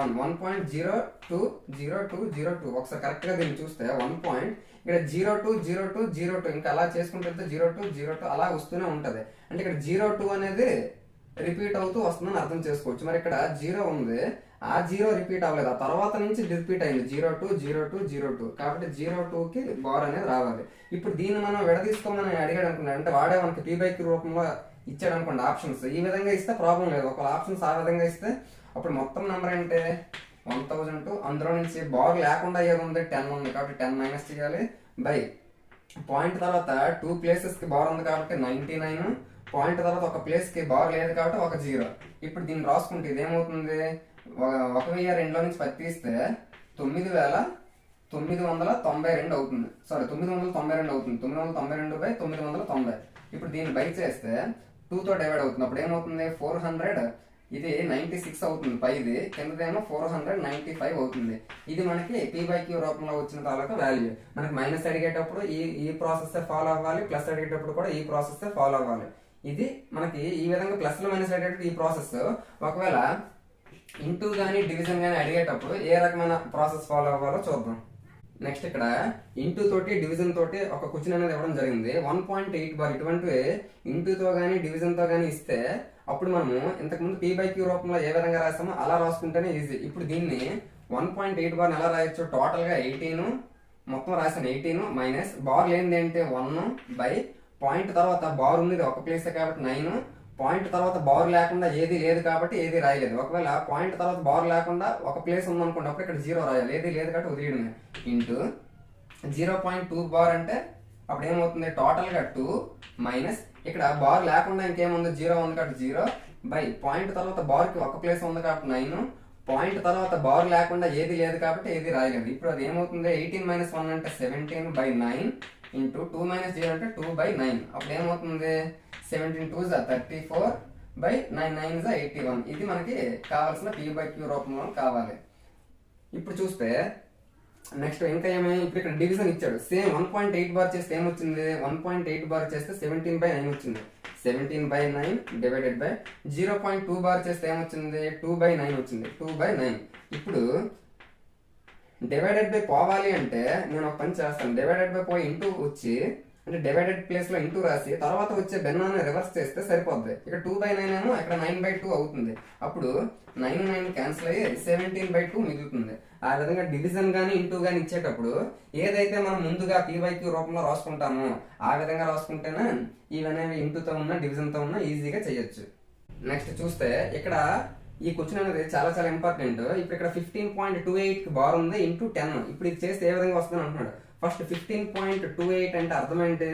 S1: 1 1.020202. ఒకసారి కరెక్ట్ గా దీన్ని చూస్తే 1 పాయింట్ ఇక్కడ 020202 ఇంకా అలా చేసుకుంటే 0202 అలా వస్తూనే ఉంటది. అంటే ఇక్కడ 02 అనేది రిపీట్ అవుతూ వస్తుందని అర్థం చేసుకోవచ్చు. మరి ఇక్కడ 0 ఉంది, ఆ 0 రిపీట్ అవ్వలేదు, ఆ తర్వాత నుంచి రిపీట్ అయింది 020202 కాబట్టి 02 కి బార్ అనేది రావాలి. ఇప్పుడు దీన్ని మనం విడదీసుకోమని అడిగాడు అనుకున్నాడు అంటే వాడే మనకి పీ బై క్యూ రూపంలో ఇచ్చాడు అనుకోండి ఆప్షన్స్. ఈ విధంగా ఇస్తే ప్రాబ్లం లేదు, ఒకవేళ ఆప్షన్స్ ఆ విధంగా ఇస్తే అప్పుడు మొత్తం నెంబర్ అంటే 1002 అందులో నుంచి బార్ లేకుండా ఏది ఉంది 10 ఉంది కాబట్టి 10 మైనస్ చేయాలి బై పాయింట్ తర్వాత 2 ప్లేసెస్ కి బార్ ఉంది కాబట్టి 99, పాయింట్ తర్వాత ఒక ప్లేస్ కి బార్ లేదు కాబట్టి ఒక 0. ఇప్పుడు దీన్ని రాసుకుంటే ఇదేమవుతుంది, 1002 నుంచి 10 తీస్తే 9992 అవుతుంది. సారీ 992 అవుతుంది. 992 బై 990. ఇప్పుడు దీన్ని బై చేస్తే 2 తో డివైడ్ అవుతుంది. అప్పుడు ఏమవుతుంది, ఇది 96 అవుతుంది పైది, కిందదేమో 495 అవుతుంది. ఇది మనకి p/q రూపంలో వచ్చిన తాలూకా వాల్యూ. మనకి మైనస్ అడిగేటప్పుడు ఈ ప్రాసెస్ ఫాలో అవ్వాలి, ప్లస్ అడిగేటప్పుడు కూడా ఈ ప్రాసెస్ ఫాలో అవ్వాలి. ఇది మనకి ఈ విధంగా ప్లస్ మైనస్ అడిగేటప్పుడు ఈ ప్రాసెస్, ఒకవేళ ఇంటూ కానీ డివిజన్ కానీ అడిగేటప్పుడు ఏ రకమైన ప్రాసెస్ ఫాలో అవ్వాలో చూద్దాం. నెక్స్ట్ ఇక్కడ ఇంటూ తోటి డివిజన్ తోటి ఒక క్వశ్చన్ అనేది ఇవ్వడం జరిగింది. 1.8 బార్ ఇటువంటివి ఇంటూతో కానీ డివిజన్తో కానీ ఇస్తే అప్పుడు మనము ఇంతకుముందు p/q రూపంలో ఏ విధంగా రాసామో అలా రాసుకుంటేనే ఈజీ. ఇప్పుడు దీన్ని 1.8 బార్ ఎలా రాయొచ్చు, టోటల్గా 18 మొత్తం రాసాను, 18 మైనస్ బార్ లేనిది ఏంటి 1 బై పాయింట్ తర్వాత బార్ ఉంది ఒక ప్లేస్ కాబట్టి 9, పాయింట్ తర్వాత బార్ లేకుండా ఏది లేదు కాబట్టి ఏది రాయలేదు. ఒకవేళ పాయింట్ తర్వాత బార్ లేకుండా ఒక ప్లేస్ ఉందనుకోండి, అప్పుడు ఇక్కడ 0 రాయాలి, ఏది లేదు కాబట్టి వదిలేయడమే. ఇంటూ 0.2 బార్ అంటే అప్పుడు ఏమవుతుంది, టోటల్గా 2 మైనస్ ఇక్కడ బార్ లేకుండా ఇంకేముంది 0 ఉంది కాబట్టి 0 బై పాయింట్ తర్వాత బార్కి ఒక ప్లేస్ ఉంది కాబట్టి 9, పాయింట్ తర్వాత బార్ లేకుండా ఏది లేదు కాబట్టి ఏది రాయలేదు. ఇప్పుడు అది ఏమవుతుంది, 18 మైనస్ 1 అంటే 17 బై 9 ఇంటూ 2 మైనస్ 0 అంటే 2 బై 9. అప్పుడు ఏమవుతుంది, 17 2 34 బై 9 9 81. ఇది మనకి కావాల్సిన p/q రూపంలో కావాలి. ఇప్పుడు చూస్తే నెక్స్ట్ ఇంకా ఏమైనా ఇప్పుడు ఇక్కడ డివిజన్ ఇచ్చాడు, సేమ్ 1.8 బార్ చేస్తే ఏమొచ్చింది, 1.8 బార్ చేస్తే 17 బై 9 వచ్చింది. 17 బై 9 డివైడెడ్ బై 0.2 బార్ చేస్తే ఏమొచ్చింది, 2 బై 9 వచ్చింది, 2 బై 9. ఇప్పుడు డివైడెడ్ బై పోవాలి అంటే నేను ఒక పని చేస్తాను, డివైడెడ్ బై పోయి ఇంటూ వచ్చి అంటే డివైడెడ్ ప్లేస్ లో ఇంటూ రాసి తర్వాత వచ్చే భిన్నాన్ని రివర్స్ చేస్తే సరిపోద్ది. ఇక్కడ 2 బై 9 ఏమో ఇక్కడ 9/2 అవుతుంది. అప్పుడు 9 9 క్యాన్సిల్ అయ్యి 17/2 మిగులుతుంది. ఆ విధంగా డివిజన్ గానీ ఇంటూ గానీ ఇచ్చేటప్పుడు ఏదైతే మనం ముందుగా p/q రూపంలో రాసుకుంటామో ఆ విధంగా రాసుకుంటేనే ఇవనేవి ఇంటూతో ఉన్నా డివిజన్ తో ఉన్నా ఈజీగా చేయొచ్చు. నెక్స్ట్ చూస్తే ఇక్కడ ఈ క్వశ్చన్ అనేది చాలా చాలా ఇంపార్టెంట్. ఇప్పుడు ఇక్కడ 15.28 బార్ ఉంది ఇంటూ 10. ఇప్పుడు ఇది చేస్తే ఏ విధంగా వస్తుంది అంటున్నాడు. ఫస్ట్ 15.28 అంటే అర్థం ఏంటి,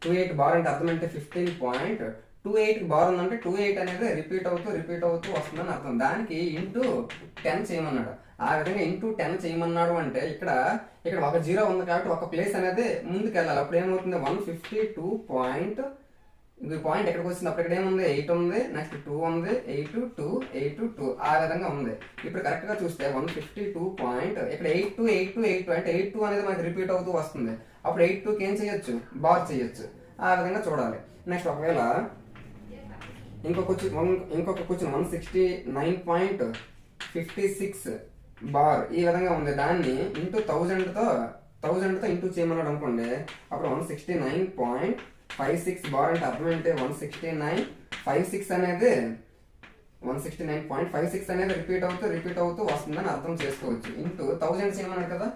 S1: 28 బార్ అంటే అర్థం ఏంటి, 15.28 బార్ ఉందంటే 28 అనేది రిపీట్ అవుతూ వస్తుందని అర్థం. దానికి ఇంటూ 10 చేయమన్నాడు. ఆ విధంగా ఇంటూ 10 చేయమన్నాడు అంటే ఇక్కడ ఒక 0 ఉంది కాబట్టి ఒక ప్లేస్ అనేది ముందుకు వెళ్ళాలి. అప్పుడు ఏమవుతుంది, 152 పాయింట్ ఎక్కడికి వచ్చింది, అప్పుడు ఇక్కడ ఏముంది 8 ఉంది, నెక్స్ట్ 2 ఉంది, 8 2 8 2 ఆ విధంగా ఉంది. ఇప్పుడు కరెక్ట్ గా చూస్తే 152 పాయింట్ ఇక్కడ 8 2 అంటే 8 అనేది మనకి రిపీట్ అవుతూ వస్తుంది. అప్పుడు 8 ఏం చేయొచ్చు, బార్ చేయొచ్చు. ఆ విధంగా చూడాలి. నెక్స్ట్ ఒకవేళ ఇంకొక క్వశ్చన్ 169.56 బార్ ఈ విధంగా ఉంది. దాన్ని ఇంటూ 1000 తో ఇంటూ చేయమన్నాడు అనుకోండి. అప్పుడు 169.56 బార్ అంటే అర్థం ఏంటి, 169.56 అనేది 169.56 అనేది రిపీట్ అవుతూ వస్తుందని అర్థం చేసుకోవచ్చు. ఇంటూ 1000 చేయమన్నాడు కదా,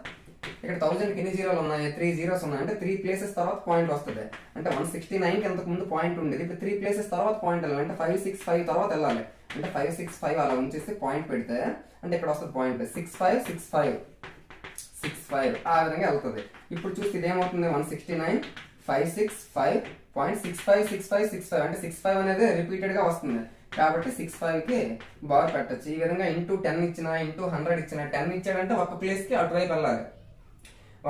S1: ఇక్కడ 1000కి ఎన్ని జీరోలు ఉన్నాయి, 3 జీరోస్ ఉన్నాయి. అంటే 3 ప్లేసెస్ తర్వాత పాయింట్ వస్తుంది. అంటే 169కి ఎంతకు ముందు పాయింట్ ఉండేది, ఇప్పుడు 3 ప్లేసెస్ తర్వాత పాయింట్ వెళ్ళాలి. అంటే 565 తర్వాత వెళ్ళాలి. అంటే 565 అలా ఉంచేసి పాయింట్ పెడితే అంటే ఇక్కడ వస్తుంది పాయింట్ 65 ఆ విధంగా వెళ్తుంది. ఇప్పుడు చూస్తే ఇదేమవుతుంది, 169.565.65 అంటే 65 అనేది రిపీటెడ్ గా వస్తుంది. కాబట్టి 65కి బార్ పెట్టచ్చు. ఈ విధంగా ఇంటూ 10 ఇచ్చినా ఇంటూ 100 ఇచ్చినా 10 ఇచ్చాడంటే ఒక ప్లేస్ కి అటువైపు వెళ్ళాలి.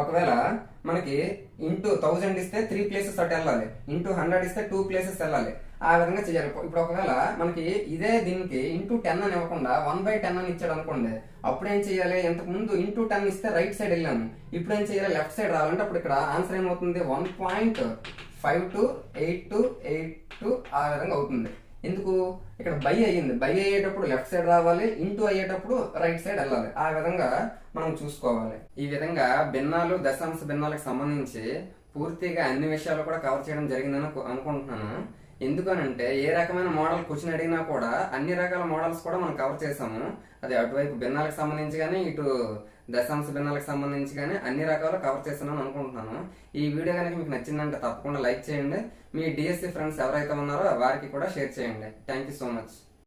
S1: ఒకవేళ మనకి ఇంటూ 1000 ఇస్తే 3 ప్లేసెస్ అటు వెళ్ళాలి, ఇంటూ 100 ఇస్తే 2 ప్లేసెస్ వెళ్ళాలి. ఆ విధంగా చేయాలి. ఇప్పుడు ఒకవేళ మనకి ఇదే దీనికి ఇంటూ 10 అని ఇవ్వకుండా 1/10 అని ఇచ్చాడు అనుకోండి, అప్పుడు ఏం చేయాలి, ఇంతకు ముందు ఇంటూ 10 ఇస్తే రైట్ సైడ్ వెళ్ళాము, ఇప్పుడు ఏం చేయాలి, లెఫ్ట్ సైడ్ రావాలంటే అప్పుడు ఇక్కడ ఆన్సర్ ఏమవుతుంది, 1.528282 ఆ విధంగా అవుతుంది. ఎందుకు, ఇక్కడ బై అయ్యింది, బై అయ్యేటప్పుడు లెఫ్ట్ సైడ్ రావాలి, ఇంటూ అయ్యేటప్పుడు రైట్ సైడ్ వెళ్ళాలి. ఆ విధంగా మనం చూసుకోవాలి. ఈ విధంగా భిన్నాలు దశాంశ భిన్నాలకు సంబంధించి పూర్తిగా అన్ని విషయాలు కూడా కవర్ చేయడం జరిగిందని అనుకుంటున్నాను. ఎందుకనంటే ఏ రకమైన మోడల్ క్వశ్చన్ అడిగినా కూడా అన్ని రకాల మోడల్స్ కూడా మనం కవర్ చేసాము. అది అటువైపు భిన్నాలకు సంబంధించి కానీ ఇటు దశాంశ భిన్నాలకు సంబంధించి కానీ అన్ని రకాలు కవర్ చేస్తున్నాను అనుకుంటున్నాను. ఈ వీడియో కనుక మీకు నచ్చిందంటే తప్పకుండా లైక్ చేయండి. మీ డిఎస్సి ఫ్రెండ్స్ ఎవరైతే ఉన్నారో వారికి కూడా షేర్ చేయండి. Thank you so much.